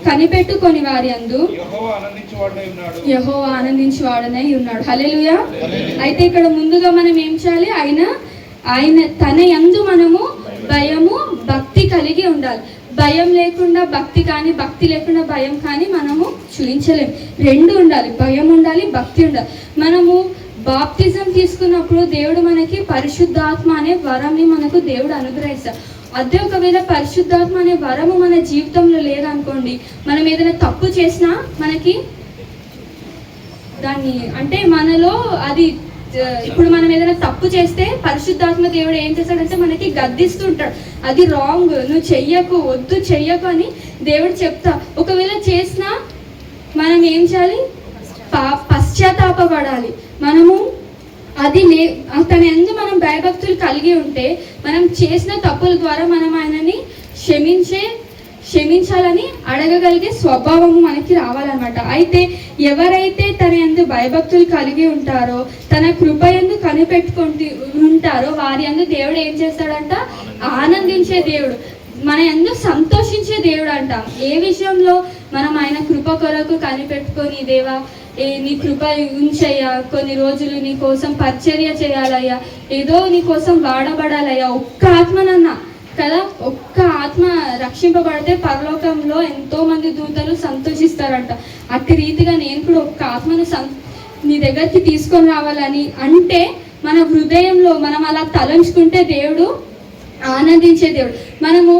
కనిపెట్టుకొని వారి యందు యెహోవా ఆనందించువాడనై ఉన్నాడు. హల్లెలూయా. అయితే ఇక్కడ ముందుగా మనం ఏం చేయాలి, ఆయన తన యందు మనము భయము భక్తి కలిగి ఉండాలి. భయం లేకుండా భక్తి కానీ, భక్తి లేకుండా భయం కానీ మనము చూపించలేము. రెండు ఉండాలి, భయం ఉండాలి, భక్తి ఉండాలి. మనము బాప్తిజం తీసుకున్నప్పుడు దేవుడు మనకి పరిశుద్ధాత్మ అనే వరంని మనకు దేవుడు అనుగ్రహిస్తాడు. అదే ఒకవేళ పరిశుద్ధాత్మ అనే వరము మన జీవితంలో లేదనుకోండి, మనం ఏదైనా తప్పు చేసినా మనకి దాన్ని అంటే మనలో అది ఇప్పుడు మనం ఏదైనా తప్పు చేస్తే పరిశుద్ధాత్మ దేవుడు ఏం చేస్తాడంటే మనకి గద్దిస్తుంటాడు, అది రాంగ్, నువ్వు చెయ్యకు, వద్దు చెయ్యకు అని దేవుడు చెప్తా. ఒకవేళ చేసినా మనం ఏం చేయాలి, పశ్చాత్తాపపడాలి. మనము అది తన యందు మనం భయభక్తులు కలిగి ఉంటే మనం చేసిన తప్పుల ద్వారా మనం ఆయనని క్షమించాలని అడగగలిగే స్వభావము మనకి రావాలన్నమాట. అయితే ఎవరైతే తన యందు భయభక్తులు కలిగి ఉంటారో, తన కృప యందు కనిపెట్టుకుంటూ ఉంటారో వారి యందు దేవుడు ఏం చేస్తాడంట? ఆనందించే దేవుడు, మన యందు సంతోషించే దేవుడు అంట. ఏ విషయంలో? మనం ఆయన కృప కొరకు కనిపెట్టుకొని, దేవా నీ కృప ఉంచయ్యా, కొన్ని రోజులు నీ కోసం పరిచర్య చేయాలయ్యా, ఏదో నీ కోసం వాడబడాలయ్యా, ఒక్క ఆత్మనన్నా కదా, ఒక్క ఆత్మ రక్షింపబడితే పరలోకంలో ఎంతో మంది దూతలు సంతోషిస్తారంట. అట్టి రీతిగా నేను కూడా ఒక్క ఆత్మను నీ దగ్గరికి తీసుకొని రావాలని అంటే మన హృదయంలో మనం అలా తలంచుకుంటే దేవుడు ఆనందించే దేవుడు. మనము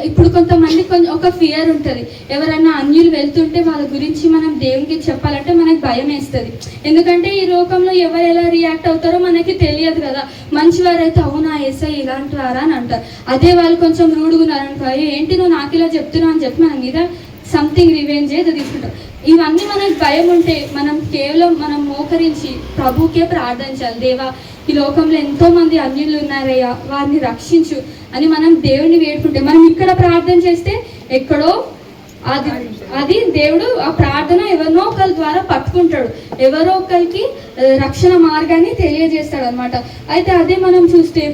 ఇప్పుడు కొంతమంది ఒక ఫియర్ ఉంటుంది, ఎవరన్నా అన్యులు వెళ్తుంటే వాళ్ళ గురించి మనం దేవునికి చెప్పాలంటే మనకు భయం వేస్తుంది. ఎందుకంటే ఈ లోకంలో ఎవరు ఎలా రియాక్ట్ అవుతారో మనకి తెలియదు కదా. మంచివారైతే అవునా ఏసై ఇలాంటి వారా అని అంటారు. అదే వాళ్ళు కొంచెం రూడుగున్నారనుకో, ఏంటి నువ్వు నాకు ఇలా చెప్తున్నావు అని చెప్పి మన మీద సంథింగ్ రివెంజ్ ఏదో తీసుకుంటాం. ఇవన్నీ మనకు భయం ఉంటే మనం కేవలం మనం మోకరించి ప్రభుకే ప్రార్థించాలి. దేవా ఈ లోకంలో ఎంతో మంది అన్యులు ఉన్నారయ్యా, వారిని రక్షించు అని మనం దేవుడిని వేడుకుంటే, మనం ఇక్కడ ప్రార్థన చేస్తే ఎక్కడో అది దేవుడు ఆ ప్రార్థన ఎవరినో ఒకరి ద్వారా పట్టుకుంటాడు, ఎవరో ఒకరికి రక్షణ మార్గాన్ని తెలియజేస్తాడు అనమాట. అయితే అదే మనం చూస్తే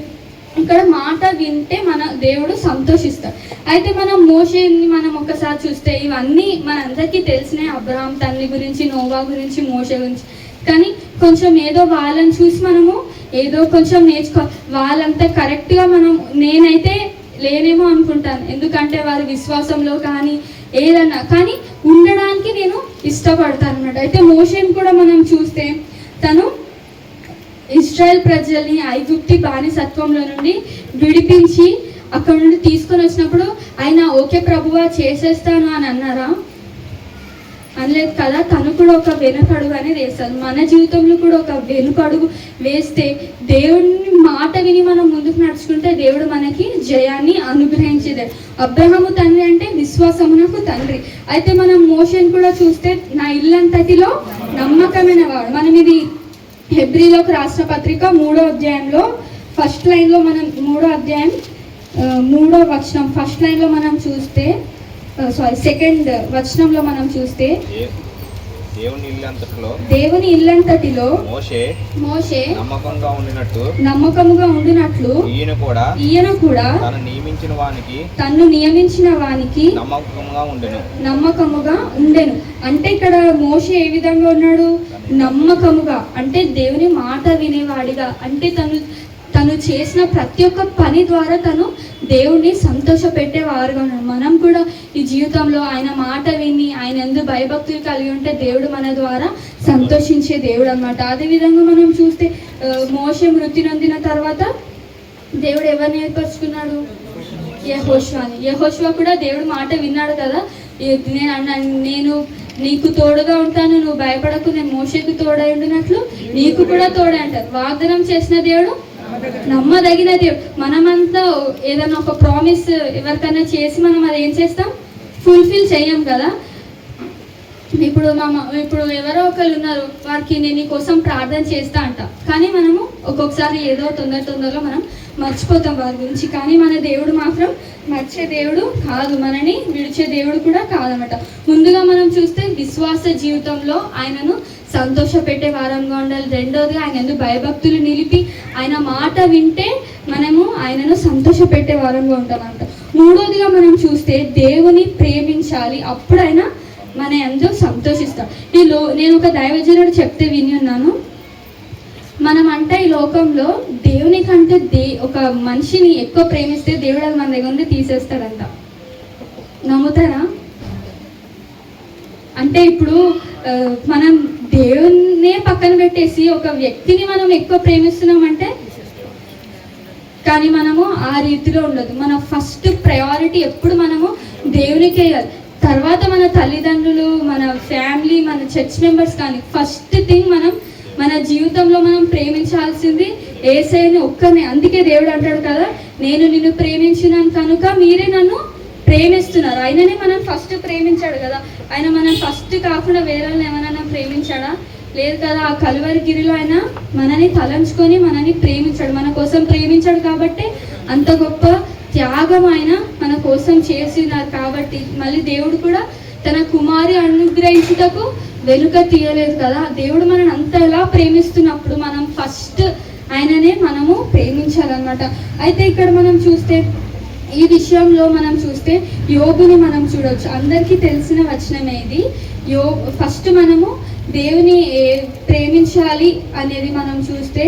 ఇక్కడ మాట వింటే మన దేవుడు సంతోషిస్తాడు. అయితే మనం మోషేని మనం ఒకసారి చూస్తే ఇవన్నీ మనందరికీ తెలిసినాయి, అబ్రహాం తండ్రి గురించి, నోవా గురించి, మోషే గురించి. కానీ కొంచెం ఏదో వాళ్ళని చూసి మనము ఏదో కొంచెం నేర్చుకో, వాళ్ళంతా కరెక్ట్గా నేనైతే లేనేమో అనుకుంటాను. ఎందుకంటే వారి విశ్వాసంలో కానీ ఏదన్నా కానీ ఉండడానికి నేను ఇష్టపడతాను అన్నమాట. అయితే మోషేని కూడా మనం చూస్తే తను ఇజ్రాయెల్ ప్రజల్ని ఐగుప్తి బానిసత్వంలో నుండి విడిపించి అక్కడ నుండి తీసుకొని వచ్చినప్పుడు ఆయన ఓకే ప్రభువా చేసేస్తాను అని అన్నారా? అనలేదు కదా. తను కూడా ఒక వెనుకడుగు అనేది వేస్తాడు. మన జీవితంలో కూడా ఒక వెనుకడుగు వేస్తే దేవుని మాట విని మనం ముందుకు నడుచుకుంటే దేవుడు మనకి జయాన్ని అనుగ్రహించేది. అబ్రహాము తండ్రి అంటే విశ్వాసమునకు తండ్రి. అయితే మనం మోషేని కూడా చూస్తే నా ఇల్లంతటిలో నమ్మకమైన వాడు. మనం ఇది హెబ్రీలోకి రాసిన పత్రిక 3వ అధ్యాయంలో ఫస్ట్ లైన్లో మనం 3వ అధ్యాయం 3వ వచనం ఫస్ట్ లైన్లో మనం చూస్తే సెకండ్ వచనంలో మనం చూస్తే దేవుని ఇల్లంతటిలో మోషే నమ్మకముగా ఉండినట్లు ఈయన కూడా తన్ను నియమించిన వానికి నమ్మకముగా ఉండెను. అంటే ఇక్కడ మోషే ఏ విధంగా ఉన్నాడు? నమ్మకముగా, అంటే దేవుని మాట వినేవాడిగా, అంటే తను చేసిన ప్రతి ఒక్క పని ద్వారా తను దేవుణ్ణి సంతోషపెట్టేవారుగా ఉన్నాడు. మనం కూడా ఈ జీవితంలో ఆయన మాట విని ఆయన యందు భయభక్తులు కలిగి ఉంటే దేవుడు మన ద్వారా సంతోషించే దేవుడు అన్నమాట. అదేవిధంగా మనం చూస్తే మోషే మృతి నొందిన తర్వాత దేవుడు ఎవరిని ఏర్పరచుకున్నాడు? యెహోషువ కూడా దేవుడు మాట విన్నాడు కదా. నేను నీకు తోడుగా ఉంటాను, నువ్వు భయపడకు, నేను మోషేకు తోడై ఉండినట్లు నీకు కూడా తోడే అంటారు. వాగ్దానం చేసిన దేవుడు నమ్మదగిన దేవుడు. మనమంతా ఏదైనా ఒక ప్రామిస్ ఎవరికైనా చేసి మనం అది ఏం చేస్తాం? ఫుల్ఫిల్ చేయం కదా. ఇప్పుడు ఎవరో ఒకరు ఉన్నారు, వారికి నేను నీ కోసం ప్రార్థన చేస్తా అంట, కానీ మనము ఒక్కొక్కసారి ఏదో తొందరలో మనం మర్చిపోతాం వారి గురించి. కానీ మన దేవుడు మాత్రం మర్చే దేవుడు కాదు, మనని విడిచే దేవుడు కూడా కాదనమాట. ముందుగా మనం చూస్తే విశ్వాస జీవితంలో ఆయనను సంతోషపెట్టే వారంగా ఉండాలి. రెండోదిగా ఆయన ఎందుకు భయభక్తులు నిలిపి ఆయన మాట వింటే మనము ఆయనను సంతోషపెట్టే వారంగా ఉంటామంట. మూడోదిగా మనం చూస్తే దేవుని ప్రేమించాలి, అప్పుడు ఆయన మన ఎందుకు సంతోషిస్తాం. నేను ఒక దైవజనుడు చెప్తే విని ఉన్నాను, మనమంటే ఈ లోకంలో దేవుని కంటే ఒక మనిషిని ఎక్కువ ప్రేమిస్తే దేవుడు అది మన దగ్గర నుండి తీసేస్తాడంట. నమ్ముతారా? అంటే ఇప్పుడు మనం దేవున్నే పక్కన పెట్టేసి ఒక వ్యక్తిని మనం ఎక్కువ ప్రేమిస్తున్నామంటే, కానీ మనము ఆ రీతిలో ఉండదు. మన ఫస్ట్ ప్రయారిటీ ఎప్పుడు మనము దేవునికి వేయాలి. తర్వాత మన తల్లిదండ్రులు, మన ఫ్యామిలీ, మన చర్చ్ మెంబర్స్, కానీ ఫస్ట్ థింగ్ మన జీవితంలో మనం ప్రేమించాల్సింది యేసయ్యని ఒక్కనే. అందుకే దేవుడు అంటాడు కదా, నేను నిన్ను ప్రేమించినాను కనుక మీరే నన్ను ప్రేమిస్తున్నారు. ఆయననే మనం ఫస్ట్ ప్రేమించాడు కదా. ఆయన మనం ఫస్ట్ కాకుండా వేరే ఏమైనా ప్రేమించాడా? లేదు కదా. ఆ కలువరి గిరిలో ఆయన మనని తలంచుకొని మనని ప్రేమించాడు, మన కోసం ప్రేమించాడు. కాబట్టి అంత గొప్ప త్యాగం ఆయన మన కోసం చేసినారు. కాబట్టి మళ్ళీ దేవుడు కూడా తన కుమారి అనుగ్రహించుటకు వెనుక తీయలేదు కదా. దేవుడు మనని అంత ఎలా ప్రేమిస్తున్నప్పుడు మనం ఫస్ట్ ఆయననే మనము ప్రేమించాలన్నమాట. అయితే ఇక్కడ మనం చూస్తే ఈ విషయంలో మనం చూస్తే యోబుని మనం చూడవచ్చు. అందరికీ తెలిసిన వచనమే ఇది. ఫస్ట్ మనము దేవుని ప్రేమించాలి అనేది మనం చూస్తే,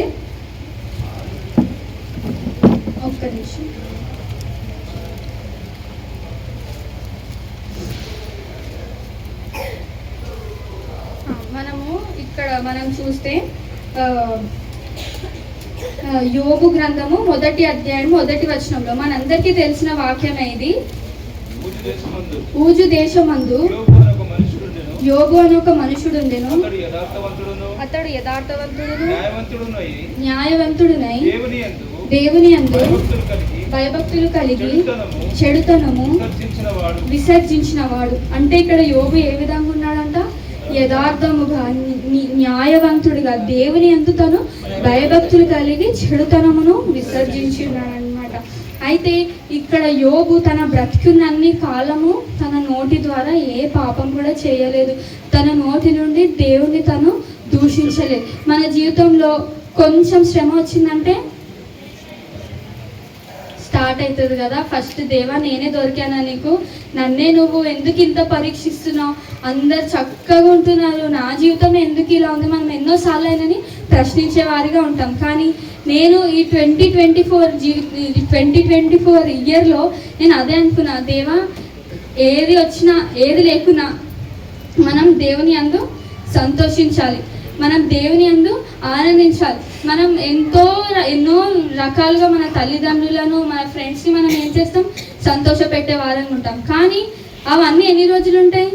ఒక్క నిమిషం, మనము ఇక్కడ మనం చూస్తే యోబు గ్రంథము 1వ అధ్యాయం 1వ వచనంలో మనందరికీ తెలిసిన వాక్యమే ఇది. ఊజు దేశమందు యోబు అని ఒక మనుషుడుండెను. అతడు యథార్థవంతుడును న్యాయవంతుడునై దేవుని యందు భయభక్తులు కలిగి చెడుతనము విసర్జించిన వాడు. అంటే ఇక్కడ యోబు ఏ విధంగా ఉన్నాడంట? యథార్థముగా న్యాయవంతుడిగా దేవుని యందు తను భయభక్తులు కలిగి చెడుతనమును విసర్జించి ఉన్నాడనమాట. అయితే ఇక్కడ యోబు తన బ్రతికున్నన్ని కాలము తన నోటి ద్వారా ఏ పాపం కూడా చేయలేదు. తన నోటి నుండి దేవుని తను దూషించలేదు. మన జీవితంలో కొంచెం శ్రమ వచ్చిందంటే స్టార్ట్ అవుతుంది కదా. ఫస్ట్ దేవా నేనే దొరికానా నీకు, నన్నే నువ్వు ఎందుకు ఇంత పరీక్షిస్తున్నావు, అందరు చక్కగా ఉంటున్నారు, నా జీవితం ఎందుకు ఇలా ఉంది, మనం ఎన్నోసార్లు అయినని ప్రశ్నించే వారిగా ఉంటాం. కానీ నేను ఈ 2024 ఇయర్లో నేను అదే అనుకున్నా, దేవా ఏది వచ్చినా ఏది లేకున్నా మనం దేవుని యందు సంతోషించాలి, మనం దేవుని యందు ఆనందించాలి. మనం ఎన్నో రకాలుగా మన తల్లిదండ్రులను మన ఫ్రెండ్స్ని మనం ఏం చేస్తాం, సంతోష పెట్టే వారంగా ఉంటాం. కానీ అవన్నీ ఎన్ని రోజులు ఉంటాయి?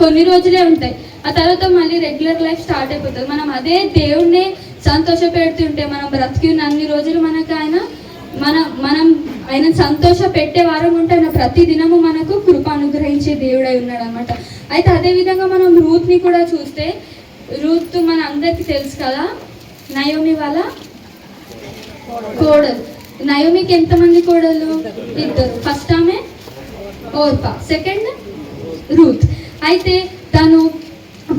కొన్ని రోజులే ఉంటాయి. ఆ తర్వాత మళ్ళీ రెగ్యులర్ లైఫ్ స్టార్ట్ అయిపోతుంది. మనం అదే దేవుణ్ణే సంతోష పెడుతుంటే మనం బ్రతికిన అన్ని రోజులు మనకు మనం ఆయన సంతోష పెట్టే వారం ఉంటే ఆయన ప్రతి దినము మనకు కృప అనుగ్రహించే దేవుడై ఉన్నాడు అనమాట. అయితే అదేవిధంగా మనం రూత్ని కూడా చూస్తే, రూత్ మన అందరికి తెలుసు కదా, నయోమి వాళ్ళ కోడలు. నయోమికి ఎంతమంది కోడలు? 2. ఫస్ట్ ఆమె ఓర్పా, సెకండ్ రూత్. అయితే తను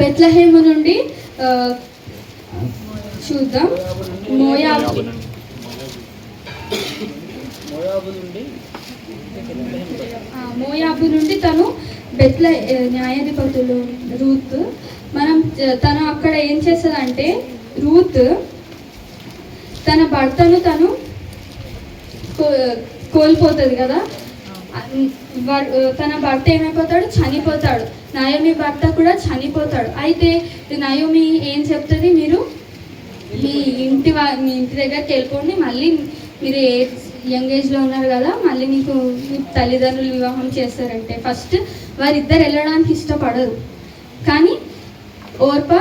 బెత్లెహేము నుండి చూద్దాం, మోయాబు నుండి తను న్యాయాధిపతులు రూత్. తను అక్కడ ఏం చేస్తుందంటే, రూత్ తన భర్తను తను కోల్పోతుంది కదా. తన భర్త ఏమైపోతాడు? చనిపోతాడు. నయోమి భర్త కూడా చనిపోతాడు. అయితే నయోమి ఏం చెప్తుంది, మీరు మీ ఇంటి దగ్గరికి వెళ్ళిపోండి, మళ్ళీ మీరు యంగ్ ఏజ్లో ఉన్నారు కదా, మళ్ళీ మీకు మీ తల్లిదండ్రులు వివాహం చేస్తారంటే ఫస్ట్ వారిద్దరు వెళ్ళడానికి ఇష్టపడరు. కానీ ఓర్పా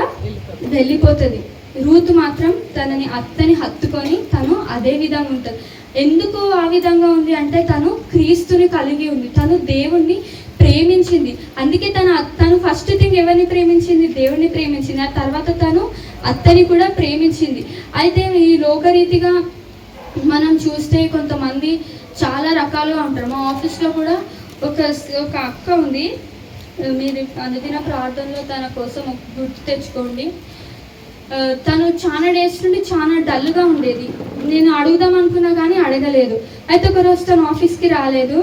వెళ్ళిపోతుంది. రూత్ మాత్రం తనని అత్తని హత్తుకొని తను అదే విధంగా ఉంటుంది. ఎందుకు ఆ విధంగా ఉంది అంటే, తను క్రీస్తుని కలిగి ఉంది, తను దేవుణ్ణి ప్రేమించింది. అందుకే తను ఫస్ట్ థింగ్ ఎవరిని ప్రేమించింది? దేవుణ్ణి ప్రేమించింది. ఆ తర్వాత తను అత్తని కూడా ప్రేమించింది. అయితే ఈ లోకరీతిగా మనం చూస్తే కొంతమంది చాలా రకాలుగా ఉంటారు. మా ఆఫీస్లో కూడా ఒక అక్క ఉంది, మీరు అనుదిన ప్రార్థనలో తన కోసం గుర్తు తెచ్చుకోండి. తను చాలా డేస్ నుండి చాలా డల్గా ఉండేది. నేను అడుగుదాం అనుకున్నా కానీ అడగలేదు. అయితే ఒకరోజు తను ఆఫీస్కి రాలేదు.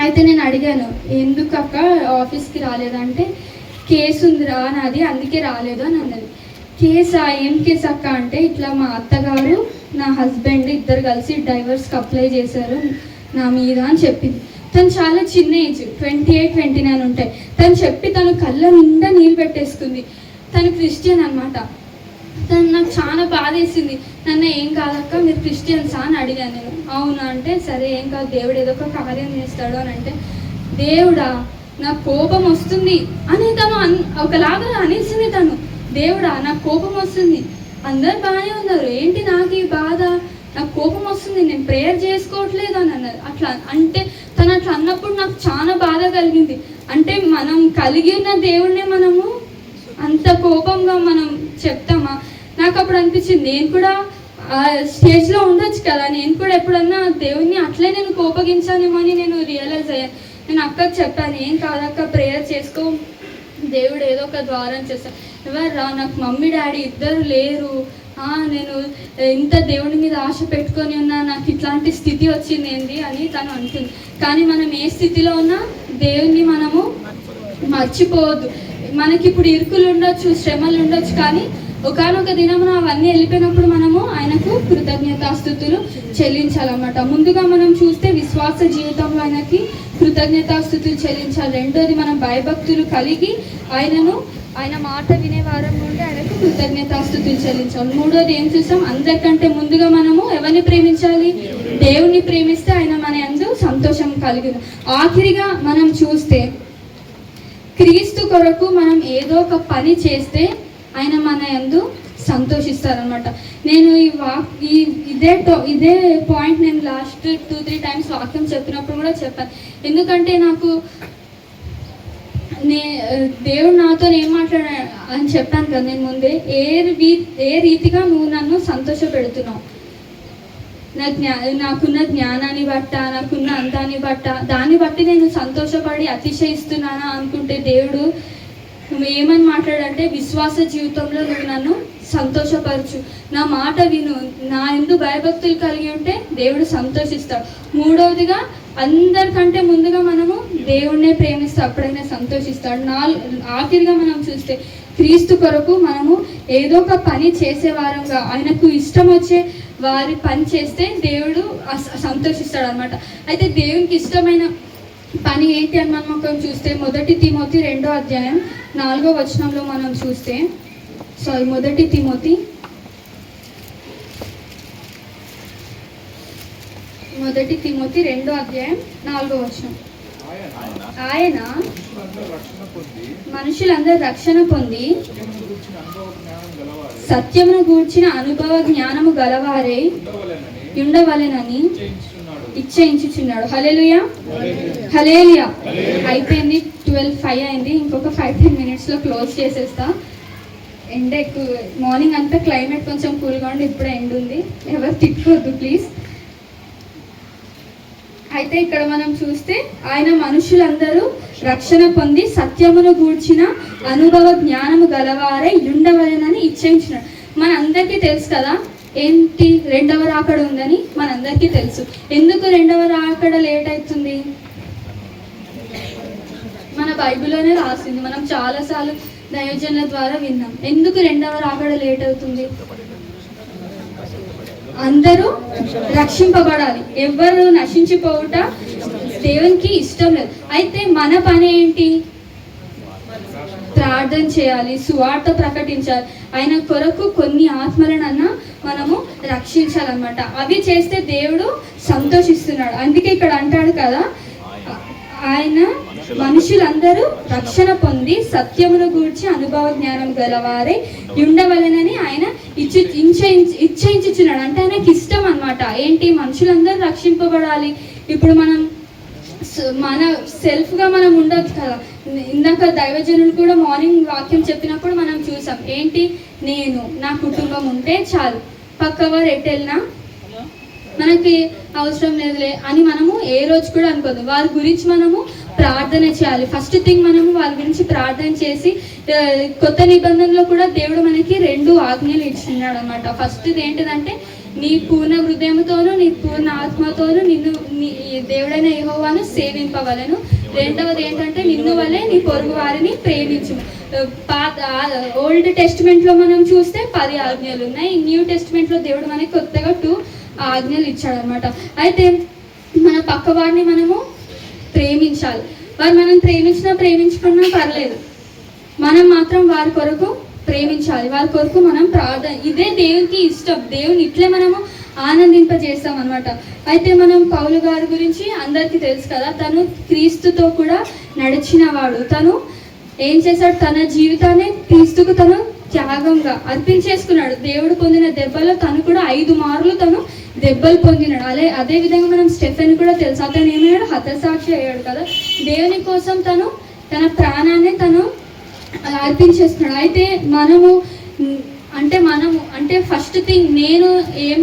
అయితే నేను అడిగాను, ఎందుకు అక్క ఆఫీస్కి రాలేదంటే, కేసు ఉందిరా నాది, అందుకే రాలేదు అని అన్నది. కేసా? ఏం కేసు అక్క అంటే, ఇట్లా మా అత్తగారు నా హస్బెండ్ ఇద్దరు కలిసి డైవర్స్కి అప్లై చేశారు నా మీద అని చెప్పింది. తను చాలా చిన్న ఏజ్, 28-29 ఉంటాయి. తను చెప్పి తను కళ్ళ నిండా నీళ్ళు పెట్టేసుకుంది. తను క్రిస్టియన్ అనమాట. తను నాకు చాలా బాధ వేసింది. నన్ను ఏం కాదక్క మీరు క్రిస్టియన్సా అని అడిగాను నేను. అవును అంటే, సరే ఏం కాదు, దేవుడు ఏదో ఒక కార్యం చేస్తాడు అని అంటే, దేవుడా నాకు కోపం వస్తుంది అని తను ఒకలాగా అనేసింది. తను, దేవుడా నాకు కోపం వస్తుంది, అందరు బాగానే ఉన్నారు, ఏంటి నాకు ఈ బాధ, నాకు కోపం వస్తుంది, నేను ప్రేయర్ చేసుకోవట్లేదు అని అన్నది. అట్లా అంటే తను అట్లా అన్నప్పుడు నాకు చాలా బాధ కలిగింది. అంటే మనం కలిగి ఉన్న దేవుణ్ణే మనము అంత కోపంగా మనం చెప్తామా? నాకు అప్పుడు అనిపించింది, నేను కూడా స్టేజ్లో ఉండొచ్చు కదా, నేను కూడా ఎప్పుడన్నా దేవుణ్ణి అట్లే నేను కోపగించానేమో అని నేను రియలైజ్ అయ్యాను. నేను అక్కకు చెప్పాను, ఏం కాదక్క ప్రేయర్ చేసుకో, దేవుడు ఏదో ఒక ద్వారం చేస్తాడు. ఎవరు నాకు మమ్మీ డాడీ ఇద్దరు లేరు, నేను ఇంత దేవుడి మీద ఆశ పెట్టుకొని ఉన్నా, నాకు ఇట్లాంటి స్థితి వచ్చింది ఏంటి అని తను అంటుంది. కానీ మనం ఏ స్థితిలో ఉన్నా దేవుణ్ణి మనము మర్చిపోవద్దు. మనకి ఇప్పుడు ఇరుకులు ఉండొచ్చు, శ్రమలు ఉండొచ్చు, కానీ ఒకానొక దినమున అవన్నీ వెళ్ళిపోయినప్పుడు మనము ఆయనకు కృతజ్ఞతాస్తుతులు చెల్లించాలన్నమాట. ముందుగా మనం చూస్తే విశ్వాస జీవితంలో ఆయనకి కృతజ్ఞతాస్తుతులు చెల్లించాలి. రెండోది మనం భయభక్తులు కలిగి ఆయన మాట వినే వారం నుండి ఆయనకు కృతజ్ఞతాస్తుతులు చెల్లించాలి. మూడోది ఏం చూసాం, అందరికంటే ముందుగా మనము ఎవరిని ప్రేమించాలి? దేవుణ్ణి ప్రేమిస్తే ఆయన మన యందు సంతోషం కలిగి. ఆఖరిగా మనం చూస్తే క్రీస్తు కొరకు మనం ఏదో ఒక పని చేస్తే ఆయన మన యందు సంతోషిస్తారనమాట. నేను ఇదే పాయింట్ నేను లాస్ట్ 2-3 టైమ్స్ వాక్యం చెప్పినప్పుడు కూడా చెప్పాను. ఎందుకంటే నాకు దేవుడు నాతో ఏం మాట్లాడాడు అని చెప్పాను కదా నేను ముందే. ఏ రీతిగా నువ్వు నన్ను సంతోష పెడుతున్నావు, నాకున్న జ్ఞానాన్ని బట్ట, నాకున్న అందాన్ని బట్ట, దాన్ని బట్టి నేను సంతోషపడి అతిశయిస్తున్నానా అనుకుంటే దేవుడు నువ్వు ఏమని మాట్లాడంటే, విశ్వాస జీవితంలో నువ్వు నన్ను సంతోషపరచు, నా మాట విను, నా యందు భయభక్తులు కలిగి ఉంటే దేవుడు సంతోషిస్తాడు. మూడవదిగా అందరికంటే ముందుగా మనము దేవుడినే ప్రేమిస్తే అప్పుడైనా సంతోషిస్తాడు. ఆఖరిగా మనం చూస్తే క్రీస్తు కొరకు మనము ఏదో ఒక పని చేసేవారంగా ఆయనకు ఇష్టం వచ్చే వారి పని చేస్తే దేవుడు సంతోషిస్తాడు అనమాట. అయితే దేవునికి ఇష్టమైన పని ఏంటి అని మనం చూస్తే 1 తిమోతి 2వ అధ్యాయం 4వ వచనంలో మనం చూస్తే 1 తిమోతి 2వ అధ్యాయం 4వ వచనం. ఆయన మనుషులందరూ రక్షణ పొంది సత్యమును గూర్చిన అనుభవ జ్ఞానము గలవారై ఉండవలెనని ఇచ్చేయించుచున్నాడు. హల్లెలూయా, హల్లెలూయా. అయిపోయింది, 12:05 అయింది. ఇంకొక 5-10 మినిట్స్లో క్లోజ్ చేసేస్తా. ఎండ ఎక్కువ, మార్నింగ్ అంతా క్లైమేట్ కొంచెం కూల్గా ఉండి ఇప్పుడు ఎండ ఉంది, ఎవరు తిట్టుకోవద్దు ప్లీజ్. అయితే ఇక్కడ మనం చూస్తే ఆయన మనుషులందరూ రక్షణ పొంది సత్యమును గూర్చిన అనుభవ జ్ఞానము గలవారై ఉండవలెనని ఇచ్చేయించున్నాడు. మన అందరికీ తెలుసు కదా ఏంటి రెండవ రాకడ ఉందని, మనందరికీ తెలుసు. ఎందుకు రెండవ రాకడ లేట్ అవుతుంది? మన బైబిల్లోనే రాసింది, మనం చాలాసార్లు దైవజనుల ద్వారా విన్నాం. ఎందుకు రెండవ రాకడ లేట్ అవుతుంది? అందరూ రక్షింపబడాలి, ఎవరు నశించిపోవుట దేవునికి ఇష్టం లేదు. అయితే మన పని ఏంటి? ప్రార్థన చేయాలి, సువార్త ప్రకటించాలి, ఆయన కొరకు కొన్ని ఆత్మలనన్నా మనము రక్షించాలన్నమాట. అవి చేస్తే దేవుడు సంతోషిస్తున్నాడు. అందుకే ఇక్కడ అంటాడు కదా, ఆయన మనుషులందరూ రక్షణ పొంది సత్యమును గూర్చి అనుభవ జ్ఞానం గలవారే ఉండవలెనని ఆయన ఇచ్చేయించుచున్నాడు. అంటే ఆయనకి ఇష్టం అన్నమాట. ఏంటి? మనుషులందరూ రక్షింపబడాలి. ఇప్పుడు మనం మన సెల్ఫ్గా మనం ఉండొచ్చు కదా. ఇందాక దైవజనులు కూడా మార్నింగ్ వాక్యం చెప్పినప్పుడు మనం చూసాం ఏంటి, నేను నా కుటుంబం ఉంటే చాలు, పక్కవారు ఎటు వెళ్ళినా మనకి అవసరం లేదులే అని మనము ఏ రోజు కూడా అనుకోదు. వారి గురించి మనము ప్రార్థన చేయాలి. ఫస్ట్ థింగ్ మనము వారి గురించి ప్రార్థన చేసి, కొత్త నిబంధనలో కూడా దేవుడు మనకి 2 ఆజ్ఞలు ఇచ్చినాడు అనమాట. ఫస్ట్ది ఏంటిదంటే, నీ పూర్ణ హృదయంతోనూ నీ పూర్ణ ఆత్మతోనూ నిన్ను దేవుడైన యెహోవాను సేవింపవలెను. రెండవది ఏంటంటే, నిన్ను వలె నీ పొరుగు వారిని ప్రేమించు. ఓల్డ్ టెస్టిమెంట్లో మనం చూస్తే 10 ఆజ్ఞలు ఉన్నాయి. న్యూ టెస్టిమెంట్లో దేవుడు మనకి కొత్తగా 2 ఆజ్ఞలు ఇచ్చాడనమాట. అయితే మన పక్క వారిని మనము ప్రేమించాలి. వారు మనం ప్రేమించుకున్నా పర్లేదు, మనం మాత్రం వారి కొరకు ప్రేమించాలి, వారి కొరకు మనం ప్రార్థన. ఇదే దేవునికి ఇష్టం. దేవుని ఇట్లే మనము ఆనందింపజేస్తాం అనమాట. అయితే మనం పౌలు గారి గురించి అందరికీ తెలుసు కదా, తను క్రీస్తుతో కూడా నడిచిన వాడు. తను ఏం చేశాడు? తన జీవితాన్ని క్రీస్తుకు తను త్యాగంగా అర్పించేసుకున్నాడు. దేవుడు పొందిన దెబ్బలో తను కూడా 5 మార్లు తను దెబ్బలు పొందినాడు. అదే విధంగా మనం స్టెఫెన్ కూడా తెలుసు, అతను ఏమయ్యాడు? హతసాక్షి అయ్యాడు కదా. దేవుని కోసం తన ప్రాణాన్ని తను అర్పించేస్తున్నాడు. అయితే మనము ఫస్ట్ థింగ్ నేను ఏం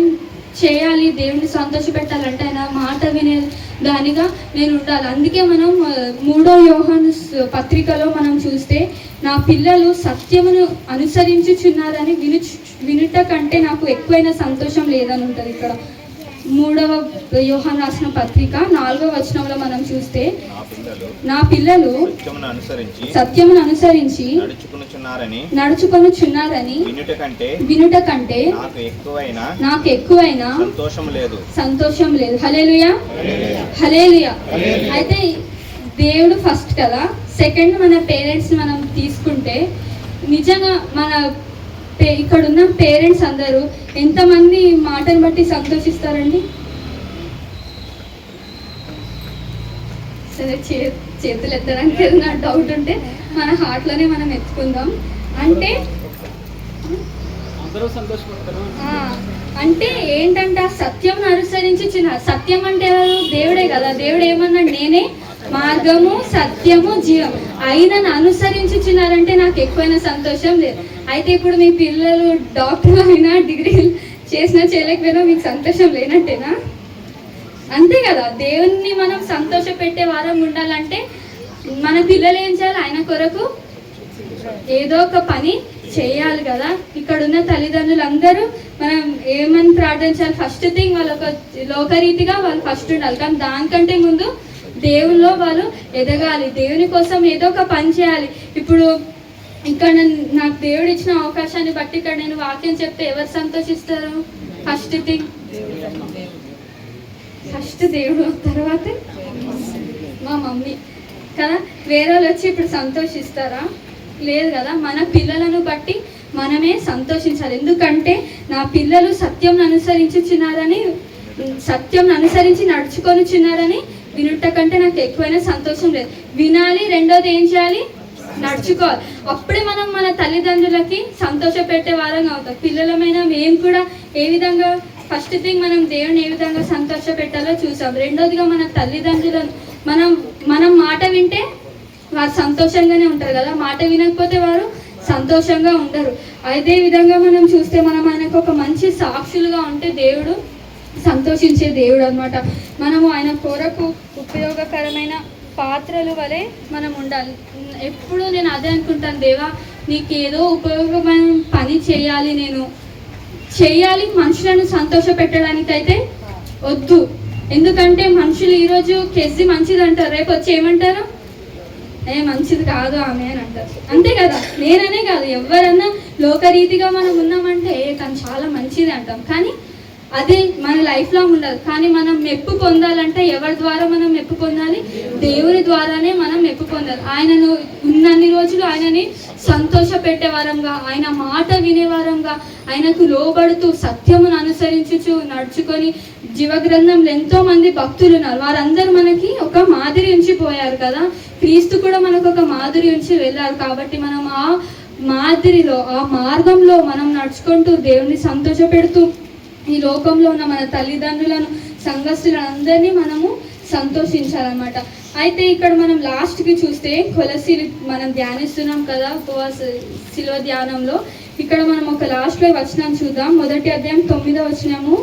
చేయాలి దేవుని సంతోష పెట్టాలంటే, ఆయన మాట దానిగా నేను ఉండాలి. అందుకే మనం 3వ యోహాను పత్రికలో మనం చూస్తే నా పిల్లలు సత్యమును అనుసరించుచున్నారని వినుట కంటే నాకు ఎక్కువైన సంతోషం లేదని ఉంటుంది. ఇక్కడ 3వ యోహాను రాసిన పత్రిక 4వ వచనంలో మనం చూస్తే నా పిల్లలు సత్యమును అనుసరించి నడుచుకొనుచున్నారని వినుట కంటే నాకు ఎక్కువైన సంతోషం లేదు. హల్లెలూయా, హల్లెలూయా. అయితే దేవుడు ఫస్ట్ కదా. సెకండ్ మన పేరెంట్స్ మనం తీసుకుంటే నిజంగా మన ఇక్కడున్న పేరెంట్స్ అందరూ ఎంతమంది మాటను బట్టి సంతోషిస్తారండి? సరే, చేతులు ఎత్తడానికి ఏదైనా డౌట్ ఉంటే మన హార్ట్లోనే మనం ఎత్తుకుందాం. అంటే ఏంటంటే ఆ సత్యం అనుసరించి సత్యం అంటే దేవుడే కదా. దేవుడు ఏమన్నాడు? నేనే మార్గము సత్యము జీవం, అయినను అనుసరించుచున్నారంటే నాకు ఎక్కువైన సంతోషం లేదు. అయితే ఇప్పుడు మీ పిల్లలు డాక్టర్లు అయినా డిగ్రీలు చేసినా చేయలేకపోయినా మీకు సంతోషం లేనట్టేనా? అంతే కదా. దేవుణ్ణి మనం సంతోష పెట్టే వారం ఉండాలంటే మన పిల్లలు ఏం చేయాలి? ఆయన కొరకు ఏదో ఒక పని చేయాలి కదా. ఇక్కడ ఉన్న తల్లిదండ్రులు అందరూ మనం ఏమని ప్రార్థించాలి? ఫస్ట్ థింగ్ వాళ్ళ లోకరీతిగా వాళ్ళు ఫస్ట్ ఉండాలి, కానీ దానికంటే ముందు దేవుల్లో వాళ్ళు ఎదగాలి. దేవుని కోసం ఏదో ఒక పని చేయాలి. ఇప్పుడు ఇక్కడ నాకు దేవుడు ఇచ్చిన అవకాశాన్ని బట్టి ఇక్కడ నేను వాక్యం చెప్తే ఎవరు సంతోషిస్తారు? ఫస్ట్ థింగ్ ఫస్ట్ దేవుడు, తర్వాత మా మమ్మీ కదా. వేరే వాళ్ళు వచ్చి ఇప్పుడు సంతోషిస్తారా? లేదు కదా. మన పిల్లలను బట్టి మనమే సంతోషించాలి. ఎందుకంటే నా పిల్లలు సత్యం అనుసరించి నడుచుకొనుచున్నారని వినుట కంటే నాకు ఎక్కువైన సంతోషం లేదు. వినాలి, రెండోది ఏం చేయాలి? నడుచుకోవాలి. అప్పుడే మనం మన తల్లిదండ్రులకి సంతోష పెట్టే వారంగా అవుతాం. పిల్లలమైన మేము కూడా ఏ విధంగా ఫస్ట్ థింగ్ మనం దేవుని ఏ విధంగా సంతోష పెట్టాలో చూసాం. రెండోదిగా మన తల్లిదండ్రులను మనం మాట వింటే వారు సంతోషంగానే ఉంటారు కదా. మాట వినకపోతే వారు సంతోషంగా ఉండరు. అదే విధంగా మనం చూస్తే మనం ఆయనకు ఒక మంచి సాక్షులుగా ఉంటే దేవుడు సంతోషించే దేవుడు అన్నమాట. మనము ఆయన కొరకు ఉపయోగకరమైన పాత్రలు వలె మనం ఉండాలి. ఎప్పుడు నేను అదే అనుకుంటాను, దేవా నీకు ఏదో ఉపయోగమైన పని చేయాలి, నేను చేయాలి. మనుషులను సంతోష పెట్టడానికైతే వద్దు. ఎందుకంటే మనుషులు ఈరోజు కెజ్జి మంచిది అంటారు, రేపు వచ్చి ఏమంటారు? మంచిది కాదు ఆమె అని అంటారు. అంతే కదా. నేననే కాదు, ఎవరన్నా లోకరీతిగా మనం ఉన్నామంటే తను చాలా మంచిది అంటాం, కానీ అది మన లైఫ్లో ఉండదు. కానీ మనం మెప్పు పొందాలంటే ఎవరి ద్వారా మనం మెప్పు పొందాలి? దేవుని ద్వారానే మనం మెప్పు పొందాలి. ఆయనను ఉన్నన్ని రోజులు ఆయనని సంతోష పెట్టేవారంగా, ఆయన మాట వినేవారంగా, ఆయనకు లోబడుతూ సత్యమును అనుసరించుచు నడుచుకొని జీవగ్రంథంలో ఎంతో మంది భక్తులు ఉన్నారు. వారందరూ మనకి ఒక మాదిరి ఉంచిపోయారు కదా. క్రీస్తు కూడా మనకు ఒక మాదిరి ఉంచి వెళ్ళారు. కాబట్టి మనం ఆ మాదిరిలో, ఆ మార్గంలో మనం నడుచుకుంటూ దేవుని సంతోష పెడుతూ ఈ లోకంలో ఉన్న మన తల్లిదండ్రులను, సంఘస్థులను అందరినీ మనము సంతోషించాలన్నమాట. అయితే ఇక్కడ మనం లాస్ట్కి చూస్తే కొలసీలు మనం ధ్యానిస్తున్నాం కదా ఉపవాస శిలువ ధ్యానంలో. ఇక్కడ మనం ఒక లాస్ట్లో వచనం చూద్దాం. 1వ అధ్యాయం 9వ వచనము.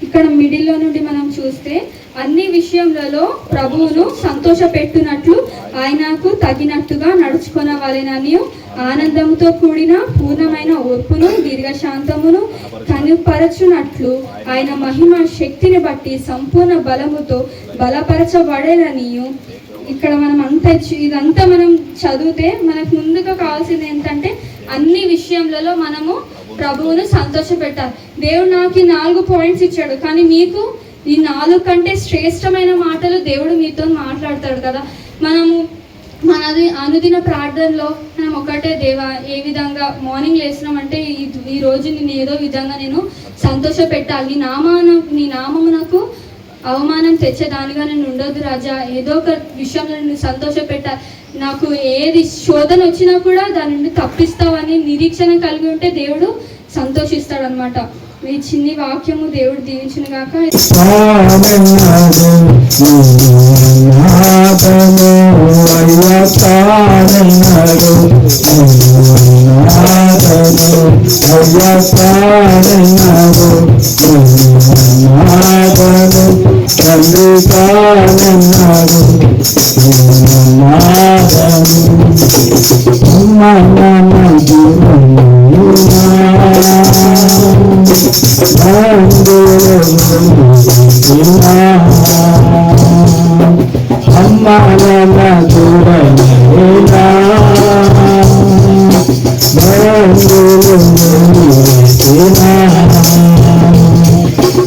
ఇక్కడ మిడిల్లో నుండి మనం చూస్తే అన్ని విషయములలో ప్రభువును సంతోష పెట్టునట్లు ఆయనకు తగినట్టుగా నడుచుకొనవలెనని ఆనందముతో కూడిన పూర్ణమైన ఓర్పును దీర్ఘశాంతమును కనుపరచునట్లు ఆయన మహిమ శక్తిని బట్టి సంపూర్ణ బలముతో బలపరచబడేననియు. ఇక్కడ మనం ఇదంతా మనం చదివితే మనకు ముందుగా కావాల్సింది ఏంటంటే అన్ని విషయములలో మనము ప్రభువును సంతోష పెట్టాలి. దేవుడు నాకు ఈ 4 పాయింట్స్ ఇచ్చాడు, కానీ మీకు ఈ 4 కంటే శ్రేష్టమైన మాటలు దేవుడు మీతో మాట్లాడతాడు కదా. మనము మనది అనుదిన ప్రార్థనలో మనం ఒకటే, దేవా ఏ విధంగా మార్నింగ్ లేచినామంటే ఈ రోజు నేను ఏదో విధంగా నేను సంతోష పెట్టాలి, నీ నామమునకు అవమానం తెచ్చేదానిగా నేను ఉండొద్దు రాజా, ఏదో ఒక విషయంలో నేను సంతోష పెట్టాలి, నాకు ఏది శోధన వచ్చినా కూడా దాని నుండి తప్పిస్తావని నిరీక్షణ కలిగి ఉంటే దేవుడు సంతోషిస్తాడు అనమాట. ఈ చిన్ని వాక్యము దేవుడు దీవించిన గాక. అయ్యప్ప కానన్నాడు నాదను అయ్య కానన్నాడు నాదను తండ్రి కానన్నాడు నాదను అమ్మ నాన్న చూడలేనా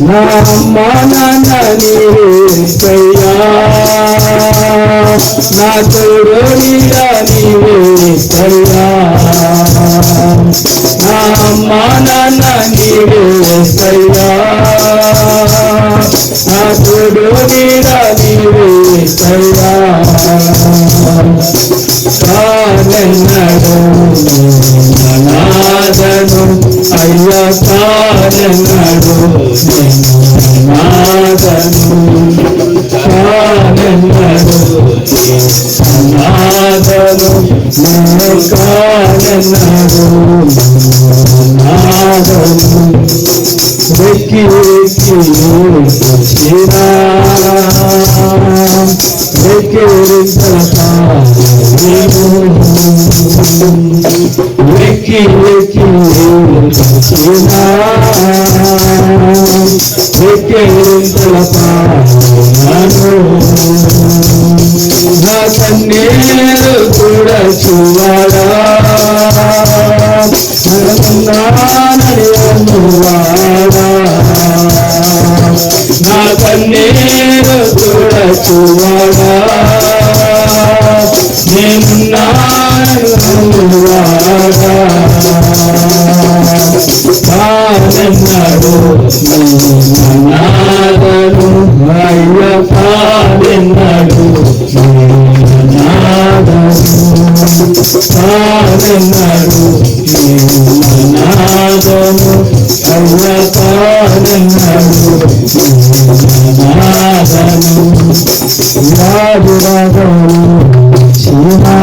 నా అమ్మ నాన్న నీవేసయ్యా నా తోడు నీడా నీవేసయ్యా నా అమ్మ నాన్న నీవేసయ్యా నా తోడు నీడా నీవేసయ్యా కానన్నాడు నాదను అయ్య కానన్నాడు నాదను కానన్నాడు నాదను కానన్నాడు నాదను వెక్కి వెక్కి వచ్చినా వెక్కి వెక్కి వచ్చినా నా కన్నీరు కూడా చూవాడా నన్నున్నానని అనువాడా నా కన్నీరు కూడా చూవాడా నేనున్నానని అనువాడా కానన్నాడు నాదను అయ్య కానన్నాడు నాదను కానన్నాడు నాదను అయ్య కానన్నాడు నాదను రాజు రాగను శివా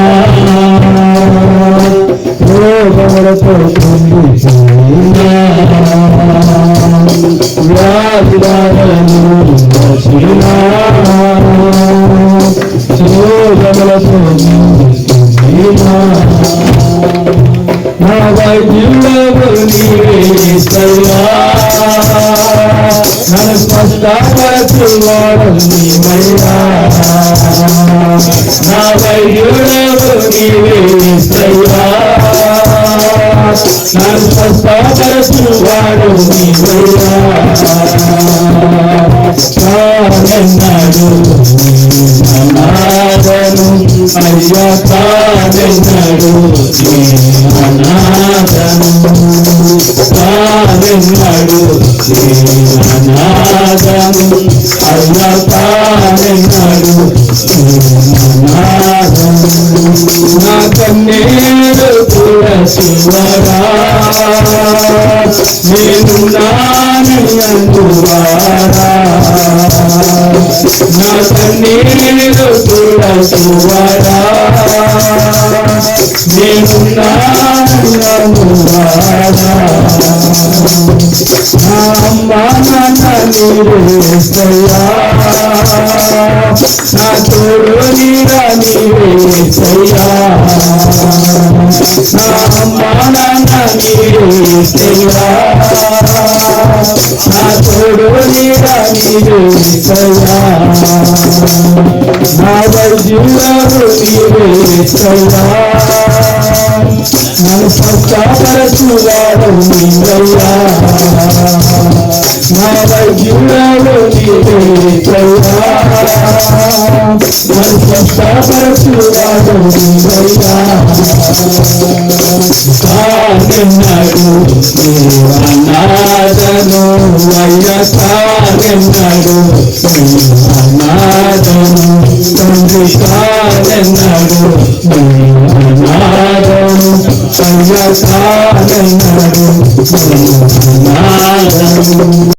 రోగములతో వ్యాధిరాగను శివా రోగములతో నా వైద్యులకు నీవేసయ్యా నన్ను స్పష్టపరచువాడు నీవయ్యా నా వైద్యులకు నీవేసయ్యా నన్ను స్పష్టపరచువాడు నీవయ్యా కానన్నాడు నాదను అయ్య కానన్నాడు నాదను కానన్నాడు నాదను అయ్య కానన్నాడు నాదను నా కన్నీరు కూడా శివరా నేను నాని అందువారా నా కన్నీరు కూడా శివరా నేను నాని అందువారా నా అమ్మ నాన్న నీవేసయ్యా నా తోడు నీడా నీవేసయ్యా నా అమ్మ నాన్న నీవేసయ్యా నా తోడు నీడా నీవేసయ్యా నా వైద్యులకు నీవేసయ్యా నన్ను స్వస్థపరచువాడు నీవయ్యా నా వైద్యులకు నీవేసయ్యా నన్ను స్వస్థపరచువాడు నీవయ్యా కానన్నాడు అనాథను అయ్య కానన్నాడు అనాథను తండ్రి కానన్నాడు అనాథను అయ్య కానన్నాడు అనాథను